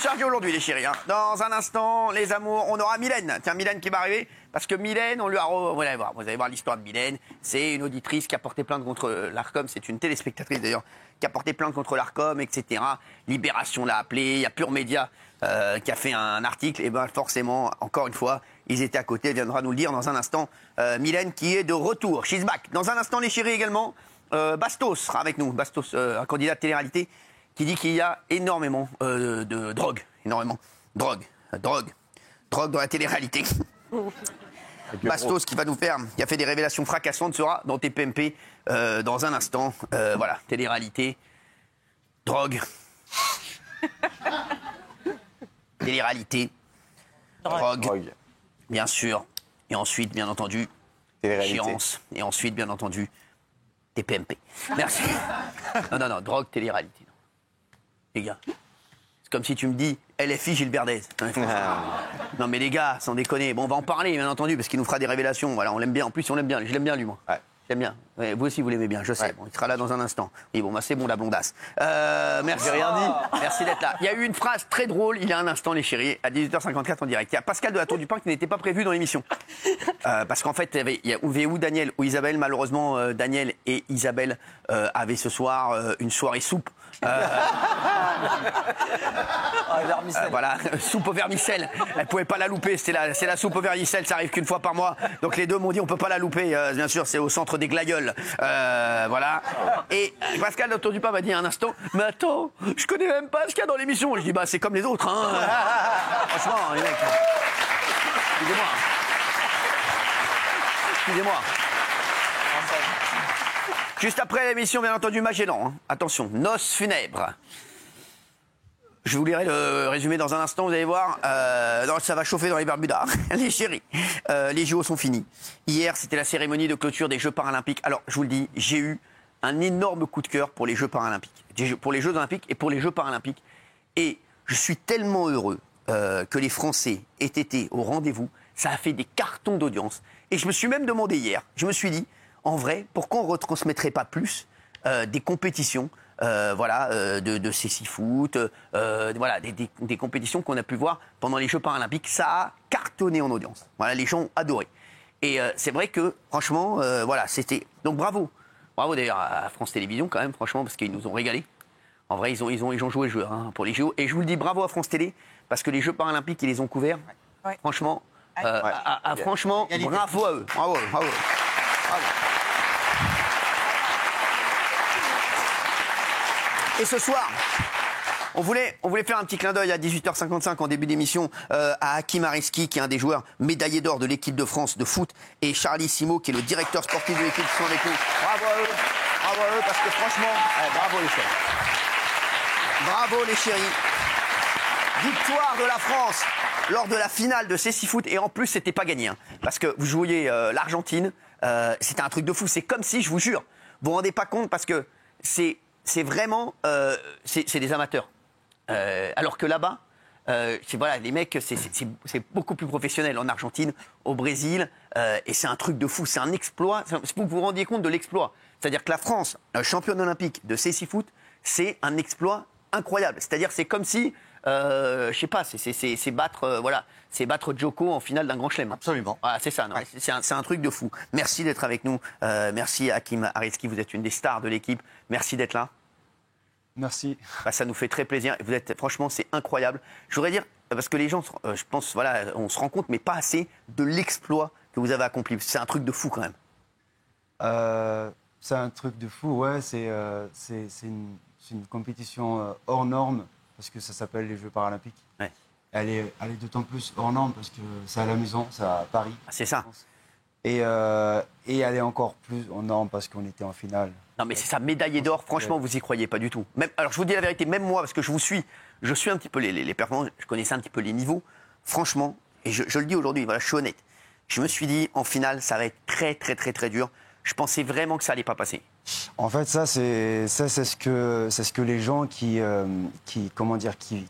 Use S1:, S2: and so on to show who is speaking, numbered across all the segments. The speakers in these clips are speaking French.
S1: chargé aujourd'hui, les chéris. Hein. Dans un instant, les amours, on aura Mylène. Tiens, Mylène qui va arriver. Parce que Mylène, on lui a... Vous allez voir l'histoire de Mylène. C'est une auditrice qui a porté plainte contre l'ARCOM. C'est une téléspectatrice, d'ailleurs, qui a porté plainte contre l'ARCOM, etc. Libération l'a appelée. Il y a Pure Média qui a fait un article. Et bien, forcément, encore une fois, ils étaient à côté. Elle viendra nous le dire dans un instant. Mylène qui est de retour. She's back. Dans un instant, les chéris, également, Bastos sera avec nous. Bastos, un candidat de télé-réalité qui dit qu'il y a énormément de drogue. Énormément. Drogue dans la télé-réalité. Bastos qui va nous faire, qui a fait des révélations fracassantes, sera dans TPMP dans un instant. Voilà, télé-réalité, drogue, télé-réalité, drogue, bien sûr. Et ensuite, bien entendu, échéance. Et ensuite, bien entendu, TPMP. Merci. Non, drogue, télé-réalité. Les gars, c'est comme si tu me dis LFI Gilles Verdez. Non mais les gars, sans déconner. Bon, on va en parler, bien entendu, parce qu'il nous fera des révélations. Voilà, on l'aime bien. En plus, on l'aime bien. Je l'aime bien, lui, moi. Ouais. J'aime bien. Ouais, vous aussi, vous l'aimez bien, je sais. Ouais. Bon, il sera là dans un instant. Oui, bon, bah, c'est bon, la blondasse. Merci. J'ai rien dit. Merci d'être là. Il y a eu une phrase très drôle, il y a un instant, les chéris, à 18h54 en direct. Il y a Pascal de la Tour du Pin qui n'était pas prévu dans l'émission. Parce qu'en fait, il y avait ou Daniel ou Isabelle. Malheureusement, Daniel et Isabelle avaient ce soir une soirée soupe. Voilà, soupe au vermicelle. Elle pouvait pas la louper. C'est la soupe au vermicelle. Ça arrive qu'une fois par mois. Donc les deux m'ont dit on peut pas la louper. Bien sûr, c'est au centre des Glaïeuls. Voilà. Et Pascal de Tour du Pin m'a dit un instant. Mais attends, je connais même pas ce qu'il y a dans l'émission. Je dis bah c'est comme les autres. Hein. Franchement, les mecs. Excusez-moi. Juste après l'émission, bien entendu, Magellan. Hein. Attention, noces funèbres. Je vous lirai le résumé dans un instant, vous allez voir. Non, ça va chauffer dans les Bermudas. Les chéris, les JO sont finis. Hier, c'était la cérémonie de clôture des Jeux Paralympiques. Alors, je vous le dis, j'ai eu un énorme coup de cœur pour les Jeux Paralympiques. Pour les Jeux Olympiques et pour les Jeux Paralympiques. Et je suis tellement heureux que les Français aient été au rendez-vous. Ça a fait des cartons d'audience. Et je me suis même demandé hier, je me suis dit, en vrai, pourquoi on ne retransmettrait pas plus des compétitions de cécifoot, voilà, des compétitions qu'on a pu voir pendant les Jeux Paralympiques. Ça a cartonné en audience. Voilà, les gens ont adoré. Et c'est vrai que, franchement, voilà, c'était... Donc bravo. Bravo d'ailleurs à France Télévisions quand même, franchement, parce qu'ils nous ont régalé. En vrai, ils ont joué le jeu hein, pour les JO. Et je vous le dis, bravo à France Télé, parce que les Jeux Paralympiques, ils les ont couverts. Ouais. Franchement, franchement, bravo à eux. Bravo. Et ce soir, on voulait faire un petit clin d'œil à 18h55 en début d'émission à Hakim Ariski, qui est un des joueurs médaillés d'or de l'équipe de France de foot, et Charlie Simo, qui est le directeur sportif de l'équipe, qui sont avec nous. Bravo à eux, parce que franchement, bravo les chéris. Bravo les chéris. Victoire de la France lors de la finale de cécifoot, et en plus, c'était pas gagné, hein, parce que vous jouiez l'Argentine, c'était un truc de fou. C'est comme si, je vous jure, vous vous rendez pas compte, parce que c'est vraiment, c'est des amateurs. Alors que là-bas, voilà, les mecs, c'est beaucoup plus professionnel en Argentine, au Brésil, et c'est un truc de fou, c'est un exploit. C'est pour que vous vous rendiez compte de l'exploit. C'est-à-dire que la France, championne olympique de cécifoot, c'est un exploit incroyable. C'est-à-dire, c'est comme si, je sais pas, c'est battre Djoko en finale d'un grand chelem.
S2: Absolument.
S1: Voilà, c'est ça. Ouais. C'est un truc de fou. Merci d'être avec nous. Merci Hakim Ariski, vous êtes une des stars de l'équipe. Merci d'être là.
S3: Merci.
S1: Bah, ça nous fait très plaisir. Vous êtes, franchement, c'est incroyable. Je voudrais dire, parce que les gens, je pense, voilà, on se rend compte, mais pas assez de l'exploit que vous avez accompli. C'est un truc de fou quand même.
S3: C'est un truc de fou, ouais. C'est une compétition hors norme, parce que ça s'appelle les Jeux Paralympiques.
S1: Ouais.
S3: Elle est d'autant plus hors norme parce que c'est à la maison, c'est à Paris.
S1: Ah, c'est ça.
S3: Et elle est encore plus hors norme parce qu'on était en finale.
S1: Non mais c'est ça, médaillé d'or, franchement, vous y croyez pas du tout. Même, alors je vous dis la vérité, même moi, parce que je suis un petit peu les performances, je connaissais un petit peu les niveaux. Franchement, et je le dis aujourd'hui, voilà, je suis honnête. Je me suis dit, en finale, ça va être très, très, très, très dur. Je pensais vraiment que ça allait pas passer.
S3: En fait, c'est ce que les gens qui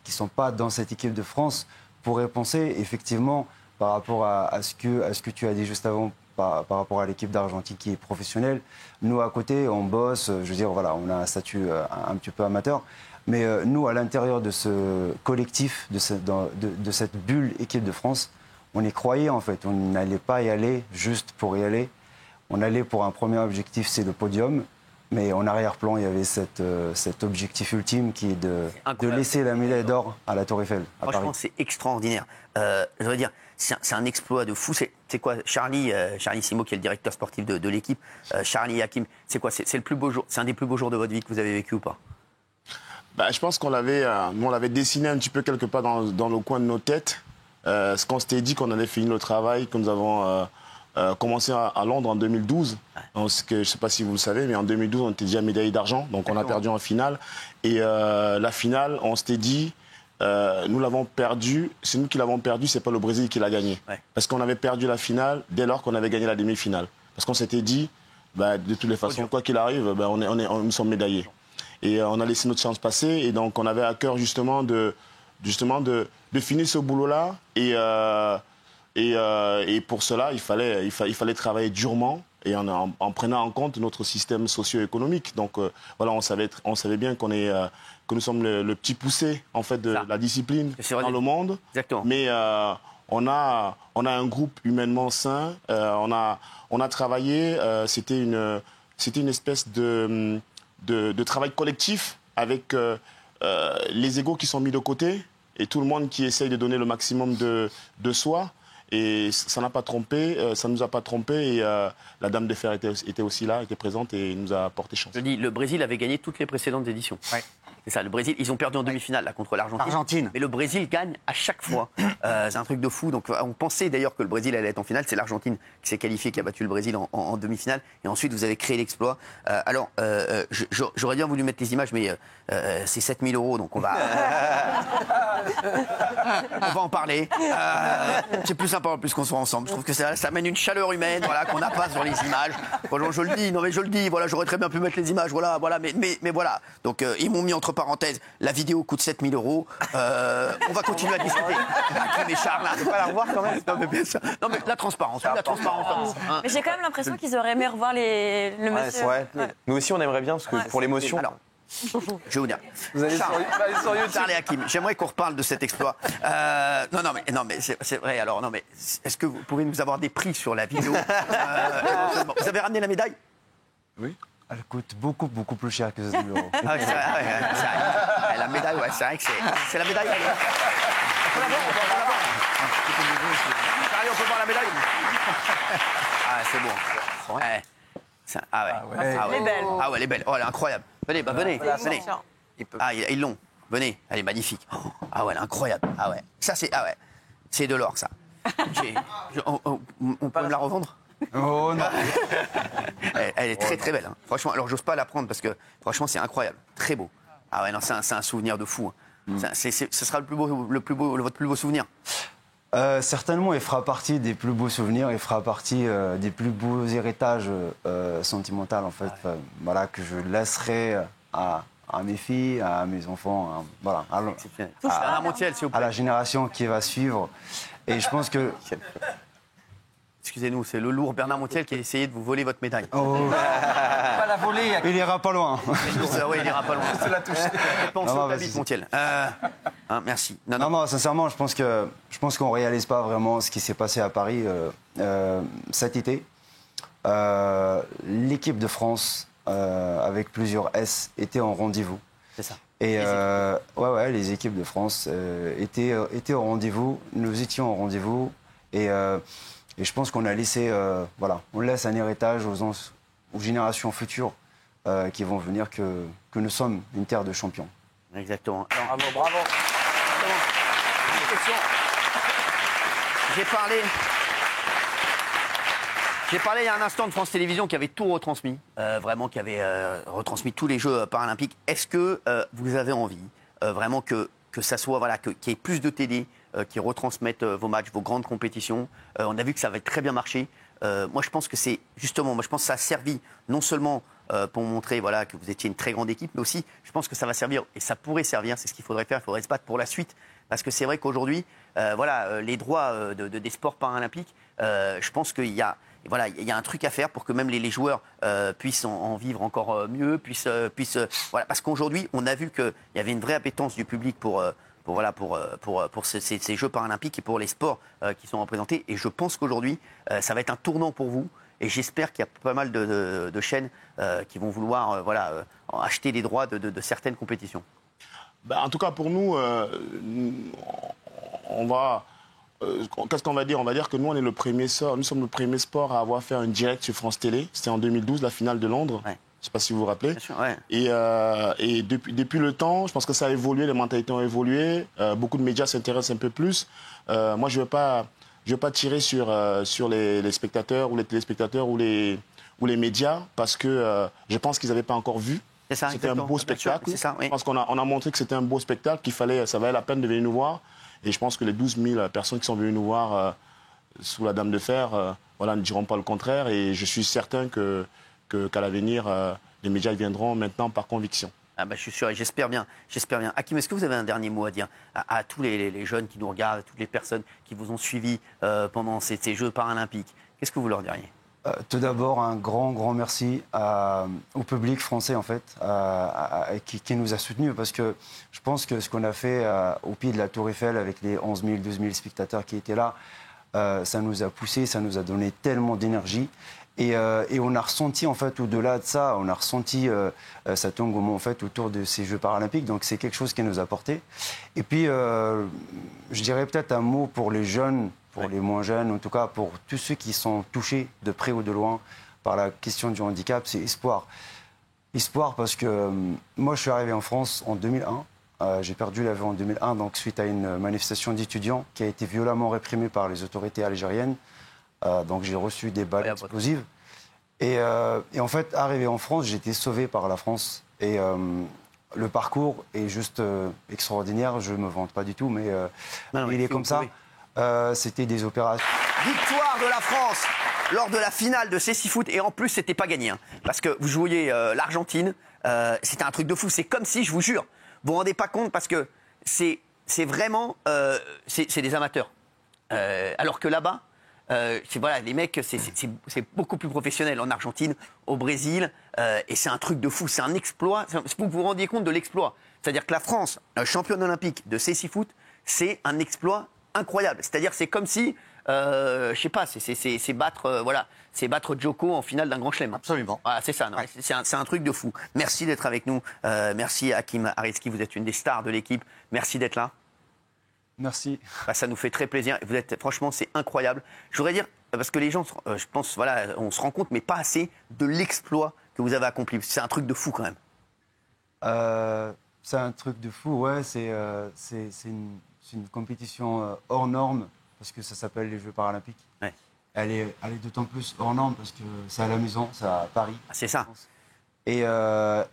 S3: sont pas dans cette équipe de France pourraient penser, effectivement, par rapport à ce que tu as dit juste avant, par rapport à l'équipe d'Argentine qui est professionnelle. Nous, à côté, on bosse, je veux dire, voilà, on a un statut un petit peu amateur. Mais nous, à l'intérieur de ce collectif, de cette bulle équipe de France, on y croyait en fait. On n'allait pas y aller juste pour y aller. On allait pour un premier objectif, c'est le podium. Mais en arrière-plan, il y avait cet objectif ultime qui est de laisser la médaille d'or à la Tour Eiffel.
S1: Franchement, c'est extraordinaire. Je veux dire, c'est un exploit de fou. C'est quoi, Charlie Simo, qui est le directeur sportif de l'équipe, Charlie Hakim, c'est quoi, c'est le plus beau jour, c'est un des plus beaux jours de votre vie que vous avez vécu ou pas?
S2: Je pense qu'on l'avait, nous on l'avait dessiné un petit peu quelque part dans le coin de nos têtes. Ce qu'on s'était dit qu'on allait finir le travail que nous avons commencé à Londres en 2012. Donc, je ne sais pas si vous le savez, mais en 2012, on était déjà médaillé d'argent. Donc, on a perdu en finale. Et la finale, on s'était dit, nous l'avons perdu. C'est nous qui l'avons perdu, ce n'est pas le Brésil qui l'a gagné. Ouais. Parce qu'on avait perdu la finale dès lors qu'on avait gagné la demi-finale. Parce qu'on s'était dit, de toutes les façons, quoi qu'il arrive, nous sommes médaillés. Et on a laissé notre chance passer. Et donc, on avait à cœur justement de finir ce boulot-là. Et pour cela, il fallait travailler durement et en prenant en compte notre système socio-économique. Donc voilà, on savait bien que nous sommes le petit poussé en fait de la discipline dans le monde.
S1: Exactement.
S2: Mais on a un groupe humainement sain. On a travaillé. C'était une espèce de travail collectif avec les égos qui sont mis de côté et tout le monde qui essaye de donner le maximum de soi. Et ça n'a pas trompé, ça ne nous a pas trompé. Et la Dame de Fer était aussi là, était présente et nous a porté chance.
S1: Je dis, le Brésil avait gagné toutes les précédentes éditions. Ouais. C'est ça, le Brésil, ils ont perdu en demi-finale là, contre l'Argentine. Mais le Brésil gagne à chaque fois. C'est un truc de fou. Donc on pensait d'ailleurs que le Brésil allait être en finale. C'est l'Argentine qui s'est qualifiée, qui a battu le Brésil en demi-finale. Et ensuite, vous avez créé l'exploit. Alors, j'aurais bien voulu mettre les images, mais c'est 7 000 €, donc on va en parler. C'est plus sympa en plus qu'on soit ensemble. Je trouve que ça amène une chaleur humaine, voilà, qu'on n'a pas sur les images. Voilà, je le dis. Voilà, j'aurais très bien pu mettre les images. Voilà, mais voilà. Donc ils m'ont mis entre parenthèses, la vidéo coûte 7 000 €. On va continuer à discuter. Hakim et Charles, on va la revoir quand même. Non mais bien sûr. Non mais la transparence.
S4: Mais j'ai quand même l'impression qu'ils auraient aimé revoir le monsieur.
S5: Ouais. Nous aussi, on aimerait bien parce que pour l'émotion.
S1: Alors, je vais vous dire.
S5: Vous allez sur YouTube.
S1: Charles et Hakim, j'aimerais qu'on reparle de cet exploit. Non mais c'est vrai. Alors non mais est-ce que vous pouvez nous avoir des prix sur la vidéo? Vous avez ramené la médaille?
S3: Oui. Elle coûte beaucoup plus cher que 7 000 €.
S1: Ah oui, c'est vrai. La médaille, ouais, c'est vrai que c'est la médaille. On peut la voir, on peut voir la médaille. Ah, c'est bon. Ouais. Elle est belle. Ah ouais, elle est belle. Oh, elle est incroyable. Venez. Ah, ils l'ont. Venez, elle est magnifique. Ah ouais, elle est incroyable. Ah ouais. Ça, c'est de l'or, ça. On peut me la revendre?
S3: Oh non.
S1: Elle est très très belle. Hein. Franchement, alors j'ose pas la prendre parce que franchement c'est incroyable, très beau. Ah ouais non, c'est un souvenir de fou. Hein. Ce sera votre plus beau souvenir.
S3: Certainement, il fera partie des plus beaux souvenirs, il fera partie des plus beaux héritages sentimentaux en fait. Ouais. Voilà, que je laisserai à mes filles, à mes enfants, voilà, à la génération qui va suivre. Et je pense que
S1: excusez-nous, c'est le lourd Bernard Montiel qui a essayé de vous voler votre médaille.
S3: Oh.
S5: Pas la voler.
S3: Il ira pas loin.
S1: Oui, il ira pas loin.
S5: Je la toucher.
S1: Pensez au David Montiel. Merci.
S3: Non, sincèrement, je pense qu'on réalise pas vraiment ce qui s'est passé à Paris cet été. L'équipe de France, avec plusieurs S, était en rendez-vous.
S1: C'est ça.
S3: Et les équipes de France étaient au rendez-vous. Nous étions au rendez-vous. Et je pense qu'on a laissé, on laisse un héritage aux générations futures qui vont venir que nous sommes une terre de champions.
S1: Exactement.
S5: Bravo.
S1: J'ai parlé il y a un instant de France Télévisions qui avait tout retransmis, vraiment qui avait retransmis tous les Jeux paralympiques. Est-ce que vous avez envie vraiment que ça soit, qu'il y ait plus de télé qui retransmettent vos matchs, vos grandes compétitions? On a vu que ça avait très bien marché. Moi, je pense que ça a servi non seulement pour montrer que vous étiez une très grande équipe, mais aussi, je pense que ça va servir, et ça pourrait servir, c'est ce qu'il faudrait faire, il faudrait se battre pour la suite. Parce que c'est vrai qu'aujourd'hui, les droits des sports paralympiques, je pense qu'il y a voilà, il y a un truc à faire pour que même les joueurs puissent en vivre encore mieux, voilà, parce qu'aujourd'hui, on a vu qu'il y avait une vraie appétence du public pour ces Jeux paralympiques et pour les sports qui sont représentés. Et je pense qu'aujourd'hui, ça va être un tournant pour vous. Et j'espère qu'il y a pas mal de chaînes qui vont vouloir acheter les droits de certaines compétitions.
S2: En tout cas, pour nous, on va... Qu'est-ce qu'on va dire? On va dire que nous, nous sommes le premier sport à avoir fait un direct sur France Télé. C'était en 2012, la finale de Londres.
S1: Ouais.
S2: Je ne sais pas si vous vous rappelez.
S1: Bien sûr, ouais.
S2: Et depuis le temps, je pense que ça a évolué, les mentalités ont évolué. Beaucoup de médias s'intéressent un peu plus. Moi, je ne veux pas tirer sur les spectateurs ou les téléspectateurs ou les médias parce que je pense qu'ils n'avaient pas encore vu. C'était un beau spectacle.
S1: C'est ça, oui.
S2: Je pense qu'on a montré que c'était un beau spectacle, ça valait la peine de venir nous voir. Et je pense que les 12 000 personnes qui sont venues nous voir sous la Dame de Fer ne diront pas le contraire. Et je suis certain qu'à l'avenir, les médias viendront maintenant par conviction.
S1: Ah je suis sûr et j'espère bien. Hakim, est-ce que vous avez un dernier mot à dire à tous les jeunes qui nous regardent, à toutes les personnes qui vous ont suivis pendant ces Jeux paralympiques? Qu'est-ce que vous leur diriez?
S3: Tout d'abord, un grand merci au public français, en fait, qui nous a soutenus. Parce que je pense que ce qu'on a fait au pied de la Tour Eiffel, avec les 11 000, 12 000 spectateurs qui étaient là, ça nous a poussé, ça nous a donné tellement d'énergie. Et on a ressenti, en fait, au-delà de ça, on a ressenti cet engouement, en fait, autour de ces Jeux paralympiques. Donc, c'est quelque chose qui nous a porté. Et puis, je dirais peut-être un mot pour les jeunes, pour les moins jeunes, en tout cas pour tous ceux qui sont touchés de près ou de loin par la question du handicap, c'est espoir. Espoir parce que moi, je suis arrivé en France en 2001. J'ai perdu la vie en 2001, donc suite à une manifestation d'étudiants qui a été violemment réprimée par les autorités algériennes. Donc j'ai reçu des balles explosives. Et en fait, arrivé en France, j'ai été sauvé par la France. Et le parcours est juste extraordinaire. Je ne me vante pas du tout, mais il est comme ça. C'était des opérations.
S1: Victoire de la France lors de la finale de Cécifoot. Et en plus, c'était pas gagné. Parce que vous jouiez l'Argentine. C'était un truc de fou. C'est comme si, je vous jure, vous vous rendez pas compte parce que c'est vraiment... c'est des amateurs. Alors que là-bas, voilà, les mecs, c'est beaucoup plus professionnel en Argentine, au Brésil. Et c'est un truc de fou. C'est un exploit. Vous vous rendiez compte de l'exploit. C'est-à-dire que la France, championne olympique de Cécifoot, c'est un exploit incroyable. C'est-à-dire, c'est comme si, je sais pas, c'est battre Djoko en finale d'un grand chelem.
S5: Absolument.
S1: Voilà, c'est ça. Ouais. C'est un truc de fou. Merci d'être avec nous. Merci Hakim Arizki, vous êtes une des stars de l'équipe. Merci d'être là.
S3: Merci.
S1: Ça nous fait très plaisir. Franchement, c'est incroyable. Je voudrais dire, parce que les gens, je pense, voilà, on se rend compte, mais pas assez de l'exploit que vous avez accompli. C'est un truc de fou quand même.
S3: C'est un truc de fou, ouais. C'est une compétition hors norme, parce que ça s'appelle les Jeux paralympiques.
S1: Ouais.
S3: Elle est d'autant plus hors norme parce que c'est à la maison, c'est à Paris.
S1: C'est ça.
S3: Et elle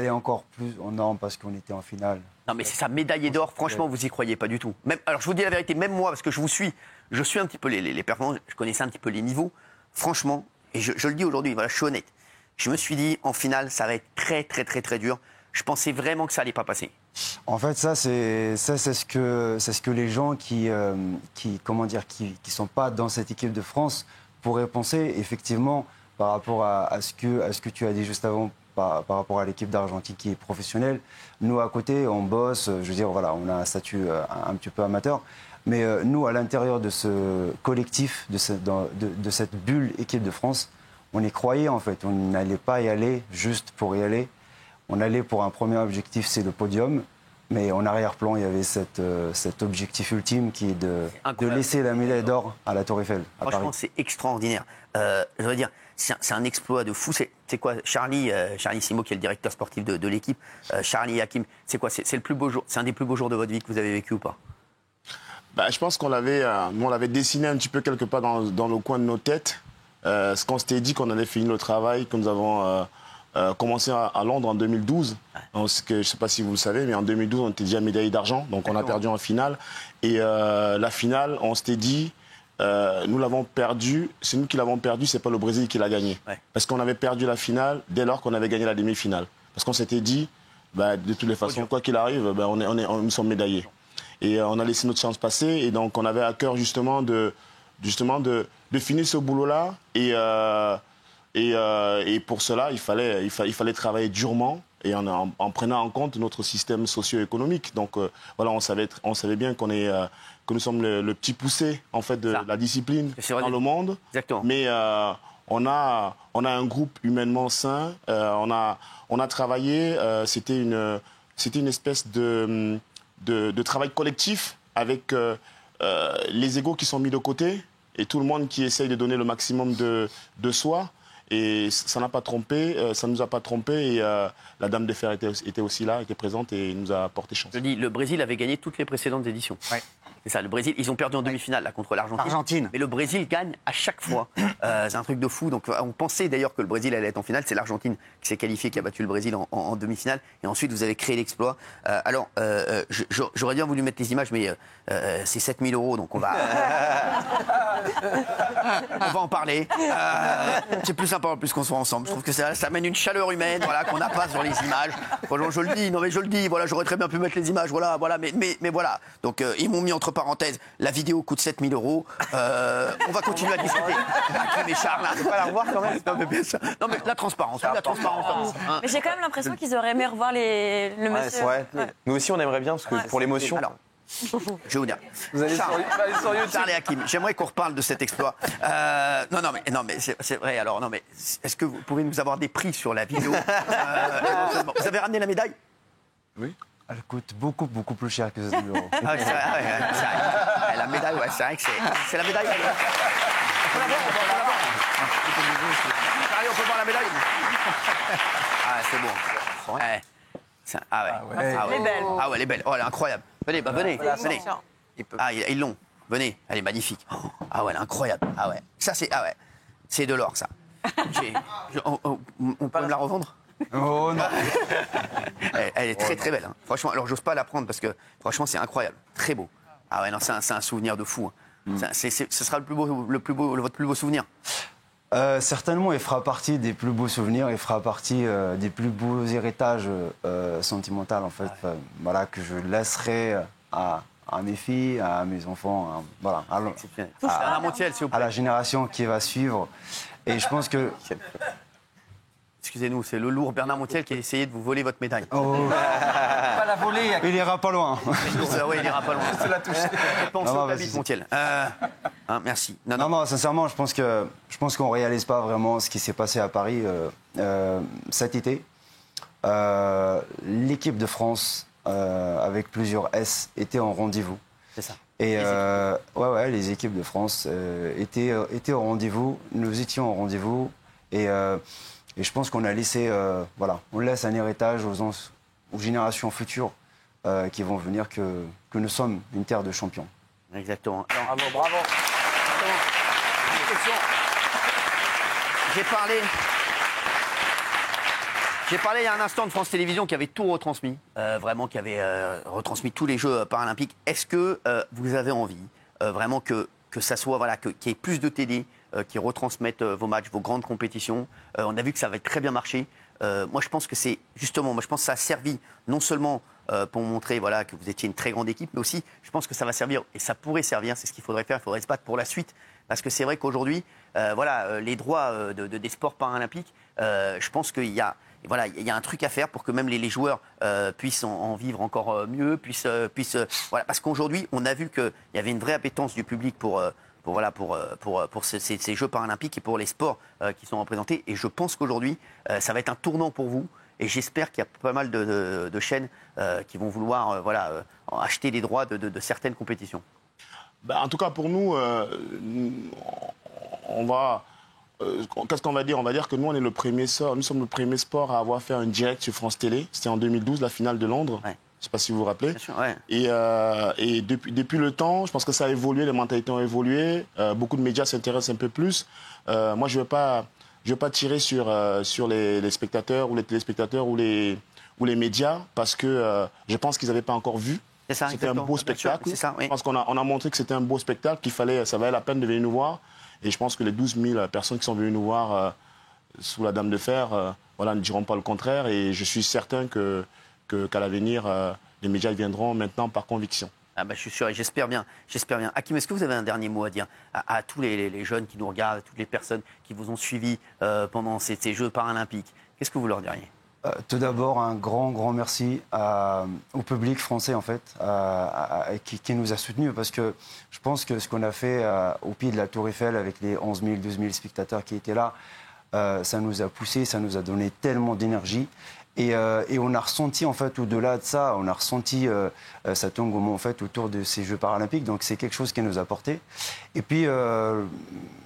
S3: est encore plus hors norme parce qu'on était en finale.
S1: Non mais c'est ça, médaillé d'or, franchement vous y croyez pas du tout. Alors je vous dis la vérité, même moi, parce que je suis un petit peu les performances, je connaissais un petit peu les niveaux, franchement, et je le dis aujourd'hui, voilà, je suis honnête, je me suis dit en finale ça va être très très très très dur, je pensais vraiment que ça allait pas passer.
S3: En fait c'est ce que les gens qui sont pas dans cette équipe de France pourraient penser effectivement par rapport à ce que tu as dit juste avant. Par rapport à l'équipe d'Argentine qui est professionnelle. Nous, à côté, on bosse. Je veux dire, voilà, on a un statut un petit peu amateur. Mais nous, à l'intérieur de ce collectif, de cette bulle équipe de France, on y croyait, en fait. On n'allait pas y aller juste pour y aller. On allait pour un premier objectif, c'est le podium. Mais en arrière-plan, il y avait cet objectif ultime qui est de laisser la médaille d'or à la Tour Eiffel, à
S1: Franchement,
S3: Paris.
S1: c'est extraordinaire. Je veux dire, c'est un exploit de fou. C'est quoi, Charlie Simo, qui est le directeur sportif de l'équipe, Charlie Hakim, c'est quoi, c'est le plus beau jour, c'est un des plus beaux jours de votre vie que vous avez vécu ou pas?
S2: Je pense qu'on l'avait dessiné un petit peu quelque part dans le coin de nos têtes. Ce qu'on s'était dit qu'on allait finir le travail que nous avons commencé à Londres en 2012. Parce que, je ne sais pas si vous le savez, mais en 2012, on était déjà médaillé d'argent. Donc on a perdu en finale. Et la finale, on s'était dit, nous l'avons perdu. C'est nous qui l'avons perdu, ce n'est pas le Brésil qui l'a gagné. Ouais. Parce qu'on avait perdu la finale dès lors qu'on avait gagné la demi-finale. Parce qu'on s'était dit, de toutes les façons, quoi qu'il arrive, nous sommes médaillés. Et on a laissé notre chance passer. Et donc on avait à cœur justement de justement de finir ce boulot-là. Et pour cela, il fallait travailler durement et en prenant en compte notre système socio-économique. Donc voilà, on savait bien que nous sommes le petit poussé en fait de la discipline dans le monde.
S1: Exactement.
S2: Mais on a un groupe humainement sain. On a travaillé. C'était une espèce de travail collectif avec les égos qui sont mis de côté et tout le monde qui essaye de donner le maximum de soi. Et ça n'a pas trompé, ça ne nous a pas trompé. Et la Dame de Fer était aussi là, était présente et nous a porté chance.
S1: Je dis, le Brésil avait gagné toutes les précédentes éditions.
S3: Ouais.
S1: C'est ça, le Brésil, ils ont perdu en demi-finale là, contre l'Argentine. Mais le Brésil gagne à chaque fois. C'est un truc de fou. Donc on pensait d'ailleurs que le Brésil allait être en finale. C'est l'Argentine qui s'est qualifiée, qui a battu le Brésil en demi-finale. Et ensuite, vous avez créé l'exploit. Alors, j'aurais bien voulu mettre les images, mais c'est 7 000 €, donc on va en parler. C'est plus sympa en plus qu'on soit ensemble. Je trouve que ça amène une chaleur humaine, voilà, qu'on n'a pas sur les images. Franchement, je le dis, non mais je le dis. Voilà, j'aurais très bien pu mettre les images, voilà, mais voilà. Donc ils m'ont mis entre parenthèses, la vidéo coûte 7 000 €. On va continuer à discuter. Hakim et Charles, on peut pas la revoir quand même. Non mais bien sûr. Non mais la transparence, la transparence. Hein.
S4: Mais j'ai quand même l'impression qu'ils auraient aimé revoir le
S5: Ouais,
S4: monsieur.
S5: c'est vrai.
S4: Ouais.
S5: Nous aussi, on aimerait bien, parce que pour l'émotion.
S1: Alors, je vais vous dire.
S5: Vous allez
S1: Charles,
S5: sur YouTube.
S1: Charles et Hakim, j'aimerais qu'on reparle de cet exploit. Non mais c'est vrai. Alors non mais est-ce que vous pouvez nous avoir des prix sur la vidéo éventuellement. Vous avez ramené la médaille?
S2: Oui.
S3: Elle coûte beaucoup plus cher que 7 000 €.
S1: Ah, c'est vrai. La médaille, ouais, c'est vrai que c'est la médaille. On peut la voir, Allez, on peut voir la médaille. Ah, c'est bon. Ouais. Ah ouais.
S4: Elle est belle.
S1: Ah ouais, elle est belle. Oh, elle est incroyable. Venez, venez. Ah, ils l'ont. Venez, elle est magnifique. Ah ouais, elle est incroyable. Ah ouais. Ça, c'est de l'or, ça. On peut me la revendre?
S3: Oh non.
S1: Elle est très très belle. Hein. Franchement, alors j'ose pas la prendre parce que franchement c'est incroyable, très beau. Ah ouais non, c'est un souvenir de fou. Hein. Ce sera votre plus beau souvenir.
S3: Certainement, il fera partie des plus beaux souvenirs, il fera partie des plus beaux héritages sentimentaux en fait, voilà, que je laisserai à mes filles, à mes enfants, voilà,
S1: Bernard Montiel, s'il vous
S3: à
S1: plaît.
S3: la génération qui va suivre. Et je pense que
S1: Excusez-nous, c'est le lourd Bernard Montiel qui a essayé de vous voler votre médaille.
S5: Pas la voler.
S3: il ira pas loin.
S1: Oui, il ira pas loin.
S5: C'est la touche.
S1: Pensez
S3: Non,
S1: au
S3: vas-y.
S1: David Montiel. Merci.
S3: Non, sincèrement, je pense qu'on réalise pas vraiment ce qui s'est passé à Paris cet été. L'équipe de France, avec plusieurs S, était en rendez-vous.
S1: C'est ça.
S3: Et les équipes de France étaient au rendez-vous. Nous étions au rendez-vous. Et je pense qu'on a laissé, on laisse un héritage aux générations futures qui vont venir que nous sommes une terre de champions.
S1: Exactement. Alors,
S5: Bravo.
S1: J'ai parlé il y a un instant de France Télévisions qui avait tout retransmis, vraiment qui avait retransmis tous les Jeux paralympiques. Est-ce que vous avez envie vraiment que ça soit, qu'il y ait plus de télé qui retransmettent vos matchs, vos grandes compétitions? On a vu que ça avait très bien marché. Moi, je pense que ça a servi non seulement pour montrer que vous étiez une très grande équipe, mais aussi, je pense que ça va servir, et ça pourrait servir, c'est ce qu'il faudrait faire, il faudrait se battre pour la suite. Parce que c'est vrai qu'aujourd'hui, les droits des sports paralympiques, je pense qu'il y a un truc à faire pour que même les joueurs puissent en vivre encore mieux, parce qu'aujourd'hui, on a vu qu'il y avait une vraie appétence du public pour ces Jeux paralympiques et pour les sports qui sont représentés. Et je pense qu'aujourd'hui, ça va être un tournant pour vous. Et j'espère qu'il y a pas mal de chaînes qui vont vouloir acheter les droits de certaines compétitions.
S2: En tout cas, pour nous, qu'est-ce qu'on va dire? On va dire que nous, nous sommes le premier sport à avoir fait un direct sur France Télé. C'était en 2012, la finale de Londres.
S1: Ouais.
S2: Je ne sais pas si vous vous rappelez.
S1: Bien sûr, ouais.
S2: Et depuis le temps, je pense que ça a évolué, les mentalités ont évolué. Beaucoup de médias s'intéressent un peu plus. Moi, je ne veux pas tirer sur les spectateurs ou les téléspectateurs ou les médias parce que je pense qu'ils n'avaient pas encore vu. C'était un
S1: exactement.
S2: beau spectacle.
S1: C'est ça, oui.
S2: Je pense qu'on a montré que c'était un beau spectacle, ça valait la peine de venir nous voir. Et je pense que les 12 000 personnes qui sont venues nous voir sous la Dame de Fer ne diront pas le contraire. Et je suis certain qu'à l'avenir, les médias viendront maintenant par conviction.
S1: Ah bah, je suis sûr et j'espère bien. Hakim, est-ce que vous avez un dernier mot à dire à tous les jeunes qui nous regardent, à toutes les personnes qui vous ont suivis pendant ces Jeux paralympiques? Qu'est-ce que vous leur diriez?
S3: Tout d'abord, un grand merci au public français, en fait, qui nous a soutenus. Parce que je pense que ce qu'on a fait au pied de la Tour Eiffel, avec les 11 000, 12 000 spectateurs qui étaient là, ça nous a poussé, ça nous a donné tellement d'énergie. Et on a ressenti, en fait, au-delà de ça, on a ressenti cet engouement, en fait, autour de ces Jeux paralympiques. Donc, c'est quelque chose qui nous a porté. Et puis, je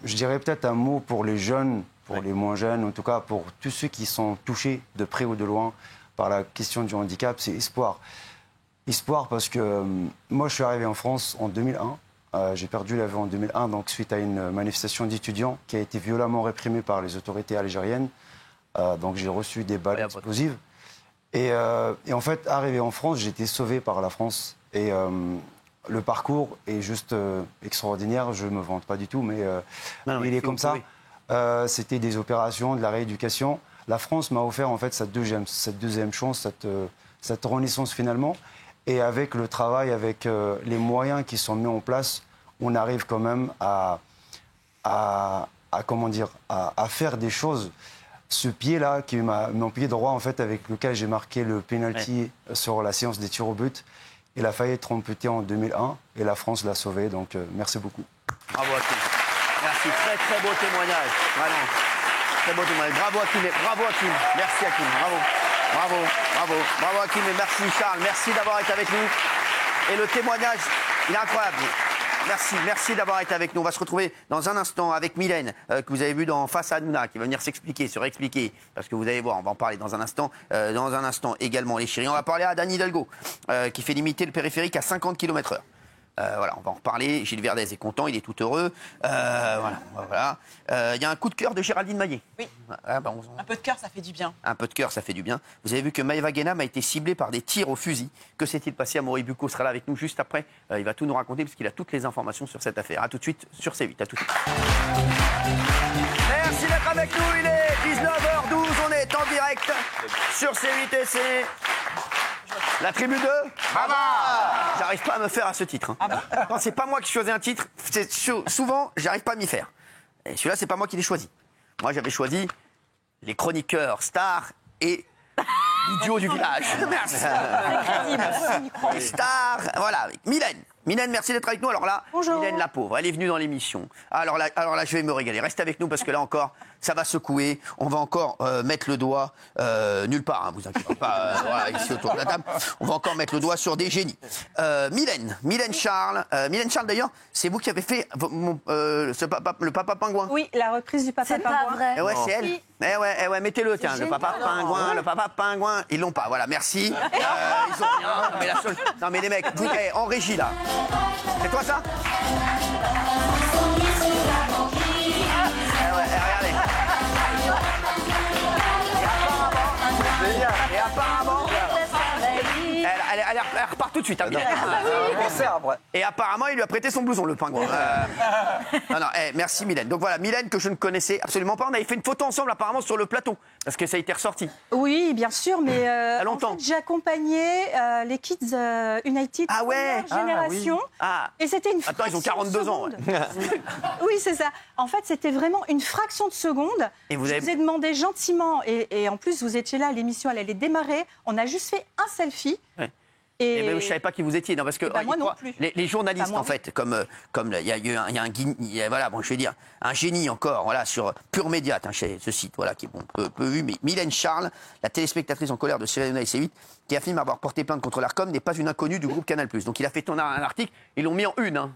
S3: dirais peut-être un mot pour les jeunes, pour les moins jeunes, en tout cas pour tous ceux qui sont touchés de près ou de loin par la question du handicap, c'est espoir. Espoir parce que moi, je suis arrivé en France en 2001. J'ai perdu la vie en 2001, donc suite à une manifestation d'étudiants qui a été violemment réprimée par les autorités algériennes. Donc j'ai reçu des balles explosives. Et en fait, arrivé en France, j'ai été sauvé par la France. Et le parcours est juste extraordinaire. Je ne me vante pas du tout, mais il est comme ça. C'était des opérations, de la rééducation. La France m'a offert en fait cette deuxième chance, cette renaissance finalement. Et avec le travail, avec les moyens qui sont mis en place, on arrive quand même à faire des choses. Ce pied-là, qui mon pied droit en fait, avec lequel j'ai marqué le penalty sur la séance des tirs au but, il a failli être amputé en 2001 et la France l'a sauvé. Donc merci beaucoup.
S1: Bravo à tous. Merci, très beau témoignage, vraiment. Très beau témoignage. Bravo Hakim. Merci Hakim, bravo Hakim et merci Charles, merci d'avoir été avec nous. Et le témoignage, il est incroyable. Merci d'avoir été avec nous. On va se retrouver dans un instant avec Mylène, que vous avez vu dans Face à Hanouna, qui va venir se réexpliquer, parce que vous allez voir, on va en parler dans un instant. Dans un instant également, les chéris. On va parler à Dani Hidalgo, qui fait limiter le périphérique à 50 km/h. Voilà, on va en reparler. Gilles Verdez est content, il est tout heureux. Voilà. Il y a un coup de cœur de Géraldine Maillet.
S6: Oui. Un peu de cœur, ça fait du bien.
S1: Un peu de cœur, ça fait du bien. Vous avez vu que Maëva Guénam a été ciblée par des tirs au fusil. Que s'est-il passé? Amaury Bucco sera là avec nous juste après. Il va tout nous raconter parce qu'il a toutes les informations sur cette affaire. A tout de suite sur C8. À tout de suite. Merci d'être avec nous. Il est 19h12. On est en direct sur C8 et c'est... La tribu de Baba. J'arrive pas à me faire à ce titre. Quand c'est pas moi qui choisis un titre, souvent, j'arrive pas à m'y faire. Et celui-là, c'est pas moi qui l'ai choisi. Moi, j'avais choisi les chroniqueurs stars et l'idiot du village. Merci. Les stars, voilà. Mylène, merci d'être avec nous. Alors là, bonjour. Mylène, la pauvre, elle est venue dans l'émission. Alors là, je vais me régaler. Restez avec nous parce que là encore, ça va secouer. On va encore mettre le doigt nulle part, hein, vous inquiétez pas. Voilà, ici autour de la table, on va encore mettre le doigt sur des génies. Mylène Charles d'ailleurs, c'est vous qui avez fait le Papa Pingouin.
S7: Oui, la reprise du Papa Pingouin.
S4: C'est pas vrai.
S1: Eh ouais, c'est elle.
S7: Oui.
S1: Eh ouais, mettez-le, tiens, le Papa Pingouin. Ils l'ont pas, voilà, merci. Ils ont rien. Mais non, mais les mecs, vous, en régie là. C'est toi ça? Regardez. Et apparemment, elle repart tout de suite. Hein, et apparemment, il lui a prêté son blouson, le pingouin. Merci Mylène. Donc voilà, Mylène que je ne connaissais absolument pas. On avait fait une photo ensemble apparemment sur le plateau, parce que ça a été ressorti.
S7: Oui, bien sûr, mais
S1: longtemps.
S7: En fait, j'ai accompagné les Kids United première génération. Et c'était une fraction.
S1: Attends, ils ont 42 ans. Ouais.
S7: Oui, c'est ça. En fait, c'était vraiment une fraction de seconde. Et je vous ai demandé gentiment, et en plus, vous étiez là, l'émission, elle allait démarrer. On a juste fait un selfie. Ouais.
S1: Et je ne savais pas qui vous étiez. Non, parce que
S7: moi non plus.
S1: Les journalistes, en fait, comme il y a voilà, bon, je vais dire, un génie encore, voilà, sur Pure Média, chez ce site, voilà, qui est peu vu, mais Mylène Charles, la téléspectatrice en colère de Cyril Hanouna et C8, qui affirme avoir porté plainte contre l'Arcom, n'est pas une inconnue du groupe Canal+. Donc il a fait tourner un article, ils l'ont mis en une,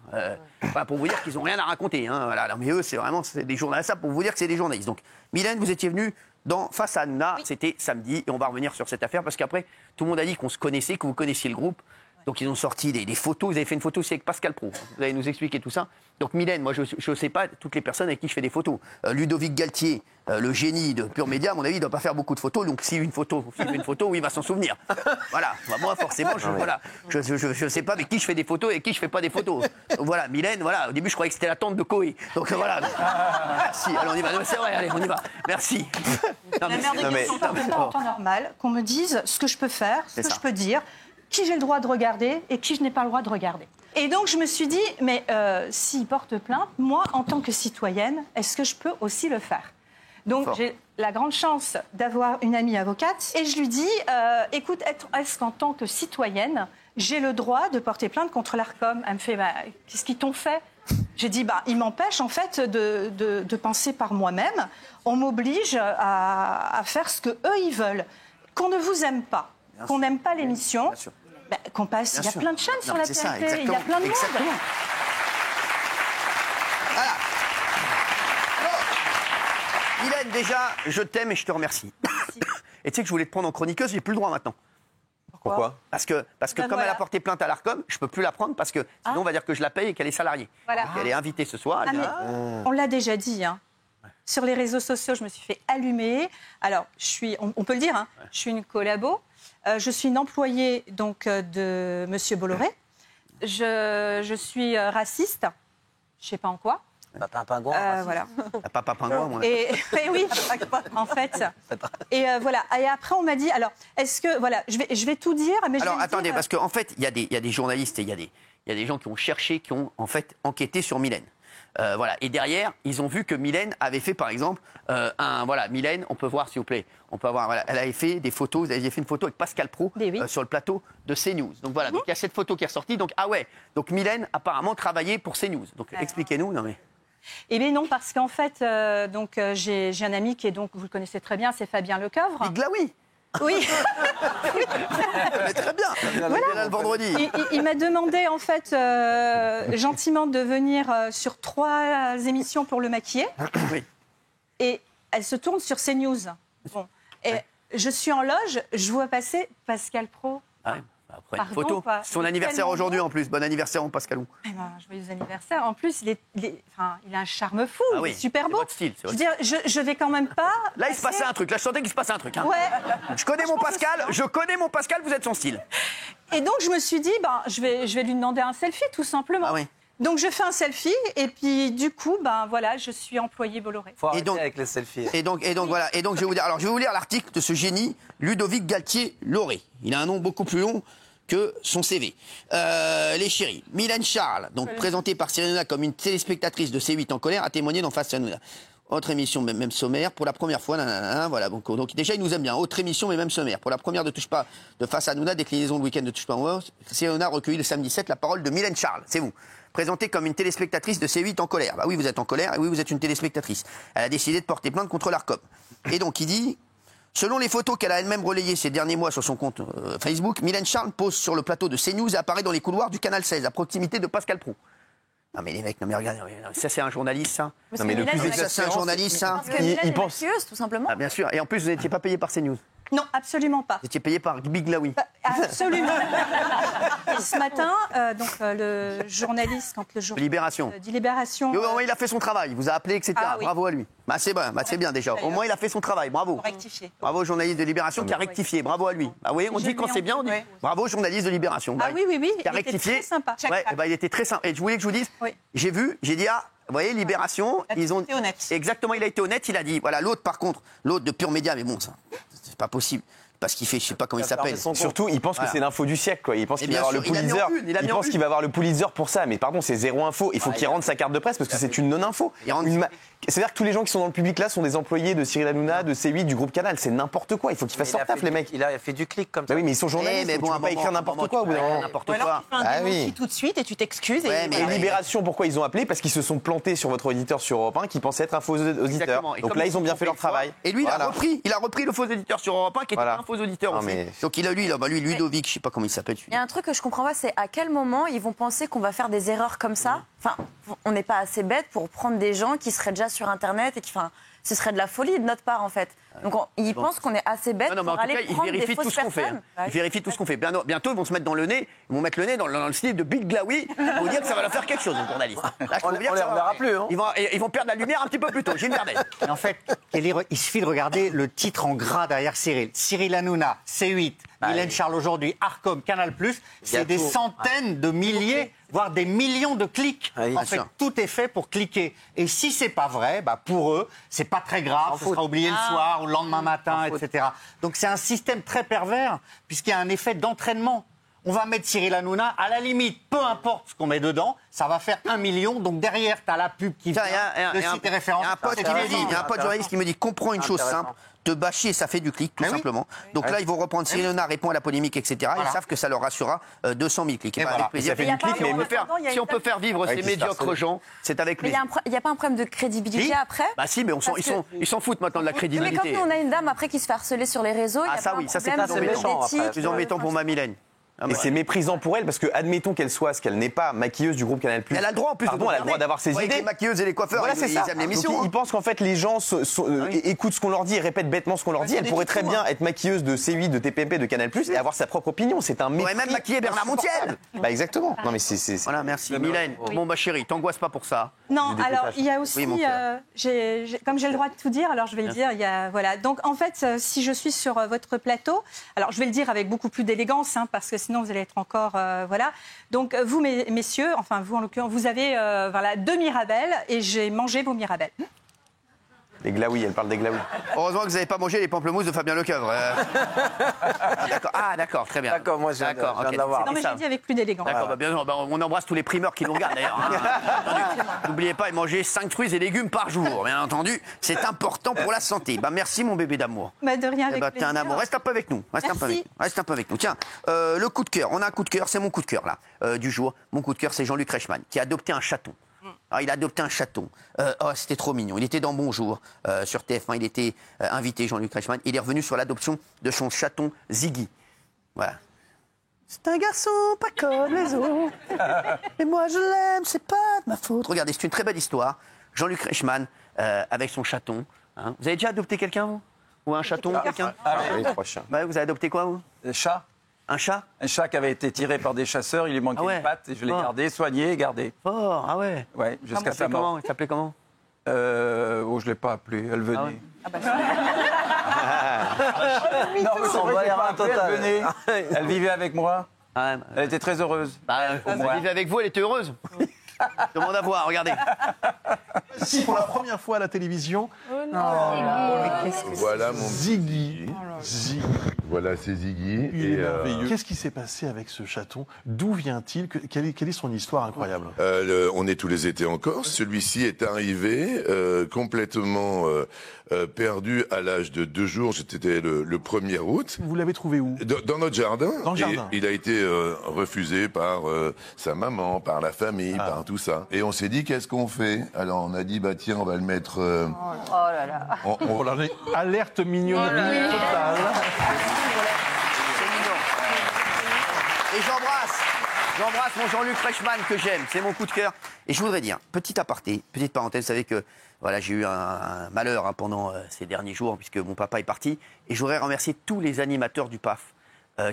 S1: voilà, pour vous dire qu'ils n'ont rien à raconter. Voilà, mais eux, c'est des journalistes, ça pour vous dire que c'est des journalistes. Donc Mylène, vous étiez venue dans Face à Hanouna, c'était samedi, et on va revenir sur cette affaire, parce qu'après, tout le monde a dit qu'on se connaissait, que vous connaissiez le groupe. Donc ils ont sorti des photos, vous avez fait une photo aussi avec Pascal Pro, vous allez nous expliquer tout ça. Donc Mylène, moi je ne sais pas toutes les personnes avec qui je fais des photos. Ludovic Galtier, le génie de Pure Média, à mon avis, il ne doit pas faire beaucoup de photos, donc si une photo, oui, il va s'en souvenir. Voilà, moi forcément, je ne sais pas avec qui je fais des photos et qui je ne fais pas des photos. Donc voilà, Mylène, voilà, au début je croyais que c'était la tante de Koé. Donc voilà, merci, allez on y va, c'est vrai, allez on y va, merci.
S7: La mère des questions, pas en temps normal, qu'on me dise ce que je peux faire, ce que je peux dire. qui j'ai le droit de regarder et qui je n'ai pas le droit de regarder. Et donc, je me suis dit, mais s'il porte plainte, moi, en tant que citoyenne, est-ce que je peux aussi le faire ? Donc, j'ai la grande chance d'avoir une amie avocate. Et je lui dis, écoute, est-ce qu'en tant que citoyenne, j'ai le droit de porter plainte contre l'Arcom ? Elle me fait, qu'est-ce qu'ils t'ont fait ? J'ai dit, ils m'empêchent en fait de penser par moi-même. On m'oblige à faire ce qu'eux, ils veulent. Qu'on ne vous aime pas, qu'on n'aime pas l'émission, qu'on passe... Il y a plein de chaînes sur la TNT, il y a plein de monde.
S1: Voilà. Mylène, déjà, je t'aime et je te remercie. Et tu sais que je voulais te prendre en chroniqueuse, j'ai plus le droit maintenant.
S5: Pourquoi ?
S1: Parce que comme elle a porté plainte à l'Arcom, je peux plus la prendre parce que sinon on va dire que je la paye et qu'elle est salariée.
S7: Voilà.
S1: Elle est invitée ce soir.
S7: On l'a déjà dit. Sur les réseaux sociaux, je me suis fait allumer. Alors, on peut le dire, je suis une collabo. Je suis une employée donc, de M. Bolloré. Je suis raciste. Je ne sais pas en quoi.
S5: Papa pingouin.
S7: Voilà.
S1: Papa pingouin, moi.
S7: Et oui, en fait. Et voilà. Et après, on m'a dit, alors, est-ce que, voilà, je vais tout dire. Mais
S1: alors, attendez, parce qu'en fait, il y a des journalistes et il y a des gens qui ont cherché, qui ont en fait enquêté sur Mylène. Voilà. Et derrière, ils ont vu que Mylène avait fait, par exemple, Mylène, on peut voir, s'il vous plaît, on peut avoir, elle avait fait des photos, vous aviez fait une photo avec Pascal Praud sur le plateau de CNews. Donc voilà, donc il y a cette photo qui est ressortie. Donc, donc Mylène, apparemment, travaillait pour CNews. Donc, expliquez-nous, non mais...
S7: Eh bien non, parce qu'en fait, j'ai un ami qui est donc, vous le connaissez très bien, c'est Fabien Lecoeuvre.
S1: Big Glaoui.
S7: Oui.
S1: Mais très bien. Voilà. Là, le vendredi.
S7: Il m'a demandé en fait gentiment de venir sur 3 émissions pour le maquiller.
S1: Oui.
S7: Et elle se tourne sur CNews. Bon. Et je suis en loge, je vois passer Pascal Praud.
S1: Après, une photo. C'est son anniversaire aujourd'hui en plus. Bon anniversaire, mon Pascalou.
S7: Joyeux anniversaire. En plus, il a un charme fou. Il est super beau.
S1: C'est votre style.
S7: Je veux dire, je vais quand même pas.
S1: Là, il se passait un truc. Là, je sentais qu'il se passait un truc.
S7: Ouais.
S1: Je connais mon Pascal. Vous êtes son style.
S7: Et donc, je me suis dit, je vais lui demander un selfie, tout simplement.
S1: Ah oui.
S7: Donc, je fais un selfie et puis, du coup, je suis employée Bolloré.
S5: Faut arrêter avec les selfies.
S1: Et donc, voilà. Et donc, je vais vous lire l'article de ce génie, Ludovic Galtier-Lauré. Il a un nom beaucoup plus long que son CV. Les chéris. Mylène Charles, donc présentée par Cyril Hanouna comme une téléspectatrice de C8 en colère, a témoigné dans Face à Hanouna. Autre émission, même sommaire, pour la première fois, voilà. Donc déjà, il nous aime bien. Autre émission, mais même sommaire. Pour la première de Touche pas de Face à Hanouna, déclinaison le week-end de Touche pas en World, Cyril Hanouna a recueilli le samedi 7 la parole de Mylène Charles. C'est vous. Présentée comme une téléspectatrice de C8 en colère. Bah oui, vous êtes en colère, et oui, vous êtes une téléspectatrice. Elle a décidé de porter plainte contre l'Arcom. Et donc, il dit... Selon les photos qu'elle a elle-même relayées ces derniers mois sur son compte Facebook, Mylène Charles pose sur le plateau de CNews et apparaît dans les couloirs du Canal 16, à proximité de Pascal Praud. Non mais les mecs, non mais regardez, ça c'est un journaliste ça.
S4: Non mais le plus
S1: ça c'est un journaliste ça.
S4: Parce que Mylène est maquilleuse, tout simplement.
S1: Ah bien sûr, et en plus vous n'étiez pas payé par CNews.
S7: Non, absolument pas.
S1: Vous étiez payé par Big Glaoui.
S7: Absolument. Et ce matin, le journaliste, quand le jour
S1: Libération.
S7: dit Libération.
S1: Au moins il a fait son travail, il vous a appelé, etc.
S7: Ah, oui.
S1: Bravo à lui. C'est bien déjà. Au moins il a fait son travail, bravo.
S6: Rectifier.
S1: Bravo au journaliste de Libération qui a rectifié, bravo à lui. Ah oui, on dit quand c'est bien, on dit bravo au journaliste de Libération.
S7: Ah oui.
S1: Qui a rectifié.
S7: Très sympa.
S1: Ouais, il était très sympa. Et je voulais que je vous dise, j'ai dit vous voyez, Libération, ils ont...
S6: été honnête.
S1: Exactement, il a été honnête, il a dit, voilà, l'autre par contre, l'autre de Pure Média, mais bon, ça, c'est pas possible. Parce qu'il fait, je sais pas comment il s'appelle.
S5: Surtout, il pense que c'est l'info du siècle, quoi. Il pense qu'il va avoir le Pulitzer. Il pense qu'il va avoir le Pulitzer pour ça. Mais pardon, c'est zéro info. Il faut qu'il rende sa carte de presse parce que c'est une non-info. C'est-à-dire que tous les gens qui sont dans le public là sont des employés de Cyril Hanouna, de C8, du groupe Canal. C'est n'importe quoi. Il faut qu'ils fassent leur taf, les mecs.
S8: Il a fait du clic comme ça.
S5: Bah oui, mais ils sont journalistes. Mais bon, tu peux pas écrire n'importe quoi au bout d'un moment.
S6: Ou alors tu fais un démenti tout de suite et tu t'excuses.
S5: Et Libération, pourquoi ils ont appelé? Parce qu'ils se sont plantés sur votre auditeur sur Europe 1 qui pensait être un faux auditeur. Donc là, ils ont bien fait leur travail.
S1: Et lui, il a repris le faux auditeur sur Europe 1 qui était un faux auditeur aussi. Donc il a lui Ludovic, je sais pas comment il s'appelle.
S4: Il y a un truc que je comprends pas, c'est à quel moment ils vont penser qu'on va faire des erreurs comme ça. Enfin, on n'est pas assez bête pour prendre des gens qui seraient déjà sur Internet et qui, ce serait de la folie de notre part en fait. Donc ils pensent qu'on est assez bête pour aller prendre des fausses personnes.
S1: Ils vérifient tout ce qu'on fait. Bientôt ils vont se mettre dans le nez, ils vont mettre le nez dans le style de Big Glaoui pour dire que ça va leur faire quelque chose, les journalistes. Là,
S8: on les reverra plus. Hein.
S1: Ils vont perdre la lumière un petit peu plus tôt. Gilles Verdel.
S9: En fait, il suffit de regarder le titre en gras derrière Cyril. Cyril Hanouna, C8, Mylène Charles aujourd'hui, Arcom, Canal+, c'est des centaines de milliers, voire des millions de clics. En fait, tout est fait pour cliquer. Et si c'est pas vrai, pour eux, c'est pas très grave, ça sera oublié le soir ou le lendemain matin, etc. Donc c'est un système très pervers, puisqu'il y a un effet d'entraînement. On va mettre Cyril Hanouna, à la limite, peu importe ce qu'on met dedans, ça va faire 1 million. Donc derrière, tu as la pub qui vient, le site est référencé.
S1: Il y a un pote journaliste qui me dit comprends une chose simple. Te bâcher, ça fait du clic, tout simplement. Donc là, ils vont reprendre Cyril Hanouna répond à la polémique, etc. Ils savent que ça leur rassurera 200 000 clics. Avec plaisir.
S5: Ça fait du clic, mais
S1: si on peut faire vivre ces médiocres gens, c'est avec lui.
S4: Mais il n'y a pas un problème de crédibilité après?
S1: Bah si, mais ils s'en foutent maintenant de la crédibilité.
S4: Mais quand on a une dame après qui se fait harceler sur les réseaux, il y a
S1: ça
S4: pas
S1: oui,
S4: un
S1: ça c'est
S4: problème
S1: plus
S4: de
S1: embêtant.
S4: d'éthique,
S1: Plus embêtant pour ma Mylène.
S5: Et c'est méprisant pour elle parce que, admettons qu'elle soit ce qu'elle n'est pas, maquilleuse du groupe Canal+.
S1: Elle a le droit en plus.
S5: Pardon, elle a le droit d'avoir ses idées.
S1: Les maquilleuses et les coiffeurs,
S5: Voilà,
S1: ils aiment l'émission.
S5: Ils pensent qu'en fait les gens écoutent ce qu'on leur dit et répètent bêtement ce qu'on leur dit. Elle pourrait très bien être maquilleuse de C8, de TPMP, de Canal+, et avoir sa propre opinion. C'est un mépris.
S1: On pourrait même maquiller Bernard Montiel.
S5: Bah exactement. Non mais c'est.
S1: Voilà, merci. Mylène, bon bah chérie, t'angoisses pas pour ça.
S7: Non, alors il y a aussi, comme j'ai le droit de tout dire, alors je vais le dire. Voilà. Donc en fait, si je suis sur votre plateau, alors je vais le dire avec beaucoup plus d'élégance, parce que sinon vous allez être encore voilà. Donc vous, messieurs, enfin vous en l'occurrence, vous avez voilà 2 Mirabelles et j'ai mangé vos Mirabelles.
S5: Les glaouis, elle parle des glaouis.
S1: Heureusement que vous n'avez pas mangé les pamplemousses de Fabien Lecoeuvre. D'accord, très bien.
S8: D'accord, moi je viens de l'avoir.
S7: Non mais j'ai dit avec plus d'élégance.
S1: D'accord, bien sûr, on embrasse tous les primeurs qui nous regardent d'ailleurs. N'oubliez pas, manger 5 fruits et légumes par jour, bien entendu. C'est important pour la santé. Merci mon bébé d'amour.
S7: De rien, avec
S1: t'es un amour. Reste un peu avec nous. Reste un peu avec nous. Tiens, le coup de cœur. On a un coup de cœur, c'est mon coup de cœur là, du jour. Mon coup de cœur, c'est Jean-Luc Reichmann qui a adopté un chaton. Alors, il a adopté un chaton. C'était trop mignon. Il était dans Bonjour sur TF1. Il était invité, Jean-Luc Reichmann. Il est revenu sur l'adoption de son chaton Ziggy. Voilà. C'est un garçon pas comme les autres. Mais moi je l'aime, c'est pas de ma faute. Regardez, c'est une très belle histoire. Jean-Luc Reichmann avec son chaton. Hein. Vous avez déjà adopté quelqu'un, vous? Ou un chaton, quelqu'un?
S5: Oui, 3 chiens.
S1: Vous avez adopté quoi, vous?
S8: Des chats.
S1: Un chat?
S8: Un chat qui avait été tiré par des chasseurs, il lui manquait une patte et je l'ai gardé, soigné et gardé.
S1: Fort, ah ouais.
S8: Ouais, jusqu'à sa mort.
S1: Il s'appelait comment?
S8: Je l'ai pas appelé, elle venait. Elle venait, elle vivait avec moi. Elle était très heureuse.
S1: Elle vivait avec vous, elle était heureuse. Demande à voir, regardez.
S10: Si, pour la première fois à la télévision.
S11: Voilà mon
S10: Ziggy.
S11: Voilà, c'est Ziggy.
S10: Il est merveilleux. Qu'est-ce qui s'est passé avec ce chaton? D'où vient-il? Quelle est son histoire incroyable?
S11: On est tous les étés en Corse. Celui-ci est arrivé complètement perdu à l'âge de 2 jours. C'était le 1er août.
S10: Vous l'avez trouvé où?
S11: Dans notre jardin.
S10: Dans le jardin.
S11: Il a été refusé par sa maman, par la famille, par tout ça. Et on s'est dit, qu'est-ce qu'on fait? Alors on a dit, bah tiens, on va le mettre...
S6: Oh là là.
S10: On est alerte mignonnerie totale.
S1: C'est mignon. Et j'embrasse mon Jean-Luc Reichmann que j'aime. C'est mon coup de cœur. Et je voudrais dire, petit aparté, petite parenthèse, vous savez que voilà, j'ai eu un malheur pendant ces derniers jours puisque mon papa est parti. Et je voudrais remercier tous les animateurs du PAF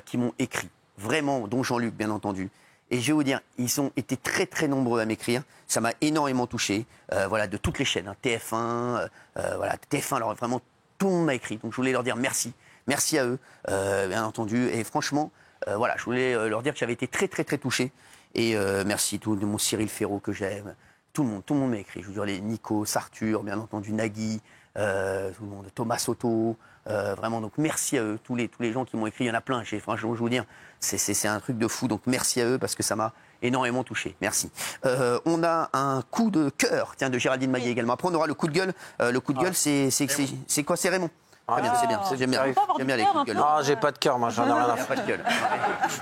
S1: qui m'ont écrit. Vraiment, dont Jean-Luc, bien entendu. Et je vais vous dire, ils ont été très très nombreux à m'écrire. Ça m'a énormément touché. Voilà, de toutes les chaînes, TF1, voilà, TF1, alors vraiment tout le monde m'a écrit. Donc je voulais leur dire merci. Merci à eux, bien entendu. Et franchement, voilà, je voulais leur dire que j'avais été très très très touché. Et merci tout mon Cyril Ferraud que j'aime. Tout le monde m'a écrit. Je veux dire les Nico, Arthur, bien entendu Nagui, tout le monde, Thomas Soto. Vraiment, donc merci à eux, tous les gens qui m'ont écrit. Il y en a plein. Franchement, je vous dire, c'est un truc de fou. Donc merci à eux parce que ça m'a énormément touché. Merci. On a un coup de cœur, tiens, de Géraldine Maillet également. Après, on aura le coup de gueule. Le coup de gueule, c'est quoi? C'est Raymond. Très bien, c'est bien. J'aime bien les coups de gueule.
S8: Ah, j'ai pas de cœur, moi, j'en ai rien à
S1: faire. Pas de gueule.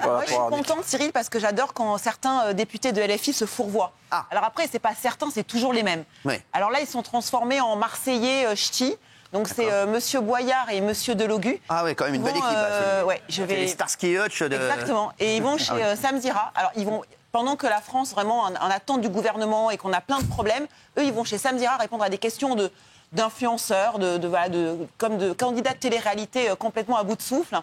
S6: Moi, je suis contente, Cyril, parce que j'adore quand certains députés de LFI se fourvoient. Alors après, c'est pas certains, c'est toujours les mêmes.
S1: Ouais.
S6: Alors là, ils sont transformés en Marseillais ch'tis. Donc c'est Monsieur Boyard et Monsieur Delogu.
S1: Ah ouais, quand même une belle équipe.
S6: Ouais, je vais.
S1: Les Starsky Hutch.
S6: Exactement. Et ils vont chez Sam Zira. Alors ils vont. Pendant que la France vraiment en attente du gouvernement et qu'on a plein de problèmes, eux ils vont chez Sam Zira répondre à des questions d'influenceurs, comme de candidats de télé-réalité complètement à bout de souffle.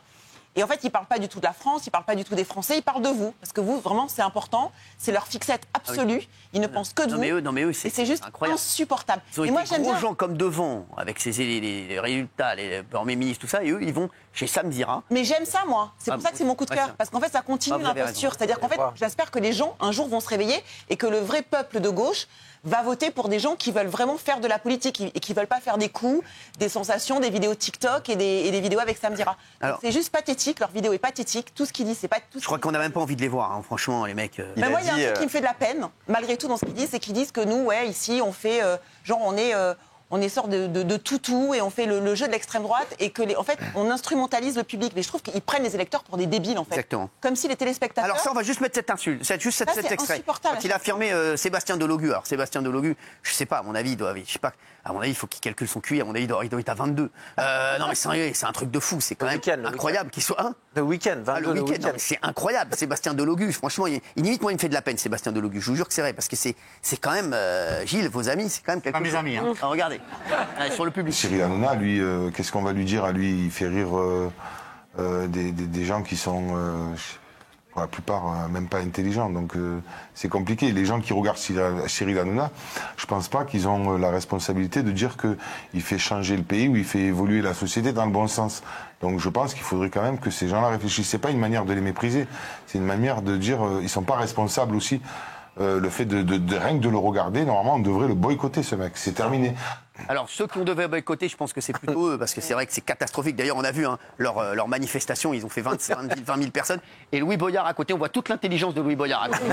S6: Et en fait, ils ne parlent pas du tout de la France, ils ne parlent pas du tout des Français, ils parlent de vous. Parce que vous, vraiment, c'est important. C'est leur fixette absolue. Ils ne pensent que de vous.
S1: Mais eux,
S6: c'est juste incroyable. Insupportable.
S1: Ils ont été gros gens comme devant, avec les résultats, les premiers ministres, tout ça. Et eux, ils vont chez Sam Zira.
S6: Mais j'aime ça, moi. C'est pour ça que c'est mon coup de cœur. Parce qu'en fait, ça continue l'imposture. C'est-à-dire qu'en fait, j'espère que les gens, un jour, vont se réveiller et que le vrai peuple de gauche va voter pour des gens qui veulent vraiment faire de la politique et qui veulent pas faire des coups, des sensations, des vidéos TikTok et des vidéos avec Sam Zira. C'est juste pathétique, leur vidéo est pathétique, tout ce qu'ils disent, c'est pas tout.
S1: Je crois qu'on n'a même pas envie de les voir, hein, franchement, les mecs.
S6: Moi, il y a un truc qui me fait de la peine, malgré tout, dans ce qu'ils disent, c'est qu'ils disent que nous, ici, on fait, on est sorte de toutou et on fait le jeu de l'extrême droite et que, en fait, on instrumentalise le public. Mais je trouve qu'ils prennent les électeurs pour des débiles, en fait.
S1: Exactement.
S6: Comme si les téléspectateurs...
S1: Alors ça, on va juste mettre cette insulte, cet extrait. Quand il a affirmé Sébastien Delogu. Alors Sébastien Delogu, je sais pas, à mon avis, il faut qu'il calcule son QI. À mon avis, il doit être à 22. Non mais sérieux, c'est un truc de fou. C'est quand même incroyable qu'il soit...
S5: Le week-end, 22
S1: le week-end. C'est incroyable, Sébastien Delogu. Franchement, limite, moi, il me fait de la peine, Sébastien Delogu. Je vous jure que c'est vrai, parce que c'est quand même... Gilles, vos amis, c'est quand même quelque chose.
S9: Mes amis, hein.
S1: Regardez, sur le public.
S12: Cyril Hanouna, lui, qu'est-ce qu'on va lui dire à lui? Il fait rire des gens qui sont, pour la plupart, même pas intelligents. Donc c'est compliqué. Les gens qui regardent Cyril Hanouna, je pense pas qu'ils ont la responsabilité de dire qu'il fait changer le pays ou il fait évoluer la société dans le bon sens. Donc je pense qu'il faudrait quand même que ces gens-là réfléchissent. C'est pas une manière de les mépriser, c'est une manière de dire ils sont pas responsables aussi. Le fait de rien que de le regarder, normalement, on devrait le boycotter, ce mec. C'est terminé.
S1: Alors, ceux qu'on devait boycotter, je pense que c'est plutôt eux, parce que c'est vrai que c'est catastrophique. D'ailleurs, on a vu leur manifestation, ils ont fait 20 000 personnes. Et Louis Boyard à côté, on voit toute l'intelligence de Louis Boyard à côté.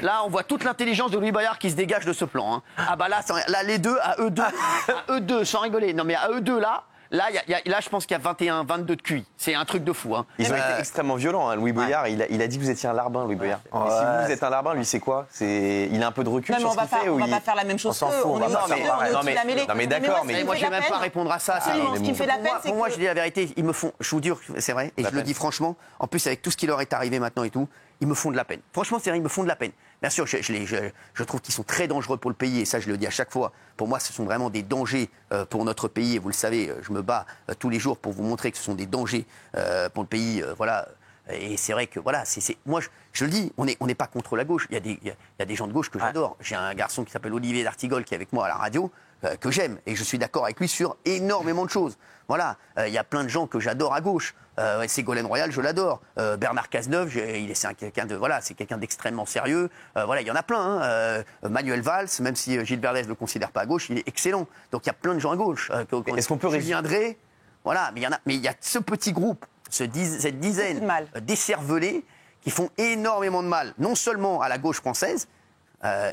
S1: Là, on voit toute l'intelligence de Louis Boyard qui se dégage de ce plan. Hein. Ah bah là, les deux, à eux deux, sans rigoler. Non mais à eux deux, là, je pense qu'il y a 21, 22 de QI. C'est un truc de fou. Hein.
S5: Ils ont été extrêmement violents. Hein. Louis Boyard, il a dit que vous étiez un larbin, Louis Boyard. Et si vous êtes un larbin, lui, c'est quoi? Il a un peu de recul sur ce qu'il fait?
S6: On va pas faire la même chose qu'eux.
S5: Non mais d'accord, mais
S1: moi, je vais même pas répondre à ça.
S6: Ce qui me fait de la peine, c'est que...
S1: Moi, je dis la vérité, ils me font... Je vous jure, c'est vrai, et je le dis franchement, en plus, avec tout ce qui leur est arrivé maintenant et tout, ils me font de la peine. Franchement, c'est vrai, ils me font de la peine. Bien sûr, je trouve qu'ils sont très dangereux pour le pays, et ça, je le dis à chaque fois. Pour moi, ce sont vraiment des dangers pour notre pays, et vous le savez, je me bats tous les jours pour vous montrer que ce sont des dangers pour le pays, voilà. Et c'est vrai que, voilà, moi, je le dis, on n'est pas contre la gauche. Il y a des gens de gauche que j'adore. J'ai un garçon qui s'appelle Olivier D'Artigol qui est avec moi à la radio, que j'aime, et je suis d'accord avec lui sur énormément de choses. Voilà, il y a plein de gens que j'adore à gauche. Ségolène Royal, je l'adore. Bernard Cazeneuve, c'est quelqu'un d'extrêmement sérieux. Voilà, il y en a plein. Hein. Manuel Valls, même si Gilles Verdez ne le considère pas à gauche, il est excellent. Donc il y a plein de gens à gauche.
S5: Est-ce qu'on peut
S1: Julien Drey, voilà, mais il y a ce petit groupe, cette dizaine d'écervelés qui font énormément de mal, non seulement à la gauche française,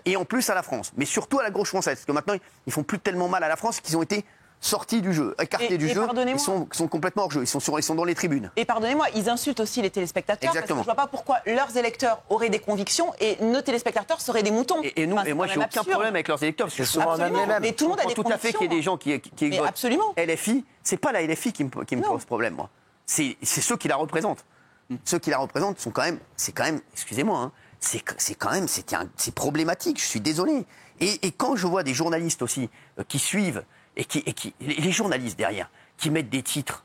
S1: et en plus à la France, mais surtout à la gauche française, parce que maintenant ils font plus tellement mal à la France qu'ils ont été sortis du jeu, écartés du jeu, ils sont complètement hors jeu, ils sont dans les tribunes.
S6: Et pardonnez-moi, ils insultent aussi les téléspectateurs.
S1: Exactement.
S6: Parce que je vois pas pourquoi leurs électeurs auraient des convictions et nos téléspectateurs seraient des moutons.
S1: Et moi j'ai aucun problème avec leurs électeurs, parce que souvent
S6: mais tout le monde a des
S1: tout à fait qu'il y ait des gens qui votent
S6: absolument.
S1: LFI, c'est pas la LFI qui me pose problème, moi. C'est ceux qui la représentent. Ceux qui la représentent sont quand même, excusez-moi, hein, c'est problématique, je suis désolé. Et quand je vois des journalistes aussi qui suivent, et les journalistes derrière, qui mettent des titres,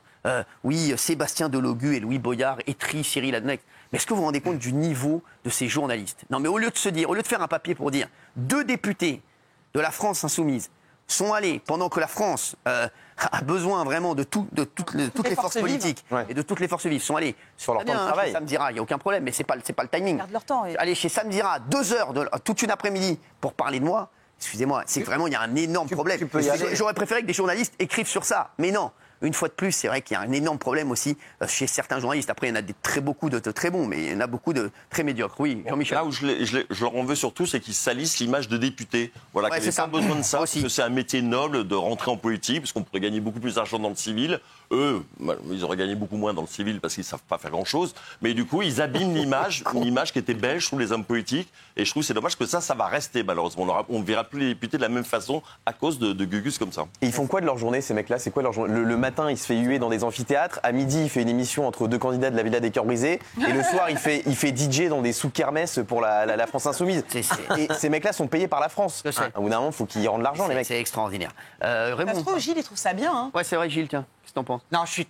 S1: oui, Sébastien Delogu et Louis Boyard étrient Cyril Hanouna. Mais est-ce que vous vous rendez compte du niveau de ces journalistes? Non, mais au lieu de faire un papier pour dire 2 députés de la France insoumise sont allés, pendant que la France a besoin vraiment de toutes les forces politiques et de toutes les forces vives, sont allés
S5: sur leur temps de travail.
S1: Sam Zira, il n'y a aucun problème, mais c'est pas le timing.
S4: Ils perdent leur temps.
S1: Aller chez Sam Zira 2 heures, toute une après-midi pour parler de moi. Excusez-moi, c'est vraiment, il y a un énorme problème. J'aurais préféré que des journalistes écrivent sur ça, mais non. Une fois de plus, c'est vrai qu'il y a un énorme problème aussi chez certains journalistes. Après, il y en a beaucoup de très bons, mais il y en a beaucoup de très médiocres. Oui, Jean-Michel.
S13: Là où je leur en veux surtout, c'est qu'ils salissent l'image de député. Voilà, qu'ils n'avaient pas besoin de ça, parce que c'est un métier noble de rentrer en politique, parce qu'on pourrait gagner beaucoup plus d'argent dans le civil. Eux, ils auraient gagné beaucoup moins dans le civil parce qu'ils ne savent pas faire grand-chose. Mais du coup, ils abîment l'image, une image qui était belle, je trouve, les hommes politiques. Et je trouve que c'est dommage que ça va rester, malheureusement. On ne verra plus les députés de la même façon à cause de gugus comme ça.
S5: Et ils font quoi de leur journée, ces mecs-là? C'est quoi leur journée? Le matin, il se fait huer dans des amphithéâtres. À midi, il fait une émission entre 2 candidats de la Villa des Cœurs Brisés. Et le soir, il fait DJ dans des sous-kermesses pour la France Insoumise. Et ces mecs-là sont payés par la France. Au bout d'un moment, il faut qu'ils rendent l'argent, les mecs.
S1: C'est extraordinaire.
S6: Raymond. Ça se trouve, Gilles, il trouve ça bien. Hein.
S1: Ouais, c'est vrai, Gilles, tiens. Qu'est-ce que t'en penses?
S9: Non, je suis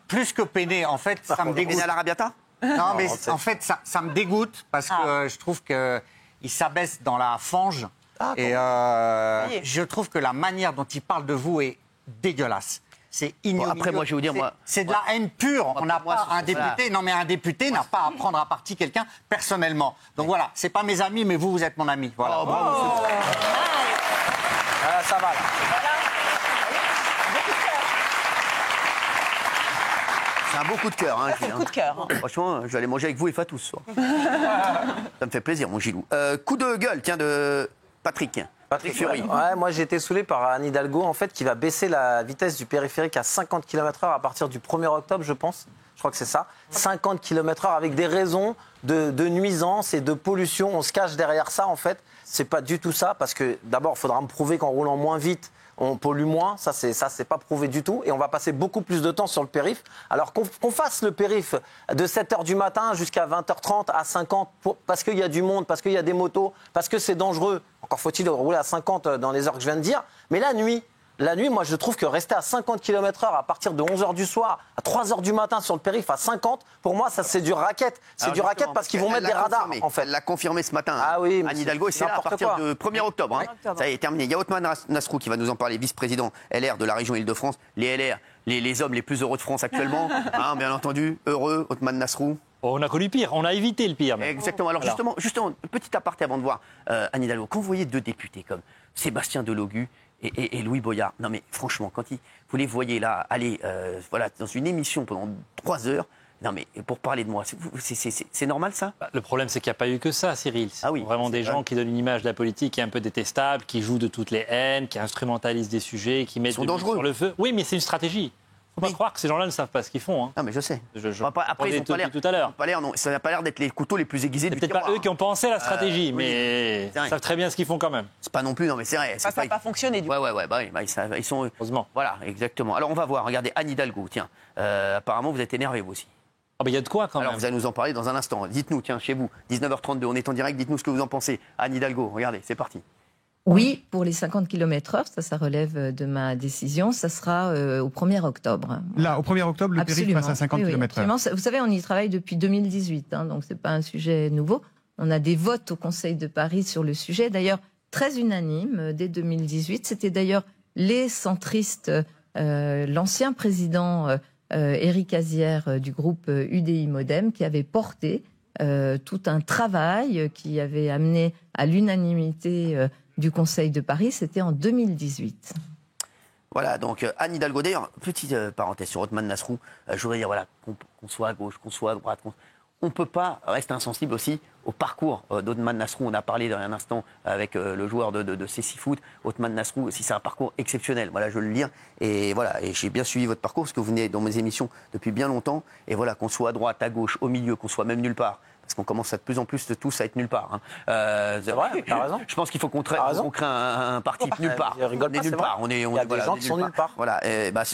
S9: plus que peiné. En fait, ça me dégoûte.
S1: Peiné à l'Arabiata?
S9: Non, mais en fait, ça me dégoûte parce que je trouve qu'il s'abaisse dans la fange. Et je trouve que la manière dont il parle de vous est dégueulasse. c'est ignominieux.
S1: Bon, après, moi, je vais vous dire,
S9: c'est de la haine pure. On n'a pas un député. Non, mais un député n'a pas à prendre à partie quelqu'un personnellement. Donc voilà, c'est pas mes amis, mais vous êtes mon ami. Voilà.
S14: Ça va là.
S1: C'est un beau coup de cœur, hein, Gilles.
S6: Coup de cœur.
S1: Franchement, je vais aller manger avec vous et Fatou ce soir. Ça me fait plaisir, mon Gilou. Coup de gueule, tiens, de Patrick Fury.
S14: Ouais, moi j'ai été saoulé par Anne Hidalgo, en fait, qui va baisser la vitesse du périphérique à 50 km/h à partir du 1er octobre, je pense. Je crois que c'est ça. 50 km/h avec des raisons de nuisance et de pollution. On se cache derrière ça, en fait. C'est pas du tout ça, parce que d'abord, il faudra me prouver qu'en roulant moins vite, on pollue moins, ça c'est pas prouvé du tout, et on va passer beaucoup plus de temps sur le périph'. Alors qu'on fasse le périph' de 7h du matin jusqu'à 20h30 à 50, parce qu'il y a du monde, parce qu'il y a des motos, parce que c'est dangereux. Encore faut-il rouler à 50 dans les heures que je viens de dire. Mais la nuit, moi je trouve que rester à 50 km/h à partir de 11h du soir, à 3h du matin sur le périph' à 50, pour moi ça c'est du racket. C'est du racket parce qu'ils vont mettre des radars en fait.
S1: Elle l'a confirmé ce matin.
S14: Ah oui,
S1: Anne Hidalgo, et c'est à partir du 1er octobre. Hein. Ça y est terminé. Il y a Othman Nasrou qui va nous en parler, vice-président LR de la région Île-de-France. Les LR, les hommes les plus heureux de France actuellement, hein, bien entendu, heureux, Othman Nasrou.
S15: On a connu pire, on a évité le pire.
S1: Exactement. Alors justement, petit aparté avant de voir Anne Hidalgo. Quand vous voyez deux députés comme Sébastien Delogu et Louis Boyard, non mais franchement, quand vous les voyez là aller dans une émission pendant 3 heures, non mais pour parler de moi, c'est normal ça?
S15: Le problème c'est qu'il n'y a pas eu que ça, Cyril. C'est vraiment des gens qui donnent une image de la politique qui est un peu détestable, qui jouent de toutes les haines, qui instrumentalisent des sujets, qui mettent de l'huile sur le feu. Oui, mais c'est une stratégie. Il ne faut pas croire que ces gens-là ne savent pas ce qu'ils font. Hein.
S1: Non, mais je sais.
S15: Après, ils ont tout à l'heure.
S1: Ça n'a pas l'air d'être les couteaux les plus aiguisés du
S15: tiroir. C'est peut-être pas eux qui ont pensé la stratégie, mais ils savent très bien ce qu'ils font quand même.
S1: C'est pas non plus, non mais c'est vrai.
S6: Ça n'a pas fonctionné du coup.
S1: Ils sont... Heureusement. Voilà, exactement. Alors on va voir, regardez, Anne Hidalgo, tiens. Apparemment, vous êtes énervé vous aussi.
S15: Ah bah il y a de quoi quand même.
S1: Alors vous allez nous en parler dans un instant. Dites-nous, tiens, chez vous, 19h32, on est en direct, dites-nous ce que vous en pensez. Anne Hidalgo, regardez, c'est parti.
S16: Oui, pour les 50 km/h, ça relève de ma décision, ça sera au 1er octobre.
S17: Là, au 1er octobre, le périph' passe à 50 km/h.
S16: Vous savez, on y travaille depuis 2018, donc c'est pas un sujet nouveau. On a des votes au Conseil de Paris sur le sujet, d'ailleurs très unanime dès 2018. C'était d'ailleurs les centristes, l'ancien président Éric Azière du groupe UDI Modem qui avait porté tout un travail qui avait amené à l'unanimité du Conseil de Paris, c'était en 2018.
S1: Voilà, donc Anne Hidalgo. D'ailleurs, petite parenthèse sur Othman Nasrou, je voudrais dire, voilà, qu'on soit à gauche, qu'on soit à droite, on ne peut pas rester insensible aussi au parcours d'Othman Nasrou. On a parlé dans un instant avec le joueur de CC Foot. Othman Nasrou aussi, c'est un parcours exceptionnel. Voilà, je veux le dire. Et voilà, et j'ai bien suivi votre parcours parce que vous venez dans mes émissions depuis bien longtemps. Et voilà, qu'on soit à droite, à gauche, au milieu, qu'on soit même nulle part. Parce qu'on commence de plus en plus tous à être nulle part. Hein.
S14: C'est vrai, t'as raison.
S1: Je pense qu'il faut qu'on crée un parti nulle part.
S14: On est nulle part.
S1: Il y a
S14: des gens qui sont nulle part.
S1: Voilà,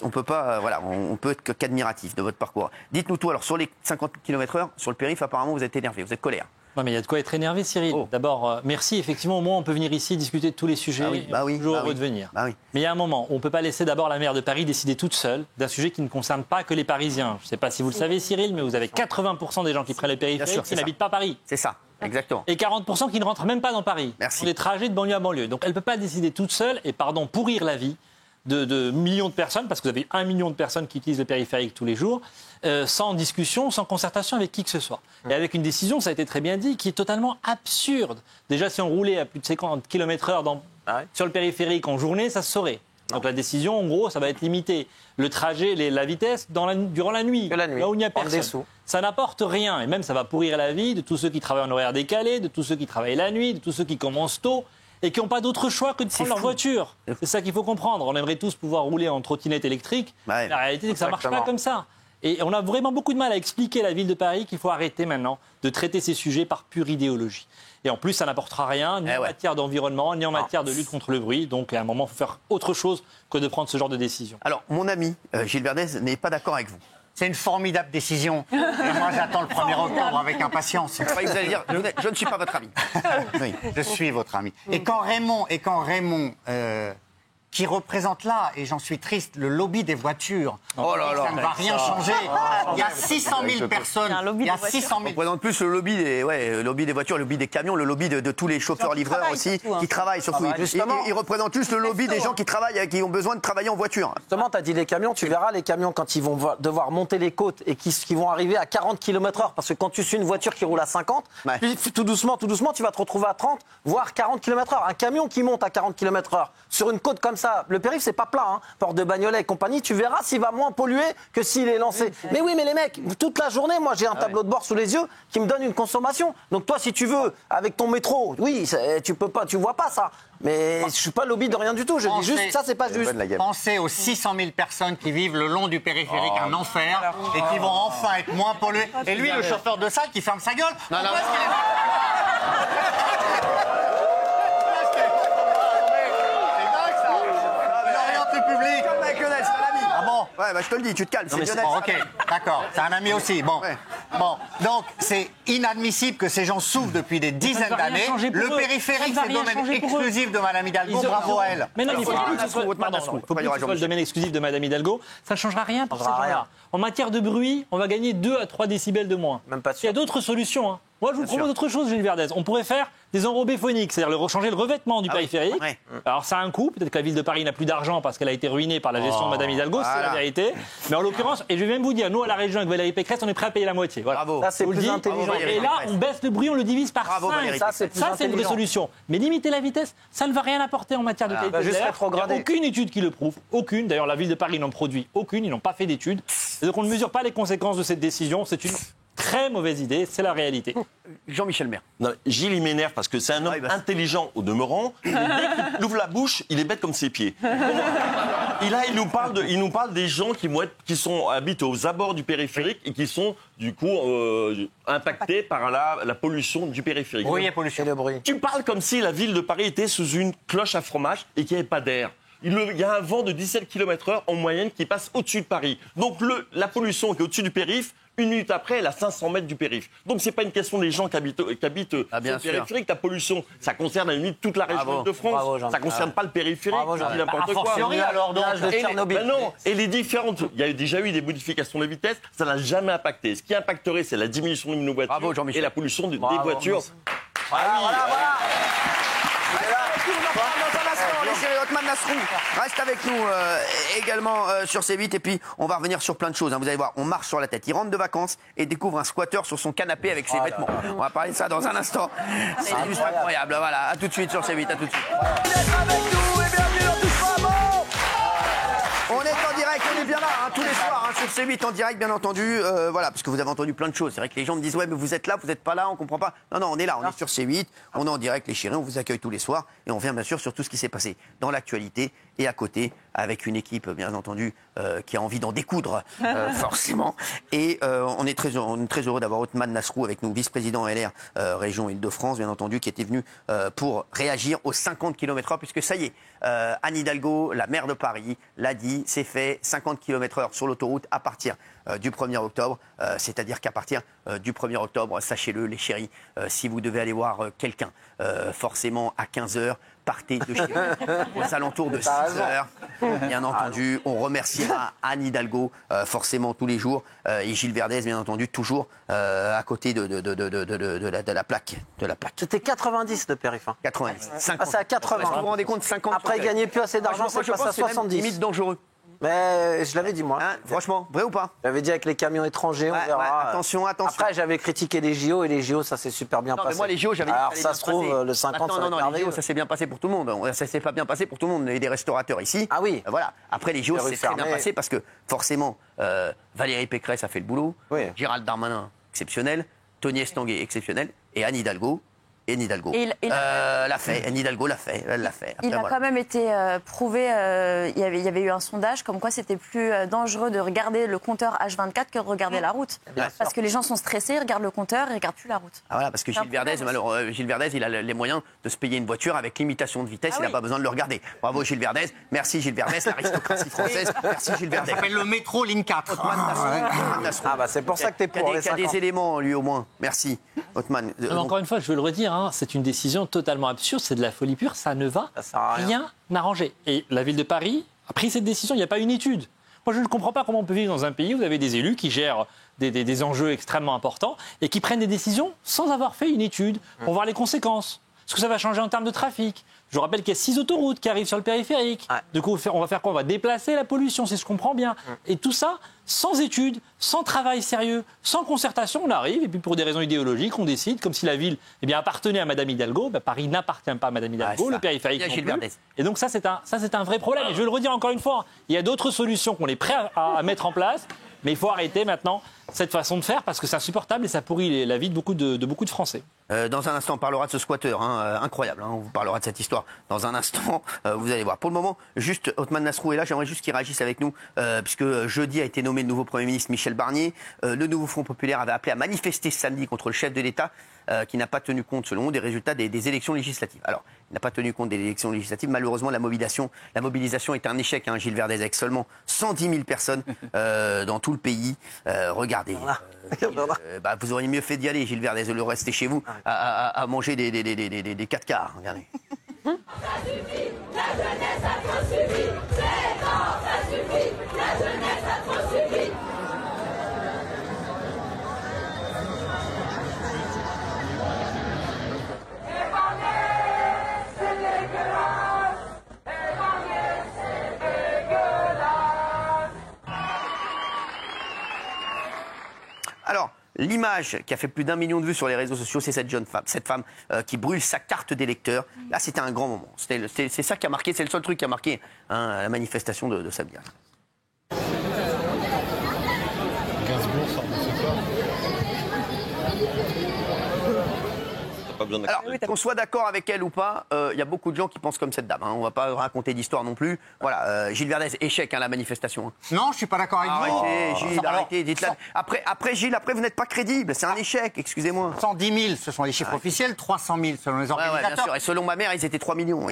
S1: on peut pas. Voilà, on peut être qu'admiratif de votre parcours. Dites-nous tout. Alors sur les 50 km/h, sur le périph', apparemment vous êtes énervé, vous êtes colère.
S15: Non, mais il y a de quoi être énervé, Cyril. D'abord, merci. Effectivement, au moins, on peut venir ici discuter de tous les sujets. Toujours heureux de venir. Mais il y a un moment, on ne peut pas laisser d'abord la maire de Paris décider toute seule d'un sujet qui ne concerne pas que les Parisiens. Je ne sais pas si vous le savez, Cyril, mais vous avez 80% des gens qui prennent le périphérique qui n'habitent pas Paris.
S1: C'est ça, exactement.
S15: Et 40% qui ne rentrent même pas dans Paris.
S1: Merci.
S15: Des trajets de banlieue à banlieue. Donc, elle ne peut pas décider toute seule et, pourrir la vie de millions de personnes, parce que vous avez 1 million de personnes qui utilisent le périphérique tous les jours, sans discussion, sans concertation avec qui que ce soit. Et avec une décision, ça a été très bien dit, qui est totalement absurde. Déjà, si on roulait à plus de 50 km/h sur le périphérique en journée, ça se saurait. Donc la décision, en gros, ça va être limité. Le trajet, la vitesse durant la nuit, là où il n'y a personne. Ça n'apporte rien. Et même, ça va pourrir la vie de tous ceux qui travaillent en horaire décalé, de tous ceux qui travaillent la nuit, de tous ceux qui commencent tôt et qui n'ont pas d'autre choix que de prendre leur voiture. C'est ça qu'il faut comprendre. On aimerait tous pouvoir rouler en trottinette électrique. La réalité, c'est que ça ne marche pas comme ça. Et on a vraiment beaucoup de mal à expliquer à la ville de Paris qu'il faut arrêter maintenant de traiter ces sujets par pure idéologie. Et en plus, ça n'apportera rien, ni en matière d'environnement, ni en matière de lutte contre le bruit. Donc, à un moment, il faut faire autre chose que de prendre ce genre de décision.
S1: Alors, mon ami Gilles Verdez n'est pas d'accord avec vous.
S9: C'est une formidable décision. Et moi, j'attends le 1er octobre avec impatience.
S1: Vous allez dire, je ne suis pas votre ami.
S9: Oui. Je suis votre ami. Et quand Raymond qui représente là, et j'en suis triste, le lobby des voitures.
S1: Oh là là,
S9: ça ne va rien changer. Il y a 600 000 personnes. Il y a 600 000.
S1: On représente plus le lobby des voitures, le lobby des camions, le lobby de tous les chauffeurs-livreurs aussi, qui travaillent surtout. Ils représentent juste le lobby des gens qui travaillent, qui ont besoin de travailler en voiture.
S14: Justement, tu as dit les camions, tu verras les camions quand ils vont devoir monter les côtes et qui vont arriver à 40 km/h. Parce que quand tu suis une voiture qui roule à 50, tout doucement, tu vas te retrouver à 30, voire 40 km/h. Un camion qui monte à 40 km/h sur une côte comme ça, le périph', c'est pas plat, hein. Port de Bagnolet et compagnie, tu verras s'il va moins polluer que s'il est lancé. Mais oui, mais les mecs, toute la journée, moi j'ai un tableau de bord sous les yeux qui me donne une consommation. Donc toi, si tu veux, avec ton métro, oui, tu peux pas, tu vois pas ça. Mais je suis pas lobby de rien du tout. Je dis juste, ça c'est pas juste.
S9: Pensez aux 600 000 personnes qui vivent le long du périphérique, un enfer, et qui vont enfin être moins polluées. Et lui, le chauffeur de salle, qui ferme sa gueule.
S1: Ouais, je te le dis, tu te calmes. C'est Lionel.
S9: Ok, d'accord. C'est un ami aussi. Bon. Bon. Donc, c'est inadmissible que ces gens souffrent depuis des dizaines d'années. Le périphérique, c'est le domaine exclusif de Mme Hidalgo. Bravo à elle.
S15: Mais non, il faut plus que ce soit le domaine exclusif de Mme Hidalgo. Ça ne changera rien pour ces gens-là. En matière de bruit, on va gagner 2 à 3 décibels de moins.
S14: Même pas sûr.
S15: Il y a d'autres solutions. Hein. Moi, je vous propose autre chose, Gilles Verdez. On pourrait faire des enrobés phoniques, c'est-à-dire changer le revêtement du périphérique. Oui. Alors, ça a un coût. Peut-être que la ville de Paris n'a plus d'argent parce qu'elle a été ruinée par la gestion de Mme Hidalgo, c'est la vérité. Mais en l'occurrence, et je vais même vous dire, nous, à la région, avec Valérie Pécresse, on est prêt à payer la moitié. Voilà.
S14: Bravo. Ça, c'est plus intelligent.
S15: Et là, on baisse le bruit, on le divise par 5. Ça, c'est une vraie solution. Mais limiter la vitesse, ça ne va rien apporter en matière de qualité de l'air. Il n'y a aucune étude qui le prouve. Aucune. D'ailleurs, la ville de Paris n'en produit aucune. Ils n'ont pas fait d'études. Donc, on ne mesure pas les conséquences de cette décision. C'est une très mauvaise idée, c'est la réalité.
S1: Jean-Michel Maire.
S13: Non, Gilles, il m'énerve parce que c'est un homme intelligent au demeurant. Et dès qu'il ouvre la bouche, il est bête comme ses pieds. Et là, il nous parle des gens qui habitent aux abords du périphérique et qui sont, du coup, impactés par la pollution du périphérique.
S9: Oui, la pollution.
S14: Le bruit.
S13: Tu parles comme si la ville de Paris était sous une cloche à fromage et qu'il n'y avait pas d'air. Il y a un vent de 17 km/h en moyenne qui passe au-dessus de Paris. Donc la pollution qui est au-dessus du périph', une minute après, elle est à 500 mètres du périph'. Donc c'est pas une question des gens qui habitent sur le périphérique. La pollution, ça concerne à la limite toute la région de France. Ça ne concerne pas le périphérique. Je dis n'importe quoi.
S9: Alors donc,
S13: et les différentes, il y a déjà eu des modifications de vitesse, ça n'a jamais impacté. Ce qui impacterait, c'est la diminution du nombre de voitures et la pollution des voitures.
S1: Voilà. Othman Nasrou reste avec nous également sur C8 et puis on va revenir sur plein de choses. Vous allez voir, on marche sur la tête. Il rentre de vacances et découvre un squatter sur son canapé avec ses vêtements. On va parler de ça dans un instant. C'est juste incroyable. Voilà, à tout de suite sur C8, à tout de suite. Avec nous et bienvenue dans Touche pas bon. On est en direct, on est bien là, tous les soirs, sur C8 en direct, bien entendu. Voilà, parce que vous avez entendu plein de choses. C'est vrai que les gens me disent, ouais, mais vous êtes là, vous n'êtes pas là, on comprend pas. Non, on est là, on est sur C8, on est en direct, les chéris, on vous accueille tous les soirs. Et on vient bien sûr sur tout ce qui s'est passé dans l'actualité et à côté, avec une équipe, bien entendu, qui a envie d'en découdre, forcément. Et on est très heureux d'avoir Othman Nasrou avec nous, vice-président LR région Île-de-France, bien entendu, qui était venu pour réagir aux 50 km/h, puisque ça y est, Anne Hidalgo, la maire de Paris, l'a dit, c'est fait, 50 km/h sur l'autoroute à partir du 1er octobre. C'est-à-dire qu'à partir du 1er octobre, sachez-le, les chéris, si vous devez aller voir quelqu'un, forcément à 15h, partez de chez vous aux alentours de 6h. Bien entendu, on remerciera Anne Hidalgo forcément tous les jours et Gilles Verdez, bien entendu, toujours à côté de la plaque.
S14: C'était 90 de périph'.
S1: 90. 50.
S14: C'est à 80.
S1: Vous vous rendez compte, 50.
S14: Après, il gagnait plus assez d'argent, c'est passé à 70.
S1: Limite dangereux.
S14: Mais je l'avais dit, moi.
S1: Franchement, vrai ou pas?
S14: J'avais dit avec les camions étrangers, on verra.
S1: Attention.
S14: Après, j'avais critiqué les JO et les JO, ça s'est super bien passé.
S1: Mais moi, les JO, j'avais dit
S14: alors, ça se trouve, le 50, ça va être
S1: les JO, ça s'est bien passé pour tout le monde. Ça s'est pas bien passé pour tout le monde. Il y a des restaurateurs ici.
S14: Ah oui.
S1: Voilà. Après, les JO, c'est très bien passé parce que, forcément, Valérie Pécresse a fait le boulot.
S14: Oui.
S1: Gérald Darmanin, exceptionnel. Tony Estanguet, exceptionnel. Et Anne Hidalgo. L'a fait. Anne Hidalgo l'a fait. Elle l'a fait.
S4: Après, il a quand même été prouvé. Il y avait eu un sondage comme quoi c'était plus dangereux de regarder le compteur H24 que de regarder la route. Parce que les gens sont stressés, ils regardent le compteur, ils regardent plus la route.
S1: Ah voilà, parce que Gilles Verdez, il a les moyens de se payer une voiture avec limitation de vitesse. Il n'a pas besoin de le regarder. Bravo Gilles Verdez. Merci Gilles Verdez, l'aristocratie française. Merci Gilles Verdez.
S9: Ça s'appelle le métro ligne 4.
S14: Ah bah c'est pour ça que t'es pour.
S1: Il y a des éléments lui au moins. Merci Othman.
S15: Encore une fois, je veux le redire. dire, hein, c'est une décision totalement absurde, c'est de la folie pure, ça ne va rien arranger. Et la ville de Paris a pris cette décision, il n'y a pas une étude. Moi, je ne comprends pas comment on peut vivre dans un pays où vous avez des élus qui gèrent des enjeux extrêmement importants et qui prennent des décisions sans avoir fait une étude pour voir les conséquences. Ce que ça va changer en termes de trafic. Je vous rappelle qu'il y a 6 autoroutes qui arrivent sur le périphérique. Du coup, on va faire quoi? On va déplacer la pollution, si je comprends bien. Et tout ça, sans études, sans travail sérieux, sans concertation, on arrive. Et puis, pour des raisons idéologiques, on décide, comme si la ville appartenait à Madame Hidalgo. Paris n'appartient pas à Madame Hidalgo, le périphérique non plus. Et donc, ça, c'est un vrai problème. Et je vais le redire encore une fois, il y a d'autres solutions qu'on est prêts à mettre en place. Mais il faut arrêter maintenant cette façon de faire parce que c'est insupportable et ça pourrit la vie de beaucoup de Français.
S1: Dans un instant, on parlera de ce squatteur, incroyable. On vous parlera de cette histoire dans un instant. Vous allez voir. Pour le moment, juste Othmane Nasrou est là. J'aimerais juste qu'il réagisse avec nous, puisque jeudi a été nommé le nouveau Premier ministre Michel Barnier. Le nouveau Front populaire avait appelé à manifester samedi contre le chef de l'État, qui n'a pas tenu compte, selon nous, des résultats des élections législatives. Alors, il n'a pas tenu compte des élections législatives. Malheureusement, la mobilisation est un échec. Gilles Verdez, avec seulement 110 000 personnes dans tout le pays. Regardez. Vous auriez mieux fait d'y aller, Gilles Verdez, de le rester chez vous à manger des 4 quarts. Regardez.
S18: Ça suffit, la jeunesse a trop subi. C'est bon, ça suffit, la jeunesse a trop subi.
S1: Alors, l'image qui a fait plus d'1 million de vues sur les réseaux sociaux, c'est cette femme qui brûle sa carte d'électeur. Là, c'était un grand moment. C'est ça qui a marqué, c'est le seul truc qui a marqué la manifestation de samedi.
S11: Gainsbourg sort de ce corps.
S1: Alors, qu'on soit d'accord avec elle ou pas, il y a beaucoup de gens qui pensent comme cette dame. On ne va pas raconter d'histoire non plus. Voilà, Gilles Verdez, échec la manifestation.
S9: Non, je ne suis pas d'accord avec vous.
S1: Arrêtez, Gilles, arrêtez. Dites-la. Après, Gilles, vous n'êtes pas crédible. C'est un échec, excusez-moi.
S9: 110 000, ce sont les chiffres officiels. 300 000 selon les organisateurs.
S1: Ouais, bien sûr. Et selon ma mère, ils étaient 3 millions.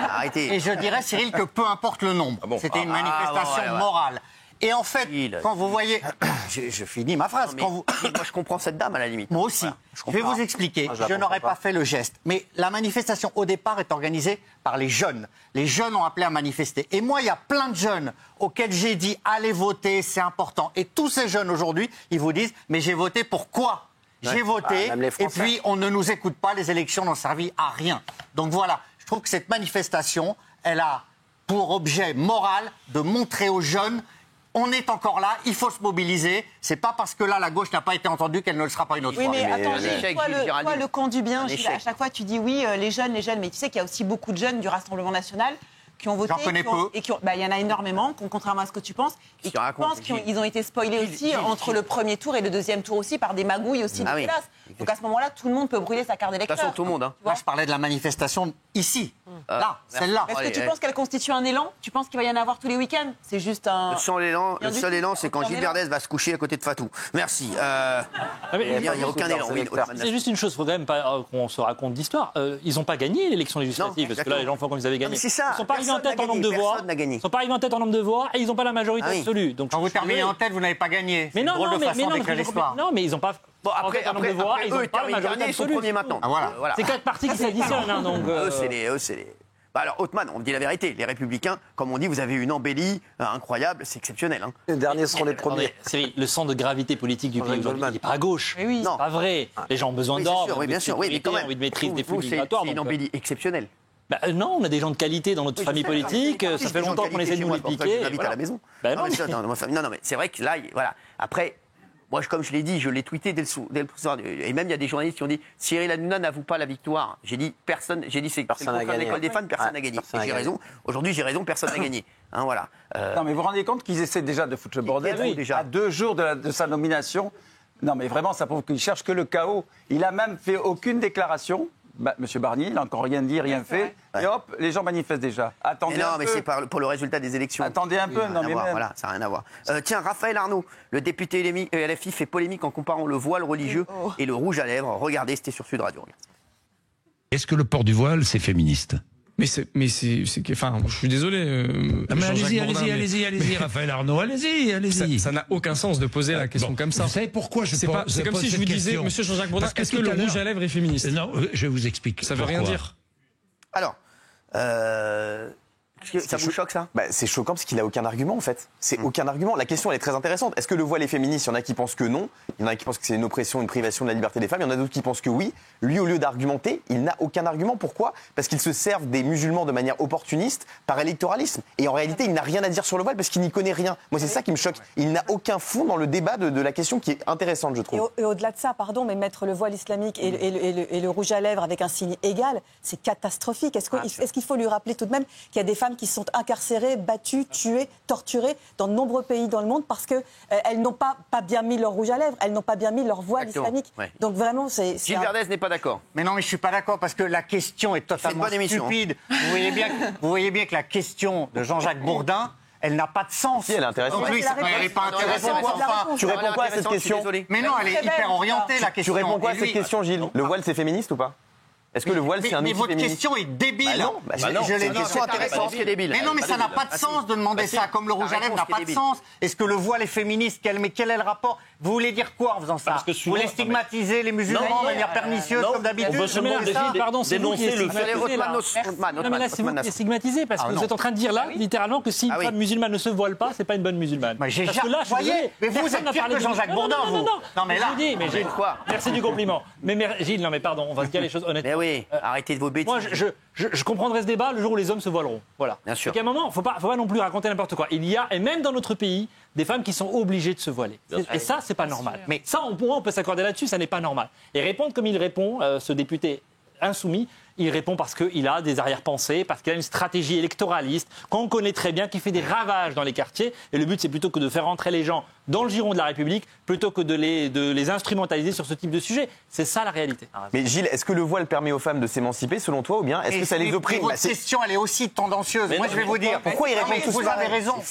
S1: Arrêtez.
S9: Et je dirais, Cyril, que peu importe le nombre. C'était une manifestation morale. Et en fait, quand vous voyez... Je finis ma phrase.
S1: Moi, je comprends cette dame, à la limite.
S9: Moi aussi. Je vais vous expliquer. Je n'aurais pas fait le geste. Mais la manifestation, au départ, est organisée par les jeunes. Les jeunes ont appelé à manifester. Et moi, il y a plein de jeunes auxquels j'ai dit « Allez voter, c'est important ». Et tous ces jeunes, aujourd'hui, ils vous disent « Mais j'ai voté pour quoi ?» J'ai voté, et puis on ne nous écoute pas, les élections n'ont servi à rien. Donc voilà, je trouve que cette manifestation, elle a pour objet moral de montrer aux jeunes on est encore là, il faut se mobiliser. C'est pas parce que là, la gauche n'a pas été entendue qu'elle ne le sera pas une autre fois.
S6: Oui, mais attendez, toi, le camp du bien, Gilles, à chaque fois, tu dis oui, les jeunes, mais tu sais qu'il y a aussi beaucoup de jeunes du Rassemblement national qui ont voté.
S9: J'en connais peu.
S6: Il y en a énormément, contrairement à ce que tu penses. Et qui pensent qu'ils ont été spoilés aussi entre le premier tour et le deuxième tour aussi par des magouilles aussi dégueulasses. Donc à ce moment-là, tout le monde peut brûler sa carte d'électeur.
S1: De toute façon, tout le monde.
S9: Moi, je parlais de la manifestation ici, là, celle-là.
S6: Est-ce que tu penses qu'elle constitue un élan? Tu penses qu'il va y en avoir tous les week-ends? C'est juste un...
S1: Le seul élan, c'est quand Gilles Verdez va se coucher à côté de Fatou. Merci. Il n'y a aucun élan.
S15: C'est juste une chose, il ne faut quand même pas qu'on se raconte d'histoire. Ils n'ont pas gagné l'élection législative, parce que là, les gens font comme ils avaient gagné.
S1: C'est ça.
S15: Ils ne sont pas arrivés en tête en nombre de voix. Ils ne sont pas arrivés en tête en nombre de voix et ils n'ont pas la majorité absolue. Donc,
S9: quand vous terminez en tête, vous n'avez pas gagné.
S15: Mais non,
S9: non,
S15: mais ils n'ont pas...
S1: Bon, après, ils n'ont pas la majorité absolue. Ils sont premiers maintenant.
S9: Voilà.
S15: C'est 4 partis qui s'additionnent.
S1: Eux, c'est les... Alors, Othmane, on dit la vérité. Les Républicains, comme on dit, vous avez une embellie incroyable, c'est exceptionnel.
S14: Les derniers seront les premiers.
S15: Cyril, le centre de gravité politique du pays aujourd'hui, il n'est pas à gauche.
S1: Oui.
S15: C'est pas vrai. Les gens ont besoin d'ordre,
S1: bien sûr, mais quand même,
S15: envie de maîtrise des flux migratoires.
S1: C'est une embellie exceptionnelle.
S15: Non, on a des gens de qualité dans notre famille politique. Ça fait longtemps qu'on essaie de nous les piquer.
S1: J'invite à la maison. Non, mais c'est vrai que là, voilà. Après. Moi, comme je l'ai dit, je l'ai tweeté dès le soir. Et même, il y a des journalistes qui ont dit Cyril Hanouna n'avoue pas la victoire. J'ai dit personne. J'ai dit c'est l'école des fans, personne n'a gagné. J'ai raison. Aujourd'hui, j'ai raison, personne n'a gagné. Voilà.
S8: Non, mais vous vous rendez compte qu'ils essaient déjà de foutre le bordel à 2 jours de sa nomination. Non, mais vraiment, ça prouve qu'il cherche que le chaos. Il a même fait aucune déclaration. Monsieur Barnier, il n'a encore rien dit, rien fait. Et hop, les gens manifestent déjà. Attendez un peu.
S1: Mais c'est pour le résultat des élections.
S8: Attendez un peu. Non, mais
S1: voilà, ça n'a rien à voir. Tiens, Raphaël Arnaud, le député LFI fait polémique en comparant le voile religieux et le rouge à lèvres. Regardez, c'était sur Sud Radio.
S19: Est-ce que le port du voile, c'est féministe? Enfin, je suis désolé.
S20: Mais allez-y, Raphaël Arnaud, allez-y.
S19: Ça n'a aucun sens de poser la question comme ça.
S20: Vous savez pourquoi
S19: c'est comme si je vous disais, Monsieur Jean-Jacques Bourdin, est-ce que le rouge à lèvres est féministe?
S20: Non, je vous explique.
S19: Ça veut rien dire.
S1: Alors, ça vous choque, ça?
S5: C'est choquant parce qu'il n'a aucun argument, en fait. C'est aucun argument. La question, elle est très intéressante. Est-ce que le voile est féministe? Il y en a qui pensent que non. Il y en a qui pensent que c'est une oppression, une privation de la liberté des femmes. Il y en a d'autres qui pensent que oui. Lui, au lieu d'argumenter, il n'a aucun argument. Pourquoi? Parce qu'ils se servent des musulmans de manière opportuniste par électoralisme. Et en réalité, il n'a rien à dire sur le voile parce qu'il n'y connaît rien. Moi, c'est ça qui me choque. Il n'a aucun fond dans le débat de la question qui est intéressante, je trouve.
S21: Et au-delà de ça, pardon, mais mettre le voile islamique et le rouge à lèvres avec un signe égal, c'est catastrophique. Est-ce qu'il faut lui rappeler tout de même qu'il y a des femmes qui sont incarcérées, battues, tuées, torturées dans de nombreux pays dans le monde parce qu'elles n'ont pas bien mis leur rouge à lèvres, elles n'ont pas bien mis leur voile islamique.
S1: Ouais.
S21: Donc vraiment, c'est...
S1: Gilles Verdez n'est pas d'accord.
S9: Mais non, mais je ne suis pas d'accord parce que la question est totalement stupide. Vous voyez bien que la question de Jean-Jacques Bourdin, elle n'a pas de sens.
S5: Si, elle est intéressante.
S9: Donc lui, elle n'est pas intéressante.
S5: Tu réponds quoi à cette question?
S9: Mais non, elle est hyper orientée, la question.
S5: Tu réponds quoi à cette question, Gilles? Le voile, c'est féministe ou pas? Est-ce que le voile, c'est un outil féministe?
S9: Mais votre question est débile.
S1: Je l'ai dit, c'est intéressant, c'est débile.
S9: Mais non, mais ça n'a pas de sens de demander ça. Comme le rouge à lèvres n'a pas de sens. Est-ce que le voile est féministe? Mais quel est le rapport? Vous voulez dire quoi en faisant ça? Vous voulez stigmatiser les musulmans de manière pernicieuse comme d'habitude?
S15: Pardon, c'est
S13: dénoncer le fait.
S15: Non, mais là, c'est vous qui êtes stigmatisé parce que vous êtes en train de dire là, littéralement, que si une femme musulmane ne se voile pas, c'est pas une bonne musulmane.
S9: Parce que là, mais vous êtes pire que Jean-Jacques Bourdin, vous.
S15: Non, mais là. Merci du compliment. Mais Gilles, non, mais pardon, on va se dire les choses honnêtement.
S1: Mais oui, arrêtez de vos bêtises.
S15: Moi, je comprendrai ce débat le jour où les hommes se voileront. Voilà.
S1: Bien sûr.
S15: Donc à un moment, faut pas non plus raconter n'importe quoi. Il y a, et même dans notre pays, des femmes qui sont obligées de se voiler. Et ça, c'est pas normal. Mais ça, on peut s'accorder là-dessus, ça n'est pas normal. Et répondre comme il répond, ce député insoumis, il répond parce qu'il a des arrière-pensées, parce qu'il a une stratégie électoraliste qu'on connaît très bien, qui fait des ravages dans les quartiers. Et le but, c'est plutôt que de faire rentrer les gens dans le giron de la République, plutôt que de les instrumentaliser sur ce type de sujet. C'est ça la réalité.
S5: Mais Gilles, est-ce que le voile permet aux femmes de s'émanciper, selon toi, ou bien est-ce que ça les opprime?
S9: Votre question, elle est aussi tendancieuse. Moi, je vais vous dire.
S5: Pourquoi il répond tout ça?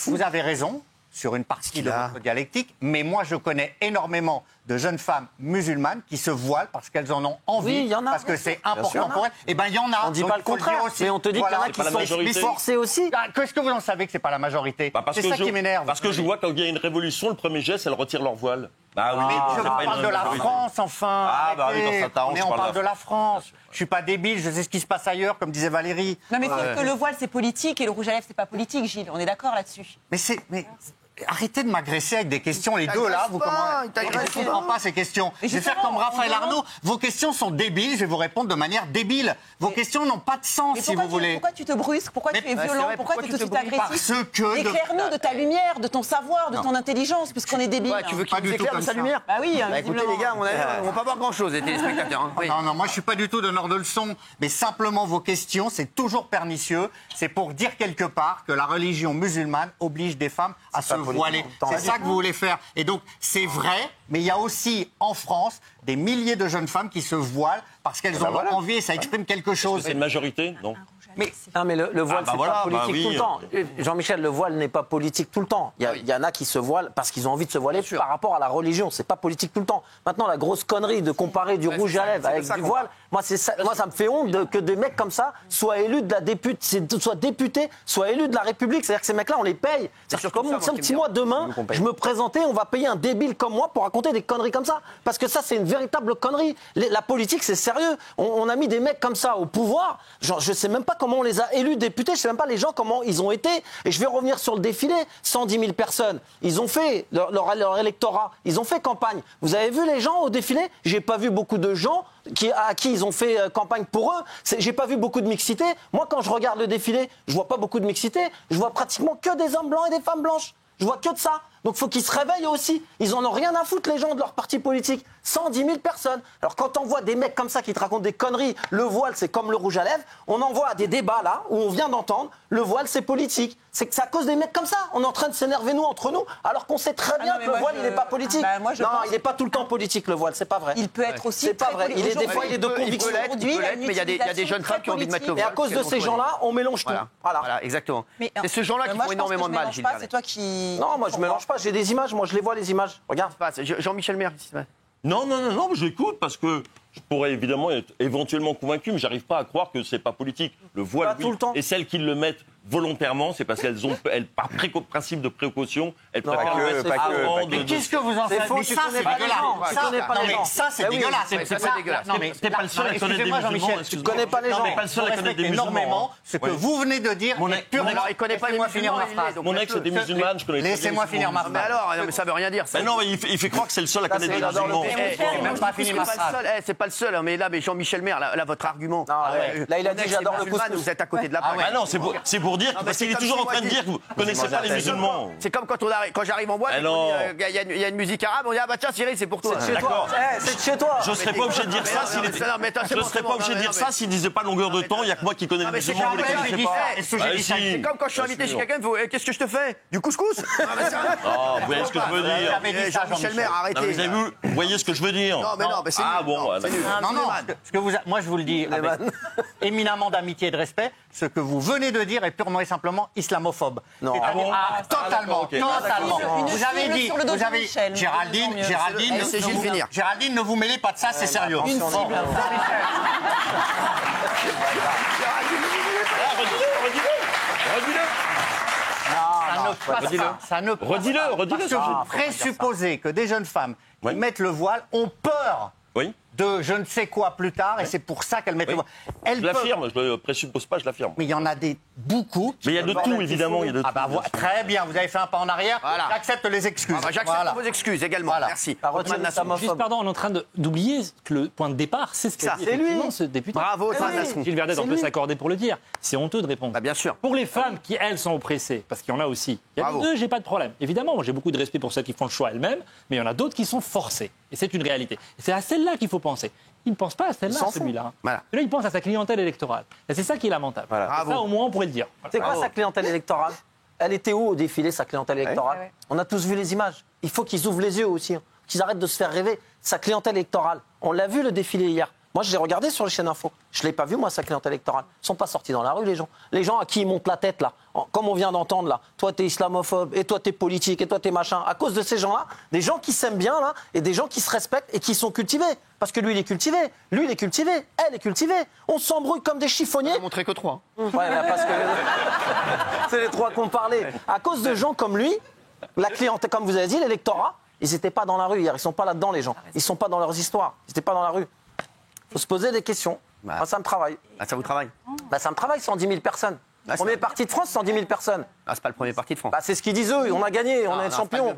S9: Vous avez raison sur une partie de votre dialectique, mais moi, je connais énormément de jeunes femmes musulmanes qui se voilent parce qu'elles en ont envie,
S14: oui, y en a,
S9: parce que c'est important pour elles. Eh bien, il y en a.
S14: On ne dit pas le contraire, mais on te dit qu'il y en a qui sont forcés aussi.
S9: Qu'est-ce que vous en savez que c'est pas la majorité? C'est ça qui m'énerve.
S13: Parce que je vois quand il y a une révolution, le premier geste, elles retirent leur voile.
S9: Bah oui, mais je parle de la France, enfin.
S13: Ah, bah oui, quand ça t'arrange.
S9: Mais on parle de la France. Je suis pas débile, je sais ce qui se passe ailleurs, comme disait Valérie.
S6: Non, mais que le voile, c'est politique et le rouge à lèvres, c'est pas politique, Gilles. On est d'accord là-dessus.
S9: Mais arrêtez de m'agresser avec des questions, les deux là. Vous je ne comprends pas ces questions. Je vais faire comme Raphaël Arnaud. Vos questions sont débiles, je vais vous répondre de manière débile. Vos questions n'ont pas de sens, si vous voulez.
S6: Pourquoi tu te brusques? Pourquoi tu es violent? Pourquoi tu es tout de suite agressif?
S9: Parce que.
S6: Éclaire-nous de ta lumière, de ton savoir, de ton intelligence, puisqu'on est débile.
S1: Tu veux qu'il nous éclaire de sa lumière?
S6: Bah oui.
S1: Écoutez les gars, on va pas voir grand-chose, les téléspectateurs.
S9: Non, moi je suis pas du tout donneur de leçons, mais simplement vos questions, c'est toujours pernicieux. C'est pour dire quelque part que la religion musulmane oblige des femmes à se voiler. C'est ça que vous voulez faire. Et donc, c'est vrai, mais il y a aussi, en France, des milliers de jeunes femmes qui se voilent parce qu'elles en ont envie et ça exprime quelque chose.
S13: C'est une majorité? Non.
S14: Mais le voile, c'est pas politique tout le temps. Jean-Michel, le voile n'est pas politique tout le temps. Il y en a qui se voilent parce qu'ils ont envie de se voiler par rapport à la religion. C'est pas politique tout le temps. Maintenant, la grosse connerie de comparer du rouge à lèvres avec du voile, moi, ça me fait honte que des mecs comme ça soient élus de la soient députés, soient élus de la République. C'est-à-dire que ces mecs-là, on les paye. C'est-à-dire que comme si moi, demain, je me présentais, on va payer un débile comme moi pour raconter des conneries comme ça. Parce que ça, c'est une véritable connerie. La politique, c'est sérieux. On a mis des mecs comme ça au pouvoir. Genre, je sais même pas comment on les a élus députés, je sais même pas les gens comment ils ont été. Et je vais revenir sur le défilé, 110 000 personnes. Ils ont fait leur électorat, ils ont fait campagne. Vous avez vu les gens au défilé? J'ai pas vu beaucoup de gens à qui ils ont fait campagne pour eux. J'ai pas vu beaucoup de mixité. Moi, quand je regarde le défilé, je vois pas beaucoup de mixité. Je vois pratiquement que des hommes blancs et des femmes blanches. Je vois que de ça. Donc il faut qu'ils se réveillent aussi. Ils en ont rien à foutre, les gens de leur parti politique. 110 000 personnes. Alors quand on voit des mecs comme ça qui te racontent des conneries, le voile c'est comme le rouge à lèvres, on envoie à des débats là où on vient d'entendre, le voile c'est politique. C'est que c'est à cause des mecs comme ça. On est en train de s'énerver nous entre nous, alors qu'on sait très bien que le voile il n'est pas politique. Non, il n'est pas tout le temps politique le voile, c'est pas vrai.
S6: Il peut être aussi.
S14: C'est pas vrai. Des fois il est de conviction.
S1: Mais il y a des jeunes femmes qui ont envie de mettre le voile.
S14: Et à cause de ces gens-là, on mélange tout.
S1: Voilà, exactement. C'est ce genre-là qui font énormément de mal, Gilles.
S6: C'est toi qui.
S14: Non, moi je mélange pas. J'ai des images. Moi je les vois les images. Regarde.
S1: Jean-Michel Maire, qu'est-ce qui se passe?
S13: Non, j'écoute parce que je pourrais évidemment être éventuellement convaincu, mais j'arrive pas à croire que c'est pas politique. Le voile,
S14: tout le temps.
S13: Et celles qui le mettent volontairement, c'est parce qu'elles par principe de précaution, elles préfèrent le mettre avant de...
S9: Mais qu'est-ce que vous en faites? Ça, c'est dégueulasse. Ça, c'est dégueulasse.
S13: C'est pas dégueulasse.
S9: Non, mais
S13: t'es pas le seul à connaître des
S9: excusez-moi,
S13: musulmans.
S9: Jean-Michel, tu connais pas les gens.
S13: T'es pas le seul à connaître des musulmans.
S9: Énormément ce que vous venez de dire.
S1: Il connaît pas les musulmans.
S13: Mon ex est des musulmanes, je connais.
S9: Laissez-moi finir ma phrase.
S1: Mais alors, ça veut rien dire.
S13: Non, il fait croire que c'est le seul à connaître des musulmans.
S9: Même pas fini ma phrase.
S1: C'est pas le seul, mais là, Jean-Michel Maire, là, votre argument.
S14: Là, il a dit j'adore le couscous.
S1: Vous êtes à côté de la plaque.
S13: Ah non, c'est pour dire parce qu'il est toujours en train de dire que vous connaissez pas les musulmans.
S1: C'est comme quand j'arrive en boîte, il y a une musique arabe, on dit ah bah tiens Cyril, c'est pour toi.
S14: C'est chez toi. C'est chez toi.
S13: Je serais pas obligé de dire ça s'il disait pas longueur de temps, il y a que moi qui connais les musulmans, vous les connaissez pas.
S1: C'est comme quand je suis invité chez quelqu'un, qu'est-ce que je te fais? Du couscous?
S13: Vous voyez ce que je veux dire?
S1: Jean-Michel Maire, arrêtez.
S13: Vous voyez ce que je veux dire?
S1: Non, mais non, c'est
S13: ah bon,
S9: moi je vous le dis avec éminemment d'amitié et de respect, ce que vous venez de dire est purement et simplement islamophobe.
S14: Non.
S9: Totalement. Vous avez dit, Géraldine, ne vous mêlez pas de ça, c'est sérieux.
S13: Redis-le.
S9: Ça ne passe pas. Parce que vous présupposez que des jeunes femmes qui mettent le voile ont peur de je ne sais quoi plus tard, et c'est pour ça qu'elles mettent le voile.
S13: Je l'affirme, je ne le présuppose pas, je l'affirme.
S9: Mais il y en a beaucoup.
S13: Mais il y a de tout, évidemment.
S9: Très bien, vous avez fait un pas en arrière, j'accepte les excuses.
S1: J'accepte vos excuses également, merci.
S15: Juste, pardon, on est en train d'oublier que le point de départ, c'est ce qu'a dit effectivement ce député.
S1: Bravo,
S15: Gilles Verdette, on peut s'accorder pour le dire. C'est honteux de répondre.
S1: Bien sûr.
S15: Pour les femmes qui, elles, sont oppressées, parce qu'il y en a aussi. Il y a les deux, j'ai pas de problème. Évidemment, moi, j'ai beaucoup de respect pour celles qui font le choix elles-mêmes, mais il y en a d'autres qui sont forcées. Et c'est une réalité. Et c'est à celle-là qu'il faut penser. Il ne pense pas à celle-là, celui-là. Celui-là, il pense à sa clientèle électorale. Et c'est ça qui est lamentable. Ça, au moins, on pourrait le dire.
S14: C'est quoi sa clientèle électorale? Elle était où au défilé, sa clientèle électorale? On a tous vu les images. Il faut qu'ils ouvrent les yeux aussi, qu'ils arrêtent de se faire rêver. Sa clientèle électorale, on l'a vu le défilé hier. Moi, je l'ai regardé sur les chaînes info. Je ne l'ai pas vu, moi, sa clientèle électorale. Ils ne sont pas sortis dans la rue, les gens. Les gens à qui ils montent la tête, là, comme on vient d'entendre, là. Toi, t'es islamophobe, et toi, t'es politique, et toi, t'es machin. À cause de ces gens-là, des gens qui s'aiment bien, là, et des gens qui se respectent et qui sont cultivés. Parce que lui, il est cultivé. Lui, il est cultivé. Elle est cultivée. On s'embrouille comme des chiffonniers.
S1: On n'a montré que 3.
S14: Ouais, parce que c'est les 3 qu'on parlait. À cause de gens comme lui, la clientèle, comme vous avez dit, l'électorat, ils n'étaient pas dans la rue hier. Ils ne sont pas là-dedans, les gens. Ils ne sont pas dans leurs histoires. Ils n'étaient pas dans la rue. Il faut se poser des questions. Moi, ça me travaille.
S1: Ça vous travaille?
S14: Ça me travaille, 110 000 personnes. Premier parti de France, 110 000 personnes.
S1: C'est pas le premier parti de France.
S14: C'est ce qu'ils disent eux, on a gagné, on est champion.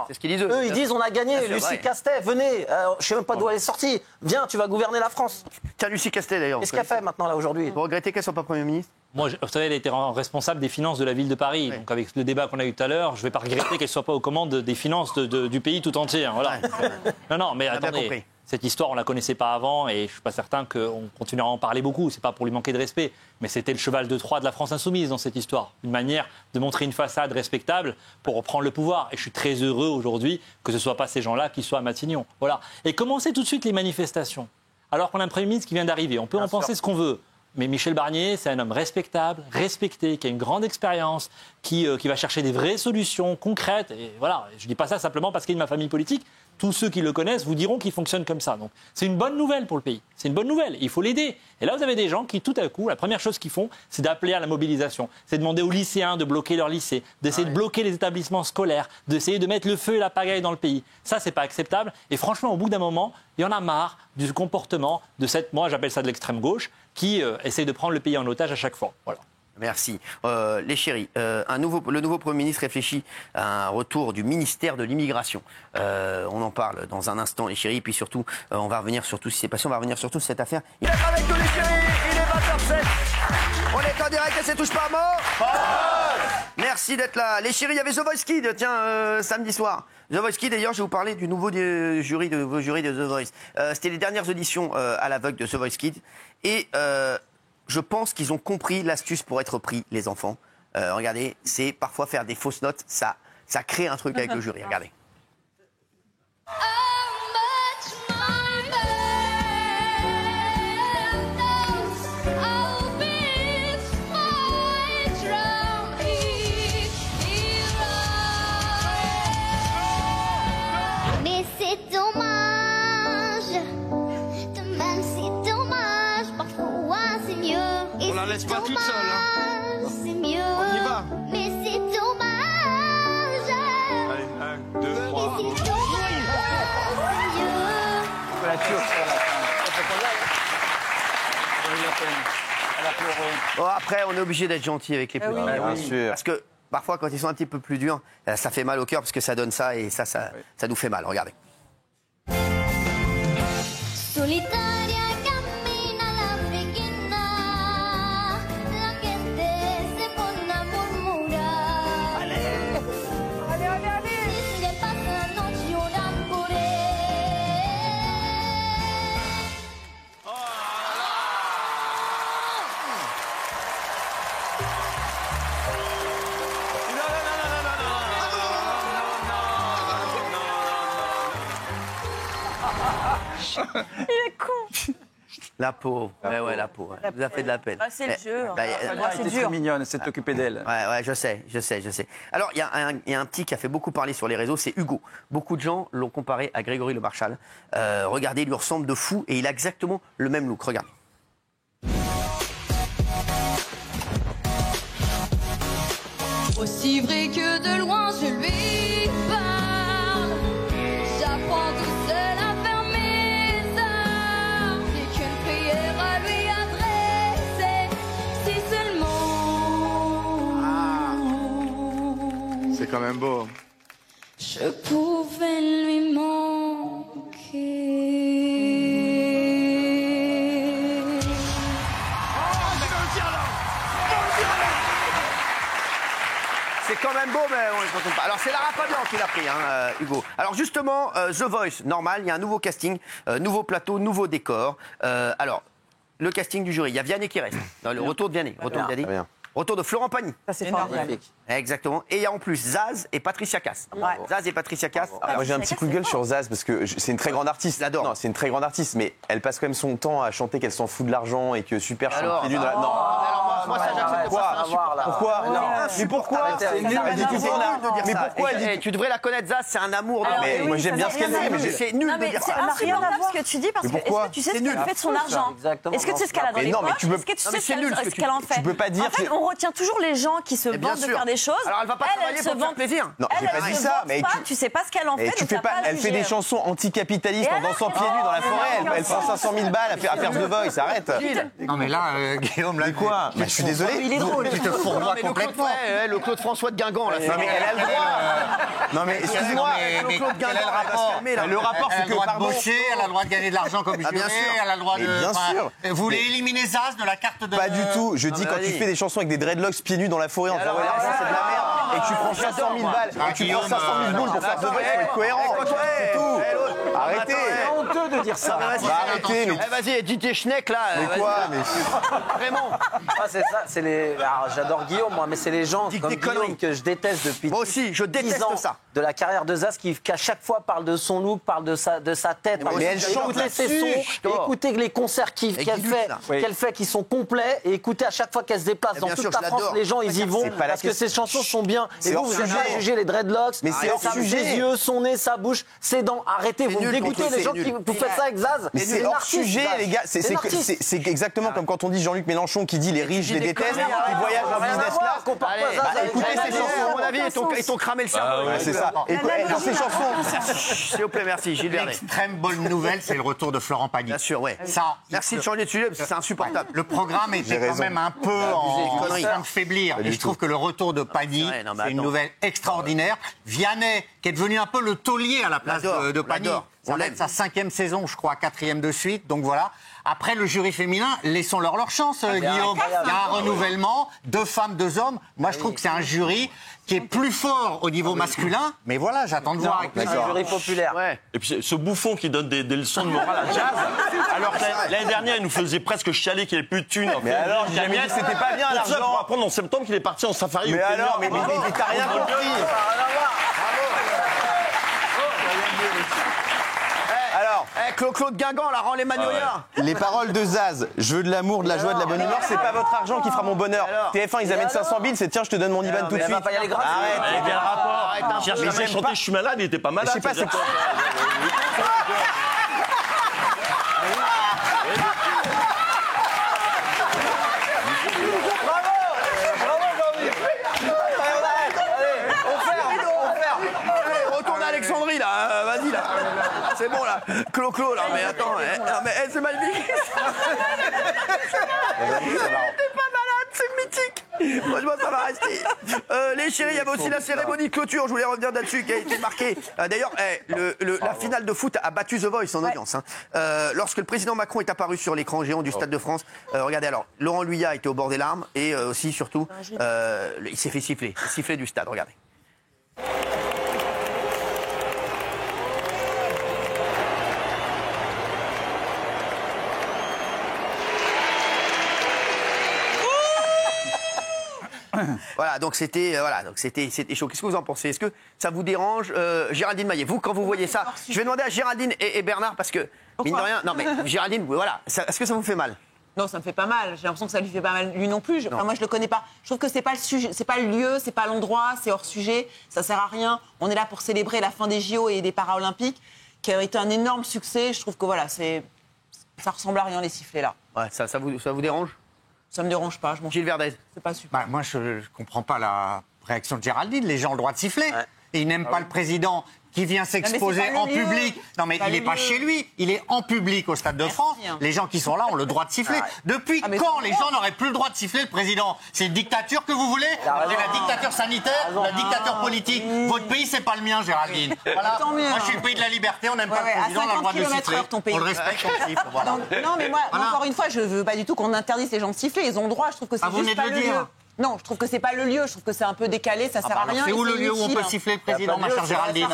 S1: C'est ce qu'ils disent eux.
S14: Eux, ils disent on a gagné, Lucie Castet, venez, je sais même pas d'où elle est sortie. Viens, tu vas gouverner la France.
S1: Tiens, Lucie Castet d'ailleurs.
S14: Qu'est-ce qu'elle fait maintenant là aujourd'hui?
S1: Vous regrettez qu'elle soit pas Premier ministre?
S15: Moi, vous savez, elle était responsable des finances de la ville de Paris. Donc, avec le débat qu'on a eu tout à l'heure, je ne vais pas regretter qu'elle ne soit pas aux commandes des finances du pays tout entier. Voilà. Non, mais attendez. Cette histoire, on ne la connaissait pas avant et je ne suis pas certain qu'on continuera à en parler beaucoup. Ce n'est pas pour lui manquer de respect. Mais c'était le cheval de Troie de la France insoumise dans cette histoire. Une manière de montrer une façade respectable pour reprendre le pouvoir. Et je suis très heureux aujourd'hui que ce ne soit pas ces gens-là qui soient à Matignon. Voilà. Et commencer tout de suite les manifestations. Alors qu'on a un Premier ministre qui vient d'arriver. On peut en penser ce qu'on veut. Mais Michel Barnier, c'est un homme respectable, respecté, qui a une grande expérience, qui va chercher des vraies solutions concrètes. Et voilà, je ne dis pas ça simplement parce qu'il est de ma famille politique. Tous ceux qui le connaissent vous diront qu'il fonctionne comme ça. Donc c'est une bonne nouvelle pour le pays. C'est une bonne nouvelle. Il faut l'aider. Et là, vous avez des gens qui, tout à coup, la première chose qu'ils font, c'est d'appeler à la mobilisation. C'est demander aux lycéens de bloquer leur lycée, d'essayer de bloquer les établissements scolaires, d'essayer de mettre le feu et la pagaille dans le pays. Ça, c'est pas acceptable. Et franchement, au bout d'un moment, il y en a marre du comportement de cette, moi j'appelle ça de l'extrême gauche, qui essaye de prendre le pays en otage à chaque fois. Voilà.
S1: Merci. Les chéris, le nouveau Premier ministre réfléchit à un retour du ministère de l'Immigration. On en parle dans un instant, les chéris. Et puis surtout, on va revenir sur tout ce qui s'est passé. On va revenir surtout sur cette affaire. Il est avec nous, les chéris. Il est 20h07. On est en direct et c'est touche pas mort. Merci d'être là. Les chéris, il y avait The Voice Kids, tiens, samedi soir. The Voice Kids, d'ailleurs, je vais vous parler du nouveau jury de The Voice. C'était les dernières auditions à l'aveugle de The Voice Kids. Et je pense qu'ils ont compris l'astuce pour être pris, les enfants. Regardez, c'est parfois faire des fausses notes, ça crée un truc avec le jury. Regardez.
S18: Mais c'est dommage.
S1: Bon, après, on est obligé d'être gentil avec les plus durs.
S5: Bien sûr.
S1: Parce que parfois, quand ils sont un petit peu plus durs, ça fait mal au cœur parce que ça donne ça et ça nous fait mal. Regardez.
S18: Solitaria camina la pequeña, la gente se pone a murmurar. Le pasan noche lloran por él.
S4: Il est con.
S1: La pauvre. Ouais, la pauvre. Ça vous a fait de la peine.
S4: Ah, c'est le jeu.
S8: C'est dur. Mignonne, c'est t'occuper d'elle.
S1: Ouais, je sais. Alors, il y a un petit qui a fait beaucoup parler sur les réseaux, c'est Hugo. Beaucoup de gens l'ont comparé à Grégory Le Marchal. Regardez, il lui ressemble de fou et il a exactement le même look. Regarde.
S18: Aussi vrai que de loin je lui parle, j'apprends tout seul à faire mes armes. J'ai qu'une prière à lui adresser, si seulement
S2: C'est quand même beau.
S18: je pouvais lui manquer.
S1: C'est quand même beau, mais on ne compte pas. Alors, c'est Lara Fabian qui l'a pris, Hugo. Alors, justement, The Voice, normal, il y a un nouveau casting, nouveau plateau, nouveau décor. Alors, le casting du jury, il y a Vianney qui reste. Le retour de Vianney. Retour de Florent Pagny.
S6: Ça, c'est formidable.
S1: Exactement. Et il y a en plus Zaz et Patricia Cass. Zaz et Patricia Cass.
S5: Moi, j'ai un petit coup de gueule sur Zaz parce que c'est une très grande artiste.
S1: J'adore.
S5: Non, c'est une très grande artiste, mais elle passe quand même son temps à chanter qu'elle s'en fout de l'argent et que super
S1: Alors,
S5: pieds nus dans la... Non.
S1: Alors, moi, ça, j'accepte pas.
S5: Pourquoi Mais pourquoi
S1: C'est nul
S5: Elle dit tout le temps,
S1: de dire
S5: mais
S1: ça.
S5: pourquoi elle dit...
S1: Tu devrais la connaître, Zaz, c'est un amour.
S5: Mais moi, j'aime bien ce qu'elle dit, mais
S1: c'est nul de dire ça.
S4: C'est insupportable ce que tu dis parce que est-ce que tu sais ce qu'elle fait de son argent? Est-ce que tu sais ce qu'elle a dans les poches? Est-ce que tu sais ce qu'elle en fait?
S5: Tu peux pas dire...
S4: En fait, on retient toujours les gens qui se vantent de faire des choses.
S1: Alors, elle va pas travailler pour faire plaisir.
S5: Non, j'ai pas dit ça, mais
S4: tu sais pas ce qu'elle en fait.
S5: tu fais pas. Elle fait des chansons anticapitalistes en dansant pieds nus dans la forêt. Elle prend 500 000 balles à faire The Voice. Arrête.
S9: Non mais là, Guillaume, là
S5: quoi? Je suis désolé.
S9: Il est drôle. Tu te fourvoies complètement.
S1: Le Claude François de Guingamp, là.
S5: Non mais elle a le droit. Non mais excusez-moi.
S9: Mais quel est le rapport?
S5: Le rapport, c'est que
S9: elle a le droit de
S5: pardon.
S9: bosser, elle a le droit de gagner de l'argent comme juré, elle a le droit de.
S5: Bien sûr.
S9: Vous voulez éliminer Zaz de la carte de.
S5: Pas du tout. Je dis quand tu fais des chansons avec des dreadlocks pieds nus dans la forêt en disant ouais, ça c'est de la merde et que tu prends 500 000 balles et que tu prends 500 000 boules pour faire The Voice, faut être cohérent. C'est tout. Arrêtez.
S8: C'est honteux de dire ça.
S5: Arrêtez.
S1: Vas-y, dis tes schnecks là.
S5: Mais quoi?
S1: Vraiment.
S14: C'est ça, c'est les. Alors, j'adore Guillaume, moi, mais c'est les gens comme Guillaume que je déteste depuis.
S1: Moi aussi, je déteste
S14: 10 ans
S1: ça.
S14: De la carrière de Zaz qui à chaque fois parle de son look, parle de sa tête.
S5: Mais elle chante
S14: écoutez ses sons, écoutez les concerts qu'elle fait qui sont complets et écoutez à chaque fois qu'elle se déplace dans toute la France, les gens ils y vont parce que ses chansons sont bien. Et vous avez jugé les dreadlocks,
S5: mais c'est hors sujet.
S14: Ses yeux, son nez, sa bouche, ses dents. Arrêtez, vous dégoûtez les gens qui vous faites ça avec Zaz.
S5: Mais c'est hors sujet, les gars. C'est exactement comme quand on dit Jean-Luc Mélenchon qui dit les riches, je les déteste, qui voyagent en business class.
S1: Écoutez ces chansons, à mon avis, ils t'ont cramé le cerveau.
S5: C'est ça. Dans ces chansons.
S1: S'il vous plaît, merci, Gilles Vernet.
S9: L'extrême bonne nouvelle, c'est le retour de Florent Pagny.
S1: Bien sûr, ouais.
S9: Ça,
S1: merci de changer de sujet parce que c'est insupportable.
S9: Le programme était quand même un peu en train de faiblir. Et je trouve que le retour de Pagny, c'est une nouvelle extraordinaire. Vianney, qui est devenu un peu le taulier à la place de Pagny. Ça va être sa 5e saison, je crois, 4e de suite. Donc voilà. Après, le jury féminin, laissons-leur leur chance, Guillaume. Il y a un renouvellement, 2 femmes, 2 hommes. Moi, je trouve que c'est un jury qui est plus fort au niveau masculin. Mais voilà, j'attends de voir.
S14: C'est un jury populaire.
S13: Et puis ce bouffon qui donne des leçons de morale à Jazz, alors que l'année dernière, il nous faisait presque chialer qu'il n'y avait plus de thunes.
S5: Mais alors, j'ai jamais dit que c'était pas bien l'argent.
S13: Pour apprendre en septembre qu'il est parti en safari.
S5: Mais alors, mais t'as rien compris. Alors,
S1: Claude Guingamp, la rend les Magnolia.
S5: Les paroles de Zaz, je veux de l'amour, de la joie, de la bonne humeur, c'est pas votre argent qui fera mon bonheur. TF1, ils amènent 500 000, c'est tiens, je te donne mon IBAN tout de suite.
S13: Arrête, quel rapport? Mais j'aime chanter Je suis malade, il était pas malade.
S5: Je sais pas, c'est quoi.
S1: Alexandrie là, vas-y là, c'est bon là, Clo-Clo là, mais attends, c'est mal dit. T'es pas malade. Franchement, ça va rester. Les chéris, il y avait aussi la cérémonie de clôture, je voulais revenir là-dessus, qui a été marquée. D'ailleurs, la finale de foot a battu The Voice en audience. Lorsque le président Macron est apparu sur l'écran géant du Stade de France, regardez alors, Laurent Luyat était au bord des larmes et aussi, surtout, il s'est fait siffler. Siffler du stade, regardez. Voilà, donc c'était chaud. Qu'est-ce que vous en pensez? Est-ce que ça vous dérange, Géraldine Maillet? Vous, quand vous voyez ça, je vais demander à Géraldine et Bernard parce que mine de rien, non mais Géraldine, voilà, est-ce que ça vous fait mal?
S6: Non, ça me fait pas mal. J'ai l'impression que ça lui fait pas mal lui non plus. Moi, je le connais pas. Je trouve que c'est pas le sujet, c'est pas le lieu, c'est pas l'endroit, c'est hors sujet. Ça sert à rien. On est là pour célébrer la fin des JO et des Paralympiques, qui a été un énorme succès. Je trouve que voilà, ça ressemble à rien les sifflets là.
S1: Ouais, ça vous dérange?
S6: Ça me dérange pas.
S1: Gilles Verdez.
S6: C'est pas super.
S9: Bah, moi, je comprends pas la réaction de Géraldine. Les gens ont le droit de siffler. Et ils n'aiment pas le président qui vient s'exposer en public. Non, mais il n'est pas chez lui. Il est en public au Stade de France. Les gens qui sont là ont le droit de siffler. Depuis quand les gens n'auraient plus le droit de siffler le président? C'est une dictature que vous voulez? C'est la dictature sanitaire, la dictature politique. Votre pays, c'est pas le mien, Géraldine. Voilà. Moi, je suis le pays de la liberté. On n'aime pas le président, on a le droit de le siffler. On le respecte, on siffle. Voilà.
S6: Non, mais moi, encore une fois, je veux pas du tout qu'on interdise les gens de siffler. Ils ont le droit. Je trouve que c'est juste pas le lieu. Non, je trouve que c'est pas le lieu. Je trouve que c'est un peu décalé, ça sert à rien.
S9: C'est où le lieu où on peut siffler le président, ma chère Géraldine?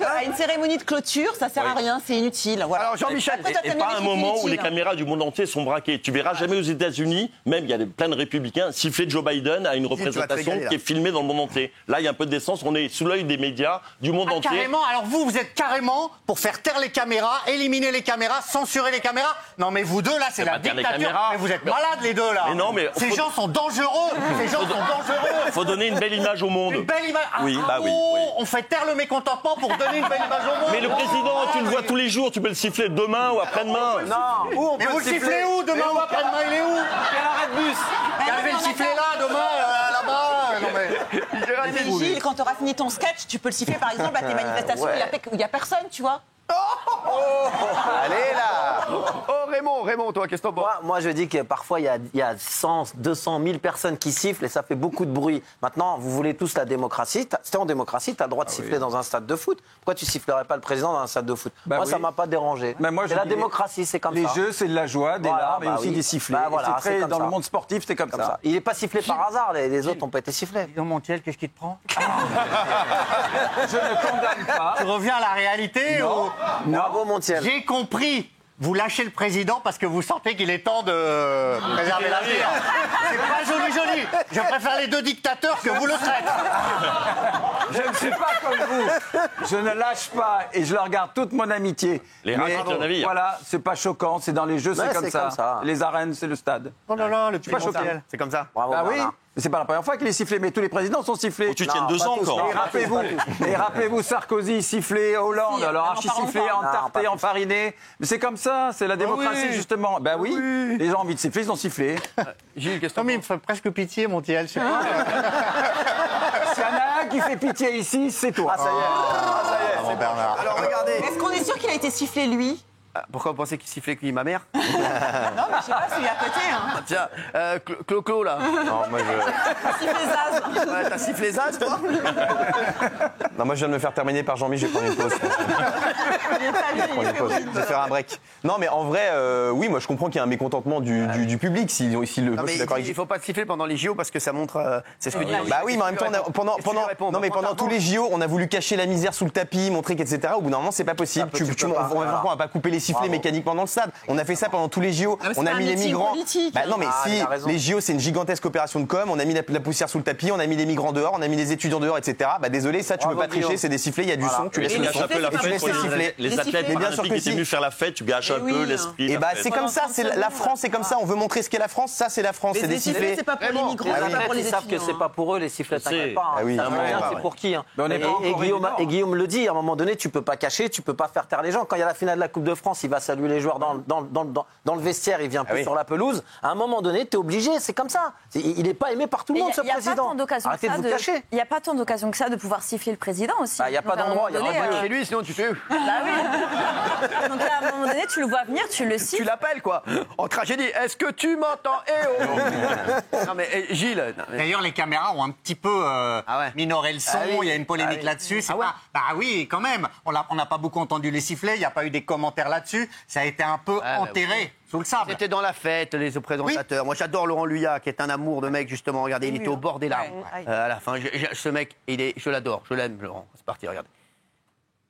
S6: À une cérémonie de clôture, ça sert à rien, c'est inutile. Voilà.
S1: Alors Jean-Michel,
S13: et pas un moment où les caméras du monde entier sont braquées. Tu verras jamais aux États-Unis, même il y a plein de républicains, siffler Joe Biden à une représentation qui est filmée dans le monde entier. Là, il y a un peu de décence, on est sous l'œil des médias du monde entier.
S9: Carrément, alors vous êtes carrément pour faire taire les caméras, éliminer les caméras, censurer les caméras. Non mais vous deux là, c'est la dictature. Mais vous êtes malades les deux là.
S13: Mais non, mais
S9: ces gens sont dangereux. Ces gens sont dangereux.
S13: Il faut donner une belle image au monde.
S9: Une belle image.
S13: Oui, oui.
S9: On fait taire le mécontentement pour donner une belle image au monde.
S13: Mais le président, tu le vois tous les jours, tu peux le siffler demain ou après-demain.
S9: Non. Mais vous le sifflez où demain ou après-demain? Il est où? Quel arrêt de bus? Il le siffler là, demain, là-bas. Non mais.
S6: Gilles, quand tu auras fini ton sketch, tu peux le siffler par exemple à tes manifestations où il n'y a personne, tu vois.
S1: Allez là. Raymond, toi, qu'est-ce que t'en penses?
S14: Moi, je dis que parfois, il y a 100, 200 000 personnes qui sifflent et ça fait beaucoup de bruit. Maintenant, vous voulez tous la démocratie. C'était en démocratie, tu as le droit de siffler dans un stade de foot. Pourquoi tu sifflerais pas le président dans un stade de foot? Moi, ça m'a pas dérangé. C'est la démocratie, c'est comme ça.
S8: Les jeux, c'est de la joie, des larmes et aussi des sifflets. Dans le monde sportif, c'est comme ça.
S14: Il n'est pas sifflé par hasard, les autres n'ont pas été sifflés.
S9: Dis donc, Montiel, qu'est-ce qui te prend?
S8: Je ne condamne pas.
S9: Tu reviens à la réalité ou...
S14: Bravo, Montiel.
S9: J'ai compris. Vous lâchez le président parce que vous sentez qu'il est temps de préserver l'avenir. C'est pas joli. Je préfère les deux dictateurs que vous le traitez.
S8: Je ne suis pas comme vous. Je ne lâche pas et je leur garde toute mon amitié.
S13: Les racistes de navire.
S8: Voilà, c'est pas choquant, c'est dans les jeux, c'est comme ça. Les arènes, c'est le stade.
S9: Oh là là, le petit
S1: Montiel. C'est comme ça.
S14: Bravo,
S8: oui. Mais c'est pas la première fois qu'il est sifflé, mais tous les présidents sont sifflés.
S13: Tu tiens 2 ans encore.
S8: Et rappelez-vous Sarkozy sifflé, Hollande, alors archi-sifflé, entarté, enfariné. Mais c'est comme ça, c'est la démocratie justement. Ben oui, les gens ont envie de siffler, ils ont sifflé.
S1: Gilles, qu'est-ce que
S9: il me fait presque pitié, Montiel, je sais pas.
S8: S'il y en a un qui fait pitié ici, c'est toi.
S14: Ah, ça y est.
S9: C'est Bernard.
S1: Alors regardez.
S6: Est-ce qu'on est sûr qu'il a été sifflé lui?
S1: Pourquoi vous pensez qu'il sifflait qui, ma mère?
S6: Non, mais je sais pas, celui à côté. Hein.
S1: Tiens, Clo-Clo, là.
S5: Non, moi
S6: T'as sifflé Zaz.
S1: Ouais, t'as sifflé Zaz, toi?
S5: Non, moi je viens de me faire terminer par Jean-Mi, je vais prendre une pause. Je vais faire un break. Non, mais en vrai, oui, moi je comprends qu'il y a un mécontentement du public. Si le,
S1: non, mais il ne faut pas siffler pendant les JO parce que ça montre. C'est ce que dit.
S5: Bah oui, mais en même temps, pendant tous les JO, on a voulu cacher la misère sous le tapis, montrer qu'etc. Au bout d'un moment, c'est pas possible. On va pas couper les sifflets mécaniquement dans le stade. On a fait ça pendant tous les JO. On a mis les migrants. Bah non, mais si les JO, c'est une gigantesque opération de com. On a mis la poussière sous le tapis, on a mis les migrants dehors, on a mis les étudiants dehors, etc. Bah désolé, ça tu peux pas tricher, c'est des sifflets, il y a du son, tu laisses le son.
S13: Les athlètes olympiques étaient venus faire la fête, tu gâches un peu l'esprit.
S5: Et bah c'est comme ça, la France, c'est comme ça. On veut montrer ce qu'est la France. Ça, c'est la France, c'est des sifflets.
S6: C'est pas pour les migrants, c'est pas pour les
S14: Ils savent que c'est pas pour eux les sifflets, t'inquiète pas. C'est pour qui?
S8: Et
S14: Guillaume le dit, à un moment donné, tu peux pas cacher, tu peux pas faire taire les gens. Quand il y a la finale de la Coupe de France, France, il va saluer les joueurs dans le vestiaire, il vient plus sur la pelouse. À un moment donné, tu es obligé, c'est comme ça. Il n'est pas aimé par tout le monde, ce président. Arrêtez de vous cacher.
S4: Il n'y a pas tant d'occasion que ça de pouvoir siffler le président aussi.
S14: Il n'y a pas d'endroit, il y a
S1: pas chez lui, sinon tu fais.
S4: Bah oui. Donc là, à un moment donné, tu le vois venir, tu le siffles.
S1: Tu l'appelles quoi. En tragédie, est-ce que tu m'entends? Non mais Gilles.
S9: D'ailleurs, les caméras ont un petit peu minoré le son. Il y a une polémique là-dessus. Bah oui, quand même. On n'a pas beaucoup entendu les sifflets. Il n'y a pas eu des commentaires là-dessus. Ça a été un peu enterré sous le sable.
S1: C'était dans la fête, les présentateurs. Oui. Moi, j'adore Laurent Luyat, qui est un amour de mec, justement. Regardez, il était au bord des larmes. À la fin, ce mec, je l'adore. Je l'aime, Laurent. C'est parti, regardez.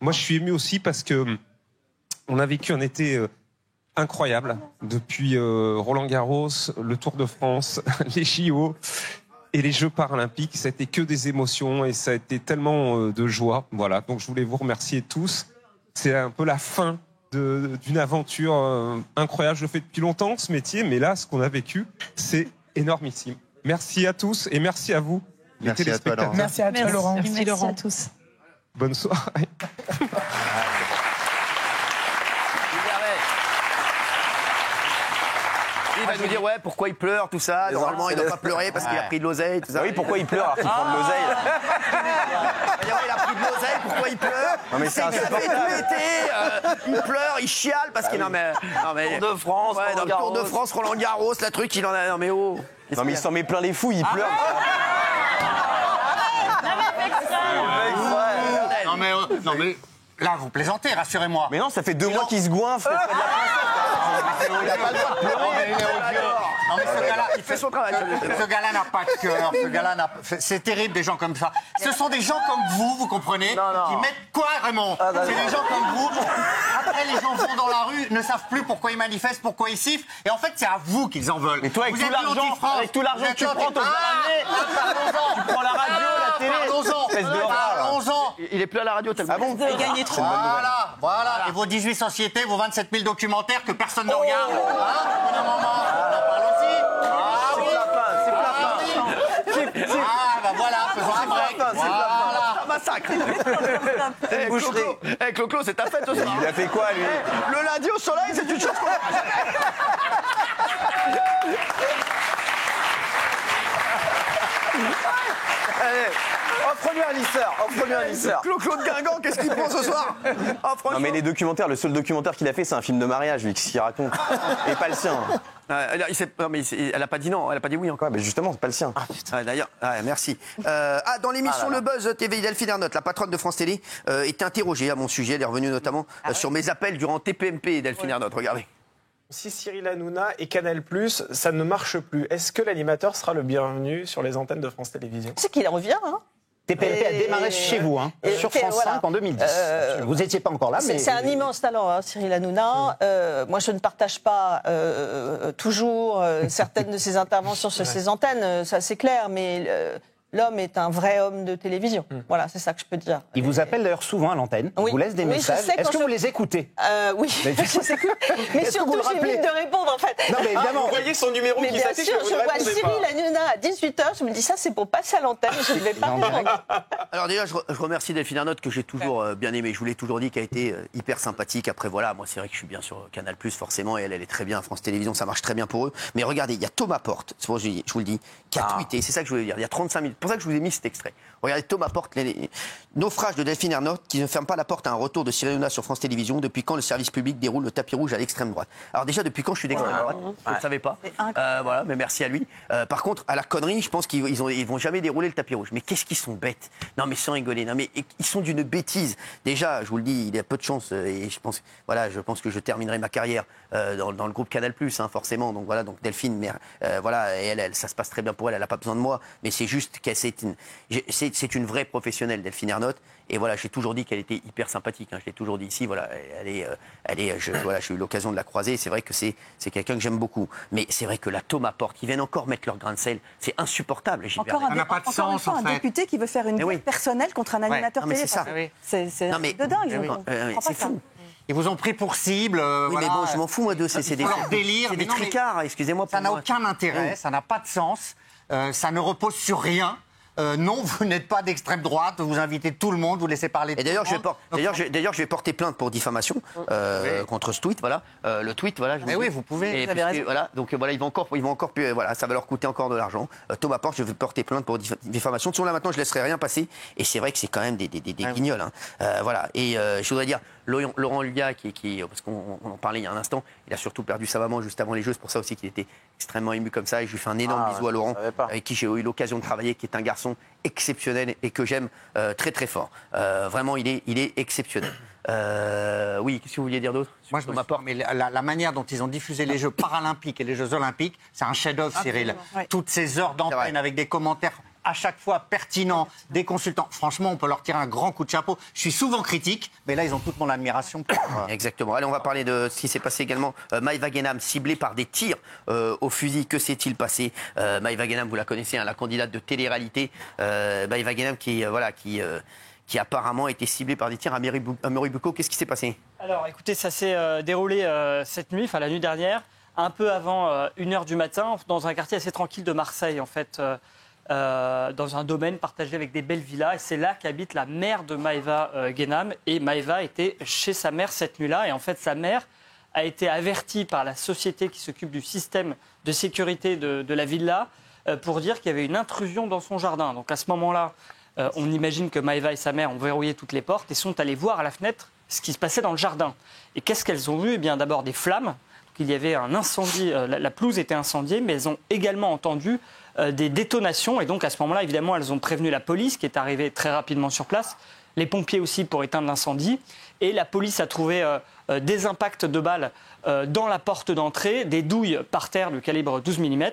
S2: Moi, je suis ému aussi parce que on a vécu un été incroyable. Depuis Roland-Garros, le Tour de France, les JO et les Jeux paralympiques. Ça a été que des émotions et ça a été tellement de joie. Voilà, donc je voulais vous remercier tous. C'est un peu la fin d'une aventure incroyable. Je le fais depuis longtemps, ce métier, mais là, ce qu'on a vécu, c'est énormissime. Merci à tous et merci à vous, les téléspectateurs.
S21: Merci à toi, Laurent.
S7: Merci, Laurent.
S21: À tous.
S2: Bonne soirée.
S1: Il va nous dire pourquoi il pleure, tout ça. Normalement, il ne doit pas pleurer parce qu'il a pris de l'oseille, tout ça.
S5: Oui, pourquoi il pleure alors qu'il prend de l'oseille?
S1: Il a pris de l'oseille, pourquoi il pleure?
S5: Non mais c'est insupportable.
S1: Tout l'été, il pleure, il chiale parce qu'il... Non mais
S14: Tour de France,
S1: dans le Tour de France, Roland-Garros, la truc, il en a... Non mais oh.
S5: Non mais il s'en met plein les fouilles, il pleure.
S9: Non mais là, vous plaisantez, rassurez-moi.
S5: Mais non, ça fait 2 mois qu'il se goinfre.
S9: Il n'a pas le droit de pleurer. Non mais ce gars-là,
S1: il fait son travail.
S9: Ce gars-là n'a pas de cœur. Ce gars-là c'est terrible, des gens comme ça. Ce sont des gens comme vous comprenez, qui mettent quoi, Raymond? C'est des gens comme vous. Après, les gens vont dans la rue, ne savent plus pourquoi ils manifestent, pourquoi ils sifflent. Et en fait, c'est à vous qu'ils en veulent.
S5: Mais toi, avec tout l'argent que tu prends, tu prends la radio, la télé.
S9: Parlons-en.
S1: Il est plus à la radio tellement.
S5: Ah bon?
S6: Vous avez gagné trop.
S9: Voilà. Et vos 18 sociétés, vos 27 000 documentaires que personne ne regarde. Au un moment, on en parle aussi. Voilà, faisons un break.
S1: C'est un massacre.
S5: C'est une boucherie.
S1: Clo-Clo, c'est ta fête ce soir.
S5: Il a fait quoi, lui?
S1: Le lundi au soleil, c'est une chose qu'on
S5: Offre-lui un lisseur.
S1: Claude Guingamp, qu'est-ce qu'il prend ce soir?
S5: Non mais les documentaires, le seul documentaire qu'il a fait, c'est un film de mariage, lui, qu'est-ce qu'il raconte? Et pas le sien.
S1: Non, mais elle a pas dit non, elle a pas dit oui encore.
S5: Mais justement, c'est pas le sien.
S1: D'ailleurs, merci. Dans l'émission Le Buzz TV, Delphine Ernotte, la patronne de France Télé, était interrogée à mon sujet. Elle est revenue notamment sur mes appels durant TPMP, Delphine Ernotte. Regardez.
S22: Si Cyril Hanouna et Canal+, ça ne marche plus, est-ce que l'animateur sera le bienvenu sur les antennes de France Télévisions?
S6: C'est qu'il revient, hein.
S9: TPMP a démarré chez vous, sur France 5 en 2010. Vous n'étiez pas encore là, mais...
S6: C'est un immense talent, Cyril Hanouna. Moi, je ne partage pas toujours certaines de ses interventions sur ses antennes, ça c'est clair, mais... L'homme est un vrai homme de télévision. Voilà, c'est ça que je peux dire.
S9: Il vous appelle d'ailleurs souvent à l'antenne. Il vous laisse des messages. Est-ce que vous les écoutez?
S6: Oui, je les écoute. Mais surtout, j'évite de répondre, en fait.
S22: Non, mais évidemment, vous voyez son numéro qui s'affiche.
S6: Bien sûr, je vois Cyril Hanouna à 18h. Je me dis, ça, c'est pour passer à l'antenne. Je ne vais pas répondre.
S1: Alors déjà, je remercie Delphine Ernotte, que j'ai toujours bien aimé. Je vous l'ai toujours dit, qu'elle a été hyper sympathique. Après, voilà, moi, c'est vrai que je suis bien sur Canal+, forcément, et elle est très bien à France Télévisions. Ça marche très bien pour eux. Mais regardez, il y a Thomas Porte, je vous le dis, qui a tweeté. C'est ça que je voulais dire. Il y a 35 minutes. C'est pour ça que je vous ai mis cet extrait. Regardez Thomas Porte, naufrage de Delphine Ernotte qui ne ferme pas la porte à un retour de Cyril Hanouna sur France Télévisions. Depuis quand le service public déroule le tapis rouge à l'extrême droite? Alors déjà, depuis quand je suis d'extrême droite? Je ne savais pas. Voilà, mais merci à lui. Par contre, à la connerie, je pense qu'ils vont jamais dérouler le tapis rouge. Mais qu'est-ce qu'ils sont bêtes? Non, mais sans rigoler. Non, mais ils sont d'une bêtise. Déjà, je vous le dis, il y a peu de chance et je pense que je terminerai ma carrière dans le groupe Canal+, forcément. Donc voilà, donc Delphine, voilà, et elle, ça se passe très bien pour elle. Elle n'a pas besoin de moi, mais c'est juste qu'elle c'est une vraie professionnelle, Delphine Ernotte. Et voilà, j'ai toujours dit qu'elle était hyper sympathique. Je l'ai toujours dit ici. Voilà, j'ai eu l'occasion de la croiser. C'est vrai que c'est quelqu'un que j'aime beaucoup. Mais c'est vrai que la Thomas Porte, qui viennent encore mettre leur grain de sel, c'est insupportable.
S9: Ça n'a pas de sens, en fait.
S21: Un député qui veut faire une guerre personnelle contre un animateur télé.
S1: C'est ça.
S21: C'est un truc de dingue.
S1: C'est fou.
S9: Ils vous ont pris pour cible.
S1: Oui, mais bon, je m'en fous, moi, d'eux. C'est des
S9: délires.
S1: C'est des tricards, excusez-moi.
S9: Ça n'a aucun intérêt, ça n'a pas de sens. Ça ne repose sur rien. non, vous n'êtes pas d'extrême droite, vous invitez tout le monde, vous laissez parler
S1: et d'ailleurs, je vais porter plainte pour diffamation contre ce tweet. Voilà, le tweet, voilà.
S9: Mais oui, vous pouvez.
S1: Voilà, donc voilà, ils vont encore, voilà, ça va leur coûter encore de l'argent. Thomas Porte, je vais porter plainte pour diffamation. De toute façon, là maintenant, je laisserai rien passer. Et c'est vrai que c'est quand même des guignols. Hein. Voilà. Et je voudrais dire, Laurent Luga, parce qu'on en parlait il y a un instant, il a surtout perdu sa maman juste avant les Jeux. C'est pour ça aussi qu'il était extrêmement ému comme ça. Et je lui fais un énorme bisou à Laurent, avec qui j'ai eu l'occasion de travailler, qui est un garçon exceptionnel et que j'aime très très fort. Vraiment, il est exceptionnel. Oui, qu'est-ce que vous vouliez dire d'autre?
S9: Moi, je mais la manière dont ils ont diffusé les Jeux paralympiques et les Jeux olympiques, c'est un chef-d'œuvre, Cyril.
S21: Ouais.
S9: Toutes ces heures d'antenne avec des commentaires à chaque fois pertinents, des consultants. Franchement, on peut leur tirer un grand coup de chapeau. Je suis souvent critique, mais là, ils ont toute mon admiration.
S1: Exactement. Allez, on va parler de ce qui s'est passé également. Maïva Guénam, ciblée par des tirs au fusil. Que s'est-il passé? Maïva Guénam, vous la connaissez, hein, la candidate de télé-réalité. Maïva Guénam qui apparemment a été ciblée par des tirs à Moribuco. Qu'est-ce qui s'est passé?
S3: Alors, écoutez, ça s'est déroulé cette nuit, enfin la nuit dernière, un peu avant 1h du matin, dans un quartier assez tranquille de Marseille, en fait. Dans un domaine partagé avec des belles villas. Et c'est là qu'habite la mère de Maïva Guénam. Et Maïva était chez sa mère cette nuit-là. Et en fait, sa mère a été avertie par la société qui s'occupe du système de sécurité de la villa pour dire qu'il y avait une intrusion dans son jardin. Donc à ce moment-là, on imagine que Maïva et sa mère ont verrouillé toutes les portes et sont allées voir à la fenêtre ce qui se passait dans le jardin. Et qu'est-ce qu'elles ont vu? Eh bien, d'abord des flammes. Il y avait un incendie, la pelouse était incendiée, mais elles ont également entendu des détonations. Et donc, à ce moment-là, évidemment, elles ont prévenu la police, qui est arrivée très rapidement sur place, les pompiers aussi pour éteindre l'incendie. Et la police a trouvé des impacts de balles dans la porte d'entrée, des douilles par terre de calibre 12 mm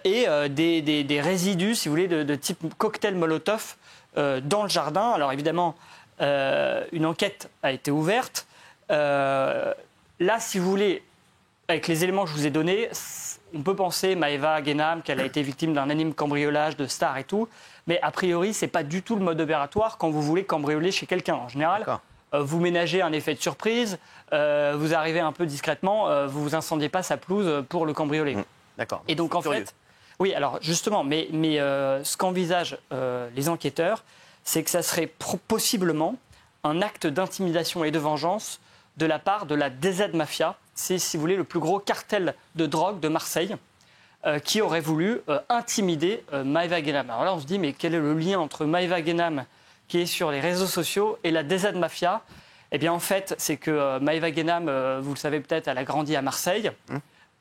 S3: et des résidus, si vous voulez, de type cocktail Molotov dans le jardin. Alors, évidemment, une enquête a été ouverte. Là, si vous voulez, avec les éléments que je vous ai donnés, on peut penser, Maïva Guénam, qu'elle a été victime d'un anime cambriolage de stars et tout, mais a priori, ce n'est pas du tout le mode opératoire quand vous voulez cambrioler chez quelqu'un. En général, vous ménagez un effet de surprise, vous arrivez un peu discrètement, vous vous incendiez pas sa pelouse pour le cambrioler.
S1: D'accord.
S3: Et donc, en fait, oui, alors justement, mais ce qu'envisagent les enquêteurs, c'est que ça serait possiblement un acte d'intimidation et de vengeance de la part de la DZ Mafia. C'est, si vous voulez, le plus gros cartel de drogue de Marseille qui aurait voulu intimider Maïva Guénam. Alors là, on se dit, mais quel est le lien entre Maïva Guénam, qui est sur les réseaux sociaux, et la DZ Mafia? Eh bien, en fait, c'est que Maïva Guénam, vous le savez peut-être, elle a grandi à Marseille.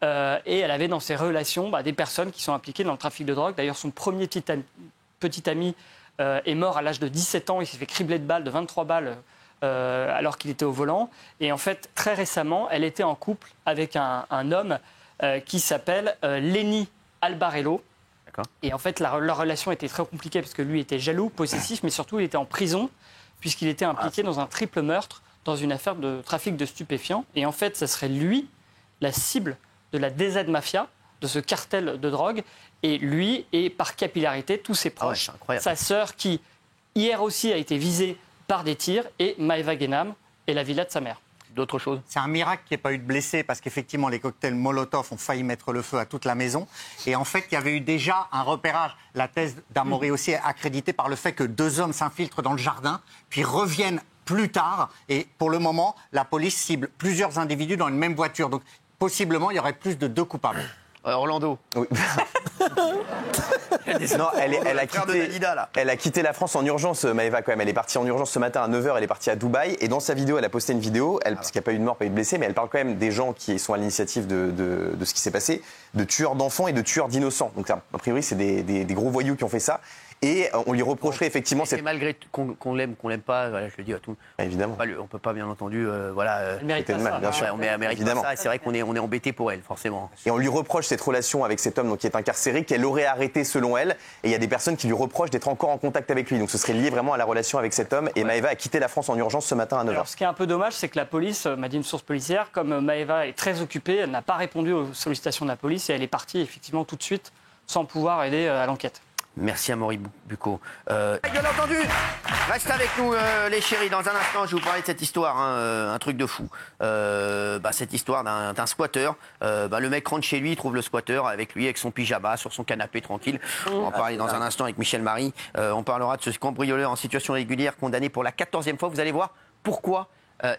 S3: Et elle avait dans ses relations des personnes qui sont impliquées dans le trafic de drogue. D'ailleurs, son premier petit ami est mort à l'âge de 17 ans. Il s'est fait cribler de balles, de 23 balles, alors qu'il était au volant. Et en fait, très récemment, elle était en couple avec un homme qui s'appelle Lenny Albarello. Et en fait, leur relation était très compliquée parce que lui était jaloux, possessif, mais surtout, il était en prison puisqu'il était impliqué dans un triple meurtre, dans une affaire de trafic de stupéfiants. Et en fait, ça serait lui, la cible de la DZ Mafia, de ce cartel de drogue. Et lui, et par capillarité, tous ses proches. Sa sœur, qui hier aussi a été visée par des tirs, et Maïva Guénam et la villa de sa mère.
S1: D'autres choses?
S9: C'est un miracle qu'il n'y ait pas eu de blessés, parce qu'effectivement, les cocktails Molotov ont failli mettre le feu à toute la maison. Et en fait, il y avait eu déjà un repérage. La thèse d'Amaury aussi est accréditée par le fait que 2 hommes s'infiltrent dans le jardin, puis reviennent plus tard. Et pour le moment, la police cible plusieurs individus dans une même voiture. Donc, possiblement, il y aurait plus de 2 coupables.
S1: Orlando.
S5: Oui. Non, elle a quitté la France en urgence, Maïva, quand même. Elle est partie en urgence ce matin à 9h, elle est partie à Dubaï. Et dans sa vidéo, elle a posté une vidéo, parce qu'il n'y a pas eu de mort, pas eu de blessés, mais elle parle quand même des gens qui sont à l'initiative de ce qui s'est passé, de tueurs d'enfants et de tueurs d'innocents. Donc, a priori, c'est des gros voyous qui ont fait ça. Et on lui reprocherait effectivement...
S1: Et malgré qu'on l'aime, qu'on l'aime pas, voilà, je le dis à tout.
S5: Évidemment.
S1: On peut pas, bien entendu,
S3: elle mérite pas ça.
S1: Bien sûr. On mérite
S5: évidemment.
S1: pas ça. C'est vrai qu'on est embêté pour elle, forcément.
S5: Et on lui reproche cette relation avec cet homme donc, qui est incarcéré, qu'elle aurait arrêté selon elle. Et il y a des personnes qui lui reprochent d'être encore en contact avec lui. Donc ce serait lié vraiment à la relation avec cet homme. Et Maïva a quitté la France en urgence ce matin à 9h.
S3: Alors, ce qui est un peu dommage, c'est que la police, m'a dit une source policière, comme Maïva est très occupée, elle n'a pas répondu aux sollicitations de la police et elle est partie effectivement tout de suite sans pouvoir aider à l'enquête.
S1: Merci à Maury Bucco. Bien entendu, reste avec nous les chéris. Dans un instant, je vais vous parler de cette histoire, un truc de fou. Cette histoire d'un squatteur. Le mec rentre chez lui, il trouve le squatteur avec lui, avec son pyjama, sur son canapé tranquille. On va en parler dans un instant avec Michel Marie. On parlera de ce cambrioleur en situation régulière condamné pour la 14e fois. Vous allez voir pourquoi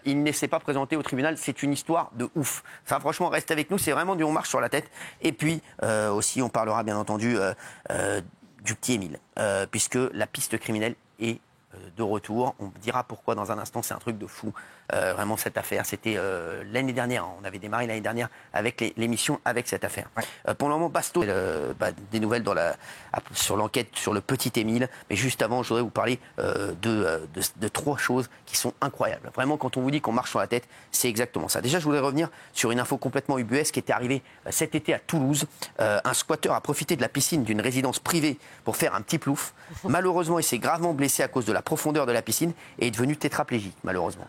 S1: il ne s'est pas présenté au tribunal. C'est une histoire de ouf. Enfin, franchement, reste avec nous. C'est vraiment du on marche sur la tête. Et puis, aussi, on parlera bien entendu du petit Émile, puisque la piste criminelle est de retour. On dira pourquoi dans un instant. C'est un truc de fou. Vraiment, cette affaire, c'était l'année dernière. On avait démarré l'année dernière avec l'émission avec cette affaire. Ouais. Pour le moment, Basto, des nouvelles sur l'enquête sur le petit Émile. Mais juste avant, je voudrais vous parler de 3 choses qui sont incroyables. Vraiment, quand on vous dit qu'on marche sur la tête, c'est exactement ça. Déjà, je voudrais revenir sur une info complètement ubuesque qui était arrivée cet été à Toulouse. Un squatteur a profité de la piscine d'une résidence privée pour faire un petit plouf. Malheureusement, il s'est gravement blessé à cause de la profondeur de la piscine et est devenu tétraplégique, malheureusement.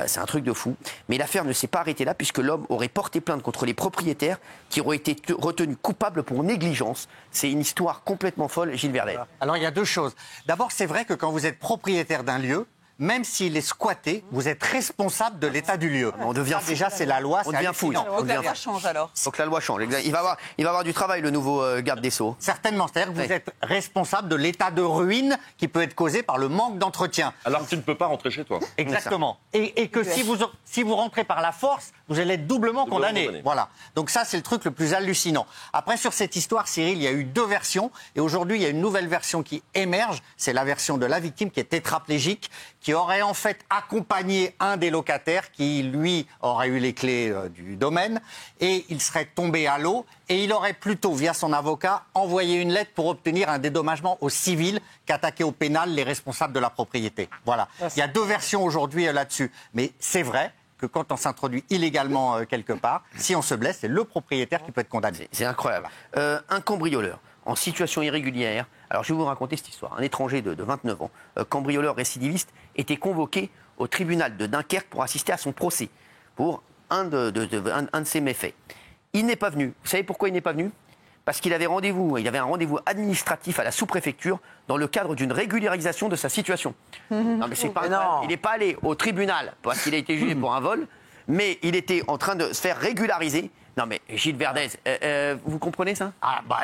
S1: C'est un truc de fou. Mais l'affaire ne s'est pas arrêtée là puisque l'homme aurait porté plainte contre les propriétaires qui auraient été retenus coupables pour négligence. C'est une histoire complètement folle, Gilles Verdez.
S9: Alors il y a 2 choses. D'abord, c'est vrai que quand vous êtes propriétaire d'un lieu, même s'il est squatté, vous êtes responsable de l'état du lieu.
S1: On devient fou.
S9: Déjà, c'est la loi.
S1: On devient fou.
S6: Donc la loi change alors.
S1: Donc la loi change. Il va avoir du travail, le nouveau garde des Sceaux.
S9: Certainement. C'est-à-dire que vous êtes responsable de l'état de ruine qui peut être causé par le manque d'entretien.
S13: Alors que tu ne peux pas rentrer chez toi.
S9: Exactement. Et que si vous rentrez par la force, vous allez être doublement condamné. Voilà. Donc ça, c'est le truc le plus hallucinant. Après, sur cette histoire, Cyril, il y a eu 2 versions. Et aujourd'hui, il y a une nouvelle version qui émerge. C'est la version de la victime qui est tétraplégique, qui aurait en fait accompagné un des locataires qui, lui, aurait eu les clés du domaine. Et il serait tombé à l'eau. Et il aurait plutôt, via son avocat, envoyé une lettre pour obtenir un dédommagement au civil qu'attaquer au pénal les responsables de la propriété. Voilà. Il y a 2 versions aujourd'hui là-dessus. Mais c'est vrai que quand on s'introduit illégalement quelque part, si on se blesse, c'est le propriétaire qui peut être condamné.
S1: C'est incroyable. Un cambrioleur en situation irrégulière. Alors je vais vous raconter cette histoire. Un étranger de 29 ans, cambrioleur récidiviste, était convoqué au tribunal de Dunkerque pour assister à son procès pour un de ses méfaits. Il n'est pas venu. Vous savez pourquoi il n'est pas venu ? Parce qu'il avait un rendez-vous administratif à la sous-préfecture dans le cadre d'une régularisation de sa situation. Non, mais c'est pas incroyable. Il n'est pas allé au tribunal parce qu'il a été jugé pour un vol, mais il était en train de se faire régulariser. Non mais Gilles Verdez, vous comprenez ça ?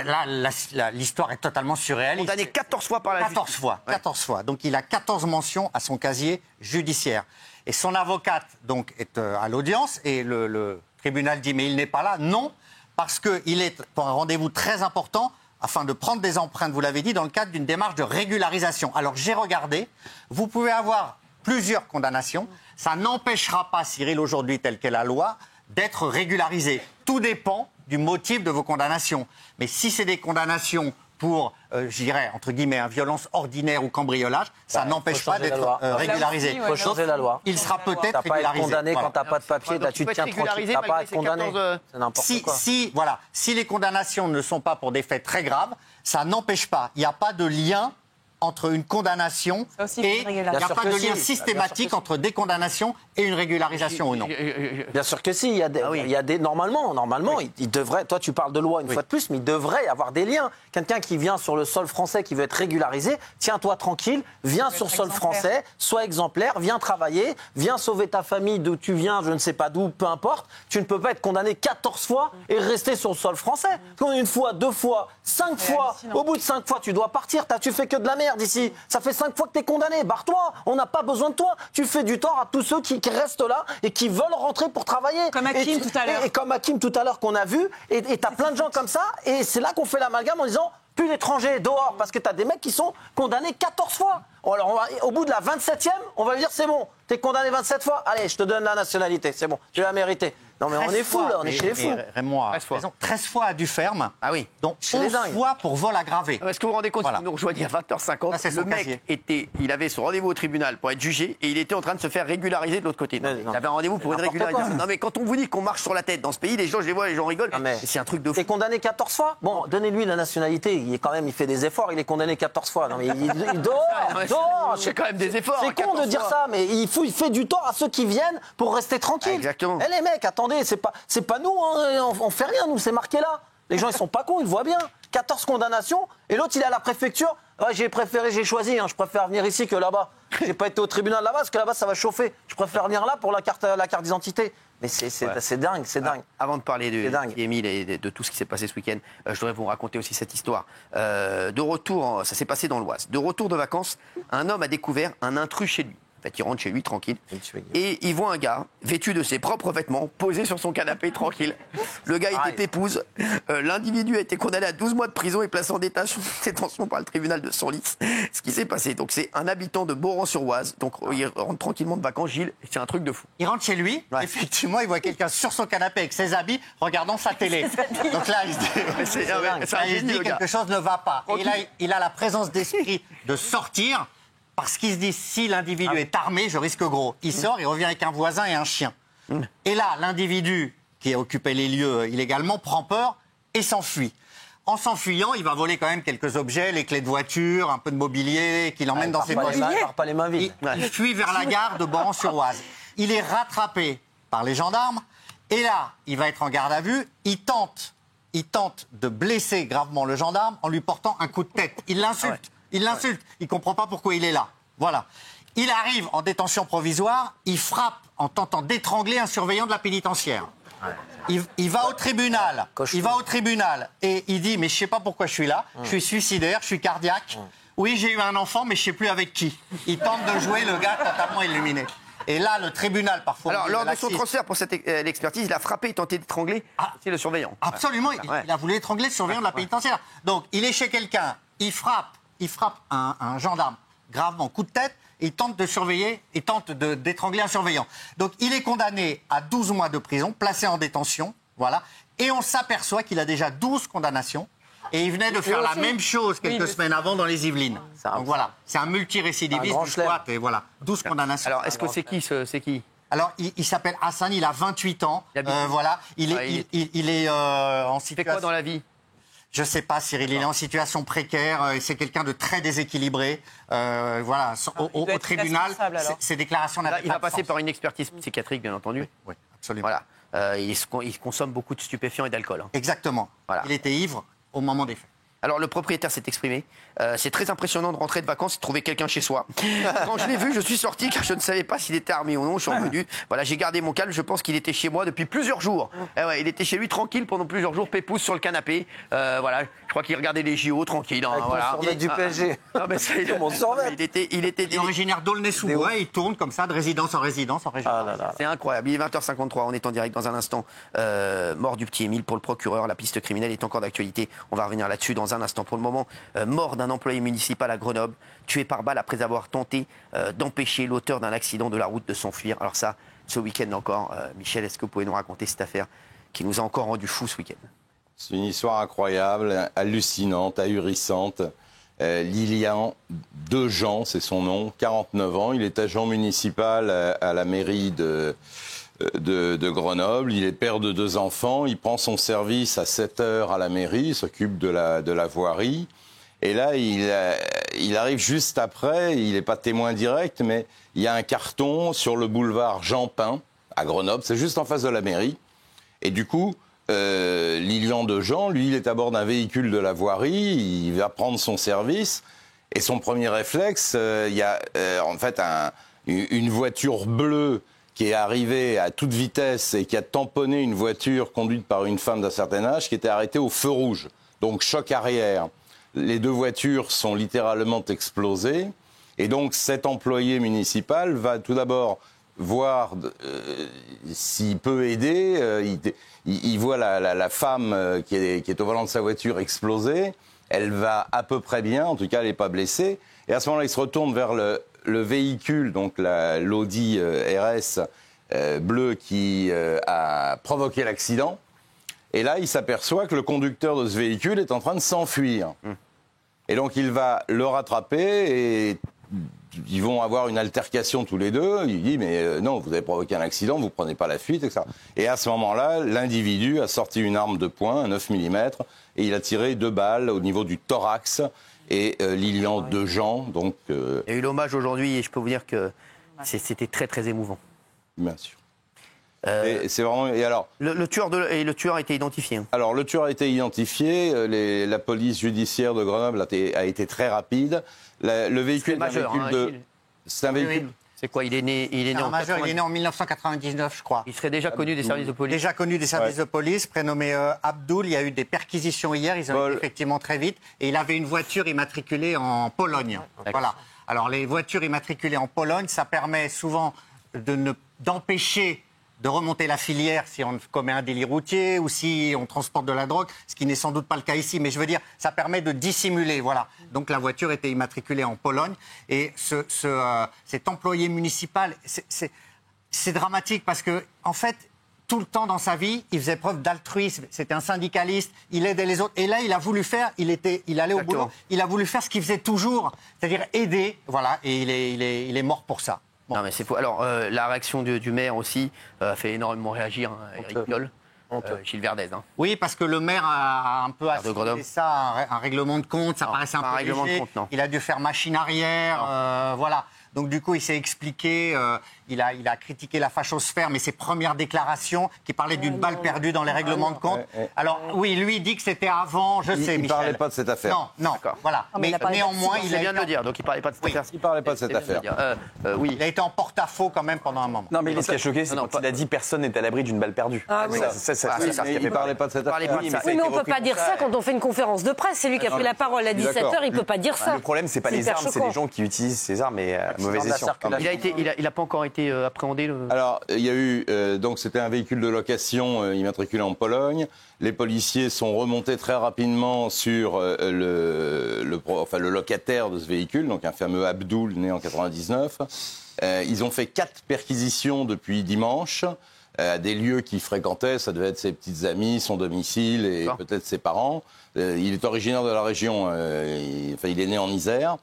S9: Là, l'histoire est totalement surréaliste.
S1: Condamné 14 fois par la justice.
S9: 14 fois, 14 fois. Donc il a 14 mentions à son casier judiciaire. Et son avocate donc est à l'audience et le tribunal dit mais il n'est pas là. Non, parce qu'il est pour un rendez-vous très important afin de prendre des empreintes, vous l'avez dit, dans le cadre d'une démarche de régularisation. Alors j'ai regardé, vous pouvez avoir plusieurs condamnations. Ça n'empêchera pas, Cyril, aujourd'hui, telle qu'est la loi, d'être régularisé. Tout dépend du motif de vos condamnations. Mais si c'est des condamnations pour, je dirais, entre guillemets, violence ordinaire ou cambriolage, ça n'empêche pas d'être régularisé.
S14: Il faut changer la loi.
S9: Il sera peut-être régularisé.
S14: Tu n'as pas à être condamné quand tu n'as pas de papier, là tu te tiens tranquille, tu n'as pas à être condamné. C'est n'importe quoi.
S9: Si les condamnations ne sont pas pour des faits très graves, ça n'empêche pas. Il n'y a pas de lien entre une condamnation et il n'y a pas de lien systématique entre des condamnations et une régularisation ou non.
S14: Bien sûr que si. Il y a des normalement, il devrait. Toi, tu parles de loi une fois de plus, mais il devrait y avoir des liens. Quelqu'un qui vient sur le sol français, qui veut être régularisé, tiens-toi tranquille, viens sur le sol français, sois exemplaire, viens travailler, viens sauver ta famille d'où tu viens, je ne sais pas d'où, peu importe. Tu ne peux pas être condamné 14 fois et rester sur le sol français. Une fois, 2 fois, 5 fois. Au bout de 5 fois, tu dois partir. Tu fais que de la merde ici. Ça fait 5 fois que tu es condamné. Barre-toi. On n'a pas besoin de toi. Tu fais du tort à tous ceux qui restent là et qui veulent rentrer pour travailler.
S6: Comme Hakim tout à l'heure.
S14: Et comme Hakim tout à l'heure qu'on a vu. Et tu as plein de gens comme ça. Et c'est là qu'on fait l'amalgame en disant plus d'étrangers dehors. Parce que tu as des mecs qui sont condamnés 14 fois. Alors, au bout de la 27e, on va lui dire c'est bon. Tu es condamné 27 fois. Allez, je te donne la nationalité. C'est bon. Tu l'as mérité. Non mais on est fous là, on est chez les fous.
S9: Raymond, 13 fois à du ferme.
S1: Ah oui.
S9: Donc 11 fois pour vol aggravé.
S1: Est-ce que vous vous rendez compte, si nous rejoignez à 20h50, le mec il avait son rendez-vous au tribunal pour être jugé et il était en train de se faire régulariser de l'autre côté. Il avait un rendez-vous pour une régularisation. Non mais quand on vous dit qu'on marche sur la tête dans ce pays, les gens, je les vois, les gens rigolent. C'est un truc de fou.
S14: Il est condamné 14 fois. Bon, donnez-lui la nationalité. Il fait des efforts. Il est condamné 14 fois. Non mais il dort.
S1: C'est quand même des efforts.
S14: C'est con de dire ça, mais il fait du tort à ceux qui viennent pour rester tranquilles.
S1: Exactement.
S14: Les mecs, attendez, c'est pas nous, hein, on fait rien, nous, c'est marqué là. Les gens, ils sont pas cons, ils le voient bien. 14 condamnations. Et l'autre, il est à la préfecture. Ouais, j'ai choisi, hein, je préfère venir ici que là-bas. J'ai pas été au tribunal là-bas parce que là-bas, ça va chauffer. Je préfère venir là pour la carte d'identité. Mais c'est dingue, c'est dingue.
S1: Avant de parler d'Émile et de tout ce qui s'est passé ce week-end, je voudrais vous raconter aussi cette histoire. De retour, ça s'est passé dans l'Oise. De retour de vacances, un homme a découvert un intrus chez lui. En fait, il rentre chez lui tranquille et il voit un gars vêtu de ses propres vêtements posé sur son canapé tranquille. Le gars était pépouze. L'individu a été condamné à 12 mois de prison et placé en détention par le tribunal de Senlis. Ce qui s'est passé, donc c'est un habitant de Beauran-sur-Oise. Donc il rentre tranquillement de vacances, Gilles. C'est un truc de fou.
S9: Il rentre chez lui. Effectivement, il voit quelqu'un sur son canapé avec ses habits, regardant sa télé. Donc là, il se dit quelque chose ne va pas. Et là, il a la présence d'esprit de sortir. Parce qu'il se dit, si l'individu est armé, je risque gros. Il sort, il revient avec un voisin et un chien. Et là, l'individu qui a occupé les lieux illégalement prend peur et s'enfuit. En s'enfuyant, il va voler quand même quelques objets, les clés de voiture, un peu de mobilier, qu'il emmène dans ses poches. Il fuit vers la gare de Beauran-sur-Oise. Il est rattrapé par les gendarmes. Et là, il va être en garde à vue. Il tente de blesser gravement le gendarme en lui portant un coup de tête. Il l'insulte. Il l'insulte. Il ne comprend pas pourquoi il est là. Voilà. Il arrive en détention provisoire. Il frappe en tentant d'étrangler un surveillant de la pénitentiaire. Il va au tribunal. Et il dit, mais je ne sais pas pourquoi je suis là. Je suis suicidaire, je suis cardiaque. Oui, j'ai eu un enfant, mais je ne sais plus avec qui. Il tente de jouer le gars totalement illuminé. Et là, le tribunal, parfois...
S1: Alors, lors de son transfert pour l'expertise, il a frappé et tenté d'étrangler le surveillant.
S9: Absolument. Il a voulu étrangler le surveillant de la pénitentiaire. Donc, il est chez quelqu'un. Il frappe un gendarme gravement, coup de tête, et il tente de surveiller, il tente d'étrangler un surveillant. Donc il est condamné à 12 mois de prison, placé en détention, voilà, et on s'aperçoit qu'il a déjà 12 condamnations, et il venait de faire la même chose quelques semaines avant dans les Yvelines. Donc voilà, c'est un multirécidiviste du squat, et voilà, 12 condamnations.
S1: Alors est-ce que c'est qui
S9: Alors, il s'appelle Hassan, il a 28 ans, voilà, il est en situation...
S1: Il fait quoi dans la vie ?
S9: Je ne sais pas, Cyril, il est en situation précaire, c'est quelqu'un de très déséquilibré. Voilà, au tribunal, ses déclarations n'avaient pas de sens.
S1: Il va passer par une expertise psychiatrique, bien entendu.
S9: Oui, absolument.
S1: Voilà. Il consomme beaucoup de stupéfiants et d'alcool.
S9: Exactement. Voilà. Il était ivre au moment des faits.
S1: Alors le propriétaire s'est exprimé. C'est très impressionnant de rentrer de vacances et de trouver quelqu'un chez soi. Quand je l'ai vu, je suis sorti car je ne savais pas s'il était armé ou non. Je suis revenu. Voilà, j'ai gardé mon calme. Je pense qu'il était chez moi depuis plusieurs jours. Il était chez lui tranquille pendant plusieurs jours, pépouze sur le canapé. Voilà, je crois qu'il regardait les JO tranquille.
S14: Avec
S1: voilà.
S14: Il est du PSG.
S1: Il était
S9: originaire d'Aulnay-sous-Bois. Il tourne comme ça de résidence en résidence.
S1: C'est incroyable. Il est 20h53. On est en direct dans un instant. Mort du petit Émile pour le procureur. La piste criminelle est encore d'actualité. On va revenir là-dessus dans un instant. Pour le moment, mort d'un employé municipal à Grenoble, tué par balle après avoir tenté d'empêcher l'auteur d'un accident de la route de s'enfuir. Alors ça, ce week-end encore, Michel, est-ce que vous pouvez nous raconter cette affaire qui nous a encore rendu fous ce week-end ?
S10: C'est une histoire incroyable, hallucinante, ahurissante. Lilian Dejean, c'est son nom, 49 ans. Il est agent municipal à la mairie de Grenoble. Il est père de 2 enfants. Il prend son service à 7h à la mairie. Il s'occupe de la voirie. Et là, il arrive juste après. Il n'est pas témoin direct, mais il y a un carton sur le boulevard Jean Pin à Grenoble. C'est juste en face de la mairie. Et du coup, Lilian Dejean, lui, il est à bord d'un véhicule de la voirie. Il va prendre son service. Et son premier réflexe, il y a en fait une voiture bleue qui est arrivée à toute vitesse et qui a tamponné une voiture conduite par une femme d'un certain âge qui était arrêtée au feu rouge. Donc choc arrière. Les 2 voitures sont littéralement explosées. Et donc cet employé municipal va tout d'abord voir s'il peut aider. Il voit la femme qui est au volant de sa voiture exploser. Elle va à peu près bien, en tout cas elle n'est pas blessée. Et à ce moment-là, il se retourne vers le véhicule, donc l'Audi RS bleu qui a provoqué l'accident. Et là, il s'aperçoit que le conducteur de ce véhicule est en train de s'enfuir. Et donc, il va le rattraper et ils vont avoir une altercation tous les deux. Il dit, mais non, vous avez provoqué un accident, vous ne prenez pas la fuite, etc. Et à ce moment-là, l'individu a sorti une arme de poing, un 9 mm, et il a tiré 2 balles au niveau du thorax. Et Lilian Dejean, donc...
S1: Il y a eu l'hommage aujourd'hui et je peux vous dire que c'était très, très émouvant.
S10: Bien sûr. C'est vraiment. Et alors,
S1: le tueur a été identifié. Hein.
S10: Alors, le tueur a été identifié. La police judiciaire de Grenoble a été très rapide. Le véhicule est un véhicule de. C'est un véhicule.
S1: C'est quoi? Il est né en
S9: majeur, il est né en 1999, je crois.
S1: Il serait déjà connu des services de police.
S9: Déjà connu des services de police, prénommé Abdoul. Il y a eu des perquisitions hier. Ils ont été effectivement très vite. Et il avait une voiture immatriculée en Pologne. Voilà. Alors, les voitures immatriculées en Pologne, ça permet souvent d'empêcher de remonter la filière si on commet un délit routier ou si on transporte de la drogue, ce qui n'est sans doute pas le cas ici. Mais je veux dire, ça permet de dissimuler. Voilà. Donc la voiture était immatriculée en Pologne. Et cet employé municipal, c'est dramatique parce que, en fait, tout le temps dans sa vie, il faisait preuve d'altruisme. C'était un syndicaliste, il aidait les autres. Et là, il a voulu faire, il allait au boulot, il a voulu faire ce qu'il faisait toujours, c'est-à-dire aider. Voilà. Et il est mort pour ça.
S1: Bon. Non, mais c'est faux. Alors, la réaction du maire aussi a fait énormément réagir Éric Piolle, Gilles Verdez. Hein.
S9: Oui, parce que le maire a un peu assimilé ça, un règlement de compte, ça paraissait un peu léger. Il a dû faire machine arrière, voilà. Donc du coup, il s'est expliqué, il a critiqué la fachosphère, mais ses premières déclarations qui parlaient d'une balle perdue dans les règlements de compte. Alors oui, lui il dit que c'était avant, je sais, Michel.
S10: Il ne parlait pas de cette affaire.
S9: Non, voilà. Mais néanmoins,
S1: il vient de le dire, donc il ne parlait pas de cette affaire.
S10: Il ne parlait pas de cette affaire.
S1: Oui.
S9: Il a été en porte-à-faux quand même pendant un moment.
S5: Non, mais ce qui a choqué, c'est quand il a dit personne n'est à l'abri d'une balle perdue.
S10: Il ne parlait pas de cette affaire.
S12: Oui, mais on ne peut pas dire ça quand on fait une conférence de presse. C'est lui qui a pris la parole à 17h, il ne peut pas dire ça.
S5: Le problème, c'est pas les armes, c'est les gens qui utilisent ces armes et mauvais escient.
S1: Il n'a pas encore été appréhendé.
S10: Alors, il y a eu donc c'était un véhicule de location immatriculé en Pologne. Les policiers sont remontés très rapidement sur le locataire de ce véhicule, donc un fameux Abdoul né en 99. Ils ont fait 4 perquisitions depuis dimanche à des lieux qu'il fréquentait. Ça devait être ses petites amies, son domicile et peut-être ses parents. Il est originaire de la région. Il est né en Isère.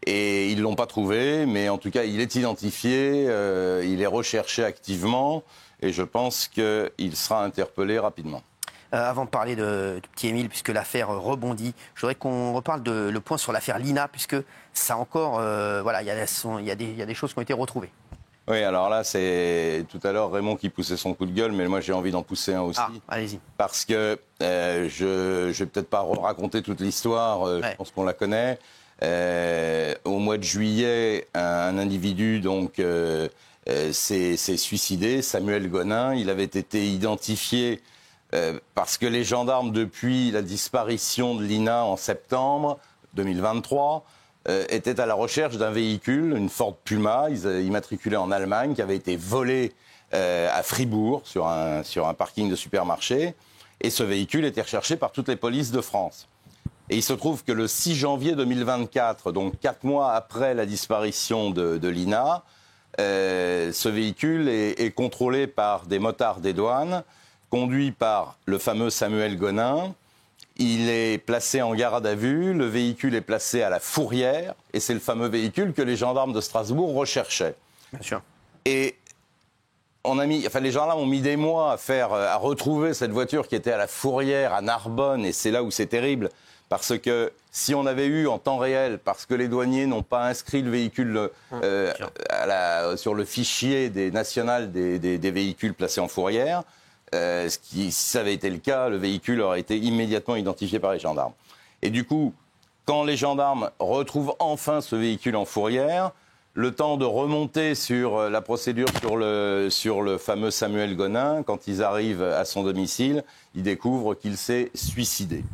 S10: Et ils ne l'ont pas trouvé, mais en tout cas, il est identifié, il est recherché activement, et je pense qu'il sera interpellé rapidement.
S1: Avant de parler de petit Émile, puisque l'affaire rebondit, je voudrais qu'on reparle le point sur l'affaire Lina, puisque ça encore, il y a des choses qui ont été retrouvées.
S10: Oui, alors là, c'est tout à l'heure Raymond qui poussait son coup de gueule, mais moi j'ai envie d'en pousser un aussi.
S1: Allez-y.
S10: Parce que je ne vais peut-être pas raconter toute l'histoire, je pense qu'on la connaît. Au mois de juillet, un individu s'est suicidé, Samuel Gonin. Il avait été identifié parce que les gendarmes, depuis la disparition de Lina en septembre 2023, étaient à la recherche d'un véhicule, une Ford Puma, immatriculé en Allemagne, qui avait été volé à Fribourg sur un parking de supermarché. Et ce véhicule était recherché par toutes les polices de France. Et il se trouve que le 6 janvier 2024, donc 4 mois après la disparition de Lina, ce véhicule est contrôlé par des motards des douanes, conduit par le fameux Samuel Gonin. Il est placé en garde à vue, le véhicule est placé à la Fourrière, et c'est le fameux véhicule que les gendarmes de Strasbourg recherchaient.
S1: Bien sûr.
S10: Et les gendarmes ont mis des mois à retrouver cette voiture qui était à la Fourrière, à Narbonne, et c'est là où c'est terrible. Parce que si on avait eu en temps réel, parce que les douaniers n'ont pas inscrit le véhicule sur le fichier national des véhicules placés en fourrière, si ça avait été le cas, le véhicule aurait été immédiatement identifié par les gendarmes. Et du coup, quand les gendarmes retrouvent enfin ce véhicule en fourrière, le temps de remonter sur la procédure sur le fameux Samuel Gonin, quand ils arrivent à son domicile, ils découvrent qu'il s'est suicidé.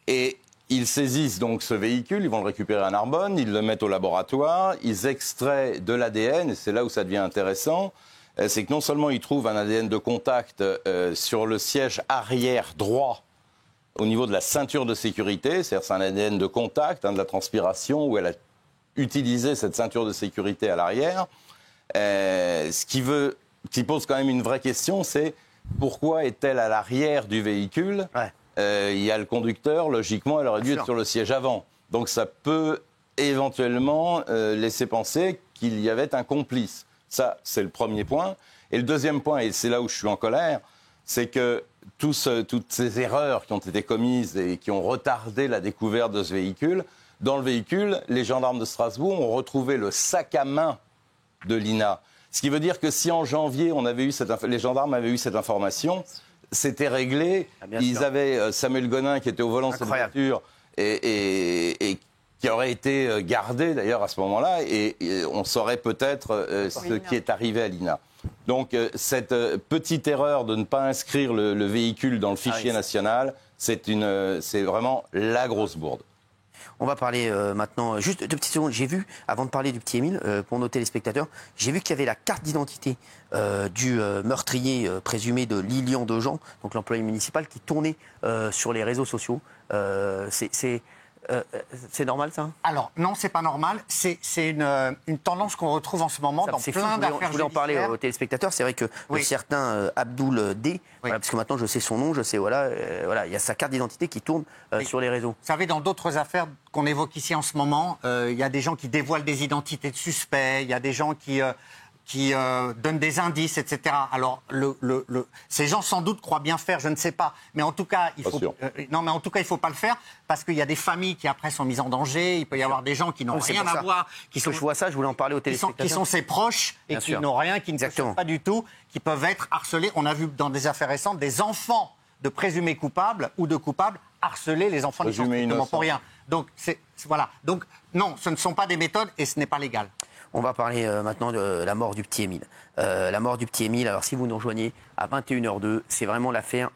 S10: Et ils saisissent donc ce véhicule, ils vont le récupérer à Narbonne, ils le mettent au laboratoire, ils extraient de l'ADN, et c'est là où ça devient intéressant, c'est que non seulement ils trouvent un ADN de contact sur le siège arrière droit, au niveau de la ceinture de sécurité, c'est-à-dire c'est un ADN de contact, de la transpiration, où elle a utilisé cette ceinture de sécurité à l'arrière, ce qui pose quand même une vraie question, c'est pourquoi est-elle à l'arrière du véhicule ? Il y a le conducteur, logiquement, elle aurait dû être sur le siège avant. Donc ça peut éventuellement laisser penser qu'il y avait un complice. Ça, c'est le premier point. Et le deuxième point, et c'est là où je suis en colère, c'est que toutes ces erreurs qui ont été commises et qui ont retardé la découverte de ce véhicule, dans le véhicule, les gendarmes de Strasbourg ont retrouvé le sac à main de Lina. Ce qui veut dire que si en janvier, les gendarmes avaient eu cette information, c'était réglé. Ils avaient Samuel Gonin qui était au volant de cette voiture et qui aurait été gardé d'ailleurs à ce moment-là, et on saurait peut-être ce qui est arrivé à Lina. Donc cette petite erreur de ne pas inscrire le véhicule dans le fichier national, c'est vraiment la grosse bourde.
S1: On va parler maintenant, juste 2 petites secondes, j'ai vu, avant de parler du petit Émile, pour nos téléspectateurs, j'ai vu qu'il y avait la carte d'identité du meurtrier présumé de Lilian Dejean, donc l'employé municipal, qui tournait sur les réseaux sociaux. C'est normal, ça?
S9: Alors, non, c'est pas normal. C'est une tendance qu'on retrouve en ce moment dans plein d'affaires.
S1: Je voulais en parler aux téléspectateurs. C'est vrai que certain Abdoul D, voilà, parce que maintenant je sais son nom, je sais, voilà, il y a sa carte d'identité qui tourne sur les réseaux.
S9: Vous savez, dans d'autres affaires qu'on évoque ici en ce moment, il y a des gens qui dévoilent des identités de suspects, il y a des gens qui donnent des indices, etc. Alors, ces gens sans doute croient bien faire, je ne sais pas. Mais en tout cas, il faut pas le faire parce qu'il y a des familles qui après sont mises en danger. Il peut y avoir des gens qui n'ont rien à voir,
S1: je vois ça, je voulais en parler aux téléspectateurs.
S9: Qui sont ses proches et qui n'ont rien, qui ne savent pas du tout, qui peuvent être harcelés. On a vu dans des affaires récentes des enfants de présumés coupables ou de coupables harceler les enfants strictement pour rien. Donc voilà. Donc non, ce ne sont pas des méthodes et ce n'est pas légal.
S1: On va parler maintenant de la mort du petit Émile. La mort du petit Émile, alors si vous nous rejoignez à 21h02, c'est vraiment l'affaire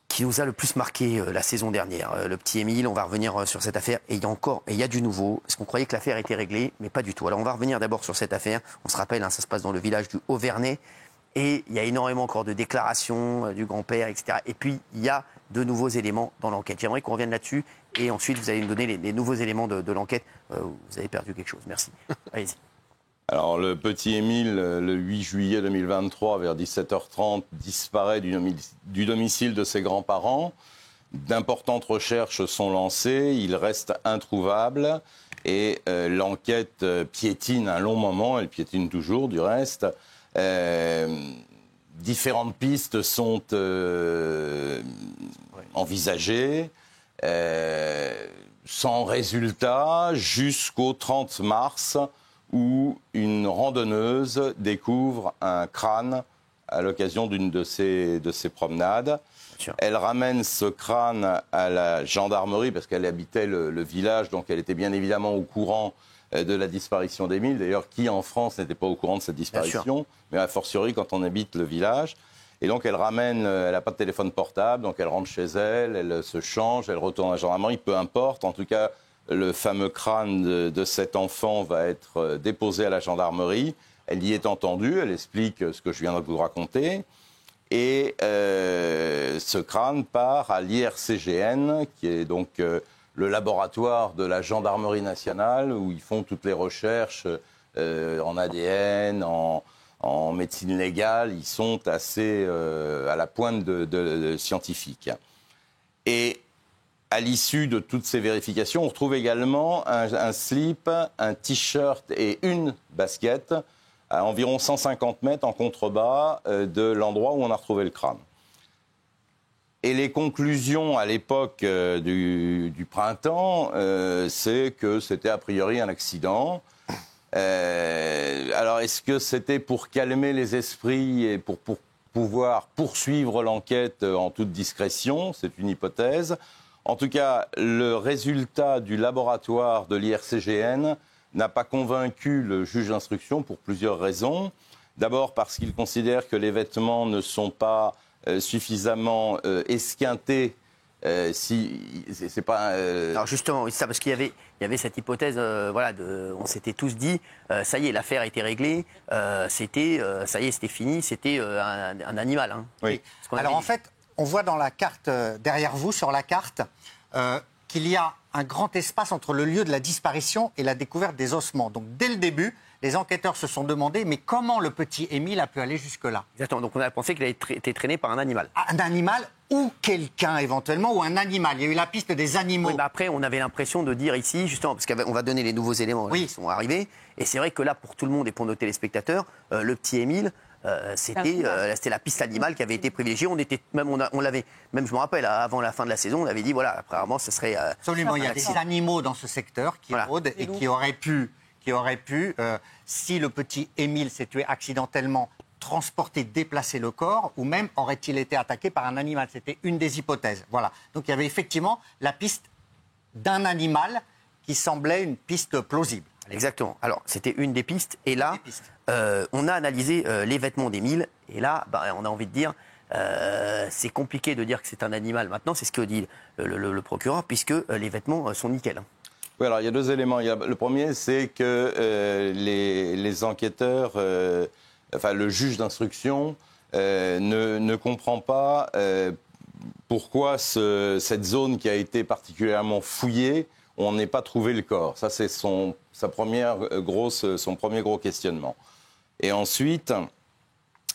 S1: qui nous a le plus marqué la saison dernière. Le petit Émile, on va revenir sur cette affaire. Et il y a du nouveau, parce qu'on croyait que l'affaire était réglée, mais pas du tout. Alors on va revenir d'abord sur cette affaire. On se rappelle, ça se passe dans le village du Haut-Vernay. Et il y a énormément encore de déclarations du grand-père, etc. Et puis, il y a de nouveaux éléments dans l'enquête. J'aimerais qu'on revienne là-dessus. Et ensuite, vous allez nous donner les nouveaux éléments de l'enquête. Vous avez perdu quelque chose. Merci. Allez-y.
S10: Alors, le petit Émile, le 8 juillet 2023, vers 17h30, disparaît du domicile de ses grands-parents. D'importantes recherches sont lancées. Il reste introuvable. Et l'enquête piétine un long moment. Elle piétine toujours, du reste. Différentes pistes sont envisagées, sans résultat, jusqu'au 30 mars, où une randonneuse découvre un crâne à l'occasion d'une de ses promenades. Elle ramène ce crâne à la gendarmerie, parce qu'elle habitait le village, donc elle était bien évidemment au courant de la disparition d'Émile. D'ailleurs, qui en France n'était pas au courant de cette disparition, mais a fortiori quand on habite le village. Et donc elle ramène, elle n'a pas de téléphone portable, donc elle rentre chez elle, elle se change, elle retourne à la gendarmerie, peu importe. En tout cas, le fameux crâne de cet enfant va être déposé à la gendarmerie. Elle y est entendue, elle explique ce que je viens de vous raconter. Et ce crâne part à l'IRCGN, qui est donc le laboratoire de la gendarmerie nationale, où ils font toutes les recherches en ADN, en médecine légale. Ils sont assez à la pointe de scientifiques. Et à l'issue de toutes ces vérifications, on retrouve également un slip, un t-shirt et une basket à environ 150 mètres en contrebas de l'endroit où on a retrouvé le crâne. Et les conclusions à l'époque du printemps, c'est que c'était a priori un accident. Alors, est-ce que c'était pour calmer les esprits et pour pouvoir poursuivre l'enquête en toute discrétion? C'est une hypothèse. En tout cas, le résultat du laboratoire de l'IRCGN n'a pas convaincu le juge d'instruction pour plusieurs raisons. D'abord parce qu'il considère que les vêtements ne sont pas suffisamment esquintés. C'est pas.
S1: Alors justement, oui, c'est ça, parce qu'il y avait cette hypothèse, on s'était tous dit, ça y est, l'affaire a été réglée, ça y est, c'était fini, c'était un animal. Hein.
S9: Oui. Alors en fait, on voit dans la carte, derrière vous, sur la carte, qu'il y a un grand espace entre le lieu de la disparition et la découverte des ossements. Donc dès le début, les enquêteurs se sont demandé, mais comment le petit Émile a pu aller jusque-là?
S1: Exactement, donc on a pensé qu'il avait été traîné par un animal.
S9: Un animal ou quelqu'un éventuellement, ou un animal. Il y a eu la piste des animaux.
S1: Oui, mais après, on avait l'impression de dire ici, justement, parce qu'on va donner les nouveaux éléments qui sont arrivés, et c'est vrai que là, pour tout le monde et pour nos téléspectateurs, le petit Émile, c'était la piste animale qui avait été privilégiée. On l'avait, même je me rappelle, avant la fin de la saison, on avait dit, voilà, apparemment, ce serait...
S9: Absolument, il y a des animaux dans ce secteur qui rôdent et qui auraient pu qui aurait pu, si le petit Émile s'est tué accidentellement, transporter, déplacer le corps, ou même aurait-il été attaqué par un animal. C'était une des hypothèses. Voilà. Donc il y avait effectivement la piste d'un animal qui semblait une piste plausible.
S1: Exactement. Alors, c'était une des pistes. Et là, on a analysé les vêtements d'Émile. Et là, on a envie de dire, c'est compliqué de dire que c'est un animal maintenant. C'est ce que dit le procureur, puisque les vêtements sont nickel.
S10: Oui, alors il y a deux éléments. Le premier, c'est que les enquêteurs, enfin le juge d'instruction, ne comprend pas pourquoi cette zone qui a été particulièrement fouillée, on n'ait pas trouvé le corps. Ça, c'est son premier gros questionnement. Et ensuite,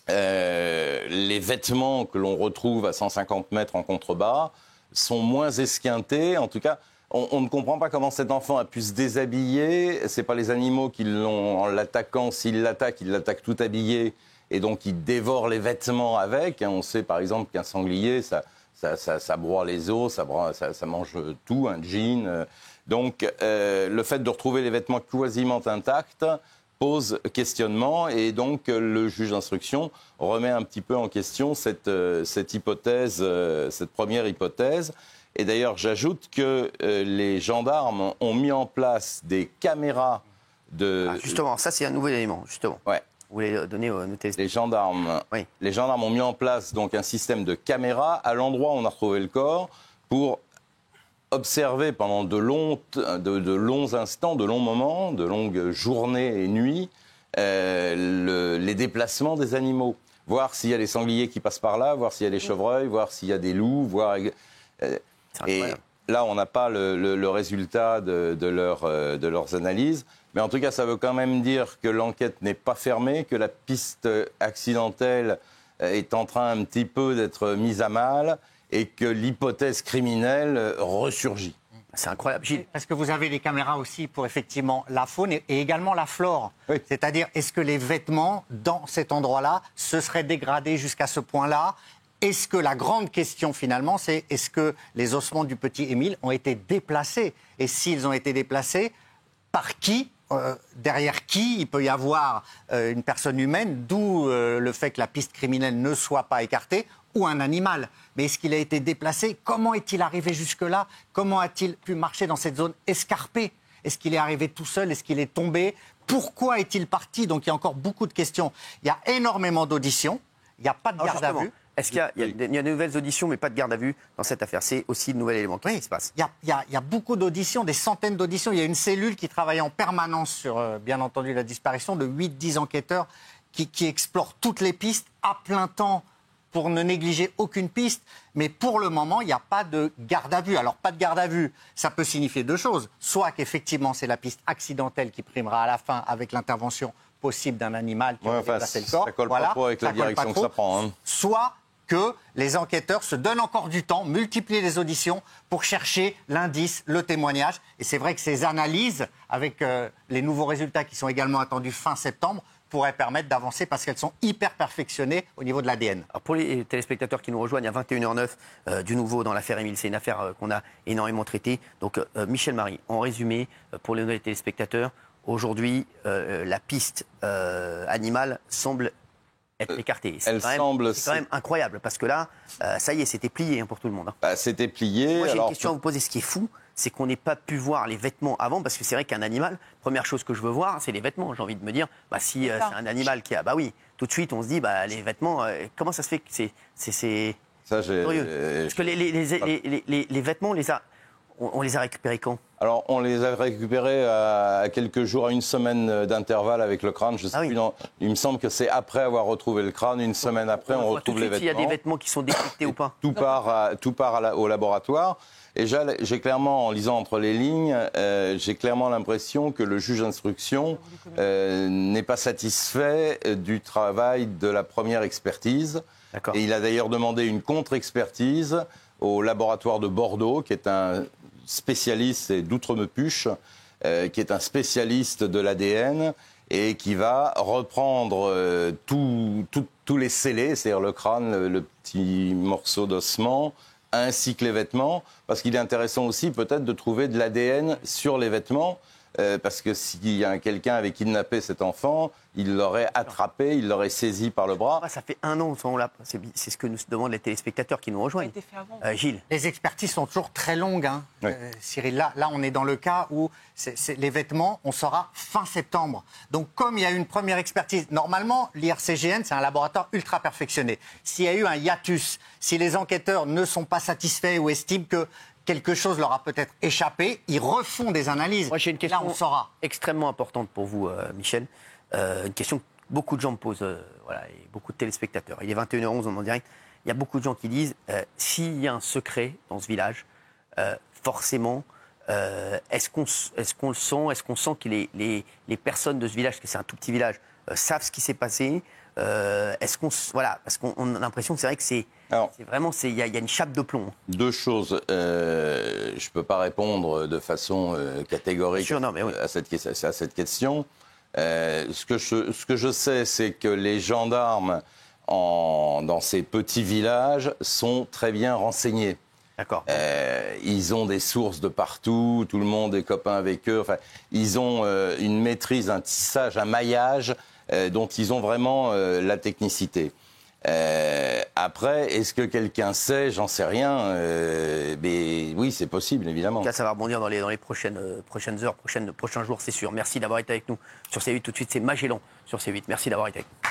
S10: les vêtements que l'on retrouve à 150 mètres en contrebas sont moins esquintés. En tout cas, on ne comprend pas comment cet enfant a pu se déshabiller. Ce n'est pas les animaux qui l'ont, en l'attaquant, s'il l'attaque, il l'attaque tout habillé. Et donc, il dévore les vêtements avec. On sait, par exemple, qu'un sanglier, ça broie les os, ça mange tout, un jean. Donc, le fait de retrouver les vêtements quasiment intacts pose questionnement. Et donc, le juge d'instruction remet un petit peu en question cette hypothèse, cette première hypothèse. Et d'ailleurs, j'ajoute que les gendarmes ont mis en place des caméras de...
S1: Ah, justement, ça, c'est un nouvel élément, justement.
S10: Ouais.
S1: Vous voulez donner nos téléspectateurs.
S10: Les gendarmes ont mis en place donc un système de caméras à l'endroit où on a retrouvé le corps pour observer pendant de longs instants, de longs moments, de longues journées et nuits, les déplacements des animaux. Voir s'il y a des sangliers qui passent par là, voir s'il y a des chevreuils, voir s'il y a des loups, voir... et là, on n'a pas le résultat de leurs analyses. Mais en tout cas, ça veut quand même dire que l'enquête n'est pas fermée, que la piste accidentelle est en train un petit peu d'être mise à mal et que l'hypothèse criminelle ressurgit.
S1: C'est incroyable, Gilles.
S9: Parce que vous avez les caméras aussi pour effectivement la faune et également la flore. Oui. C'est-à-dire, est-ce que les vêtements dans cet endroit-là se seraient dégradés jusqu'à ce point-là ? Est-ce que la grande question finalement, c'est est-ce que les ossements du petit Émile ont été déplacés ? Et s'ils ont été déplacés, par qui ? Derrière qui il peut y avoir une personne humaine, d'où le fait que la piste criminelle ne soit pas écartée, ou un animal. Mais est-ce qu'il a été déplacé ? Comment est-il arrivé jusque-là ? Comment a-t-il pu marcher dans cette zone escarpée ? Est-ce qu'il est arrivé tout seul ? Est-ce qu'il est tombé ? Pourquoi est-il parti ? Donc il y a encore beaucoup de questions. Il y a énormément d'auditions, il n'y a pas de garde à vue.
S1: Est-ce qu'il y a de nouvelles auditions, mais pas de garde à vue dans cette affaire ? C'est aussi le nouvel élément qui se passe.
S9: Il y a beaucoup d'auditions, des centaines d'auditions. Il y a une cellule qui travaille en permanence sur, bien entendu, la disparition de 8-10 enquêteurs qui explorent toutes les pistes à plein temps pour ne négliger aucune piste. Mais pour le moment, il n'y a pas de garde à vue. Alors, pas de garde à vue, ça peut signifier deux choses. Soit qu'effectivement, c'est la piste accidentelle qui primera à la fin avec l'intervention possible d'un animal qui va déplacer le corps.
S10: Ça colle pas trop avec la direction que ça prend. Hein.
S9: Soit que les enquêteurs se donnent encore du temps, multiplient les auditions pour chercher l'indice, le témoignage. Et c'est vrai que ces analyses, avec les nouveaux résultats qui sont également attendus fin septembre, pourraient permettre d'avancer parce qu'elles sont hyper perfectionnées au niveau de l'ADN.
S1: Pour les téléspectateurs qui nous rejoignent à 21h09, du nouveau dans l'affaire Émile, c'est une affaire qu'on a énormément traitée. Donc Michel Marie, en résumé, pour les téléspectateurs, aujourd'hui, la piste animale semble être écartée. C'est quand même incroyable parce que là, ça y est, c'était plié pour tout le monde.
S10: C'était plié.
S1: Moi, j'ai une question à vous poser. Ce qui est fou, c'est qu'on n'ait pas pu voir les vêtements avant, parce que c'est vrai qu'un animal, première chose que je veux voir, c'est les vêtements. J'ai envie de me dire, si c'est un animal qui a... Bah oui, tout de suite, on se dit, les vêtements, comment ça se fait que c'est curieux. Parce que les vêtements, on les a récupérés quand ?
S10: Alors, on les a récupérés à quelques jours, à une semaine d'intervalle avec le crâne. Je sais plus, il me semble que c'est après avoir retrouvé le crâne, une semaine après, on retrouve les vêtements.
S1: S'il y a des vêtements qui sont détectés ou pas ?
S10: Tout part au laboratoire. Et j'ai clairement, en lisant entre les lignes, j'ai clairement l'impression que le juge d'instruction n'est pas satisfait du travail de la première expertise. Et il a d'ailleurs demandé une contre-expertise au laboratoire de Bordeaux, qui est un spécialiste, c'est d'Outremepuche, qui est un spécialiste de l'ADN et qui va reprendre tous les scellés, c'est-à-dire le crâne, le petit morceau d'ossement, ainsi que les vêtements, parce qu'il est intéressant aussi peut-être de trouver de l'ADN sur les vêtements, parce que s'il y a quelqu'un avait kidnappé cet enfant, il l'aurait attrapé, il l'aurait saisi par le bras.
S1: Ça fait 1 an, c'est ce que nous demandent les téléspectateurs qui nous rejoignent. Gilles.
S9: Les expertises sont toujours très longues, hein. Cyril. Là, on est dans le cas où les vêtements, on saura fin septembre. Donc, comme il y a eu une première expertise, normalement, l'IRCGN, c'est un laboratoire ultra perfectionné. S'il y a eu un hiatus, si les enquêteurs ne sont pas satisfaits ou estiment que quelque chose leur a peut-être échappé, ils refont des analyses.
S1: Moi, j'ai une question
S9: là, on saura.
S1: extrêmement importante pour vous, Michel. Une question que beaucoup de gens me posent, et beaucoup de téléspectateurs. Il est 21h11, on est en direct. Il y a beaucoup de gens qui disent, s'il y a un secret dans ce village, forcément, est-ce qu'on le sent? Est-ce qu'on sent que les personnes de ce village, parce que c'est un tout petit village, savent ce qui s'est passé? Parce qu'on a l'impression que c'est vrai que c'est vraiment, il y a une chape de plomb.
S10: 2 choses. Je ne peux pas répondre de façon catégorique à cette question. Ce que je sais, c'est que les gendarmes dans ces petits villages sont très bien renseignés.
S1: D'accord.
S10: Ils ont des sources de partout, tout le monde est copain avec eux. Enfin, ils ont une maîtrise, un tissage, un maillage dont ils ont vraiment la technicité. Après, est-ce que quelqu'un sait? J'en sais rien. Mais oui, c'est possible, évidemment.
S1: En tout cas, ça va rebondir dans les prochaines heures, prochains jours, c'est sûr. Merci d'avoir été avec nous sur C8. Tout de suite, c'est Magellan sur C8. Merci d'avoir été avec nous.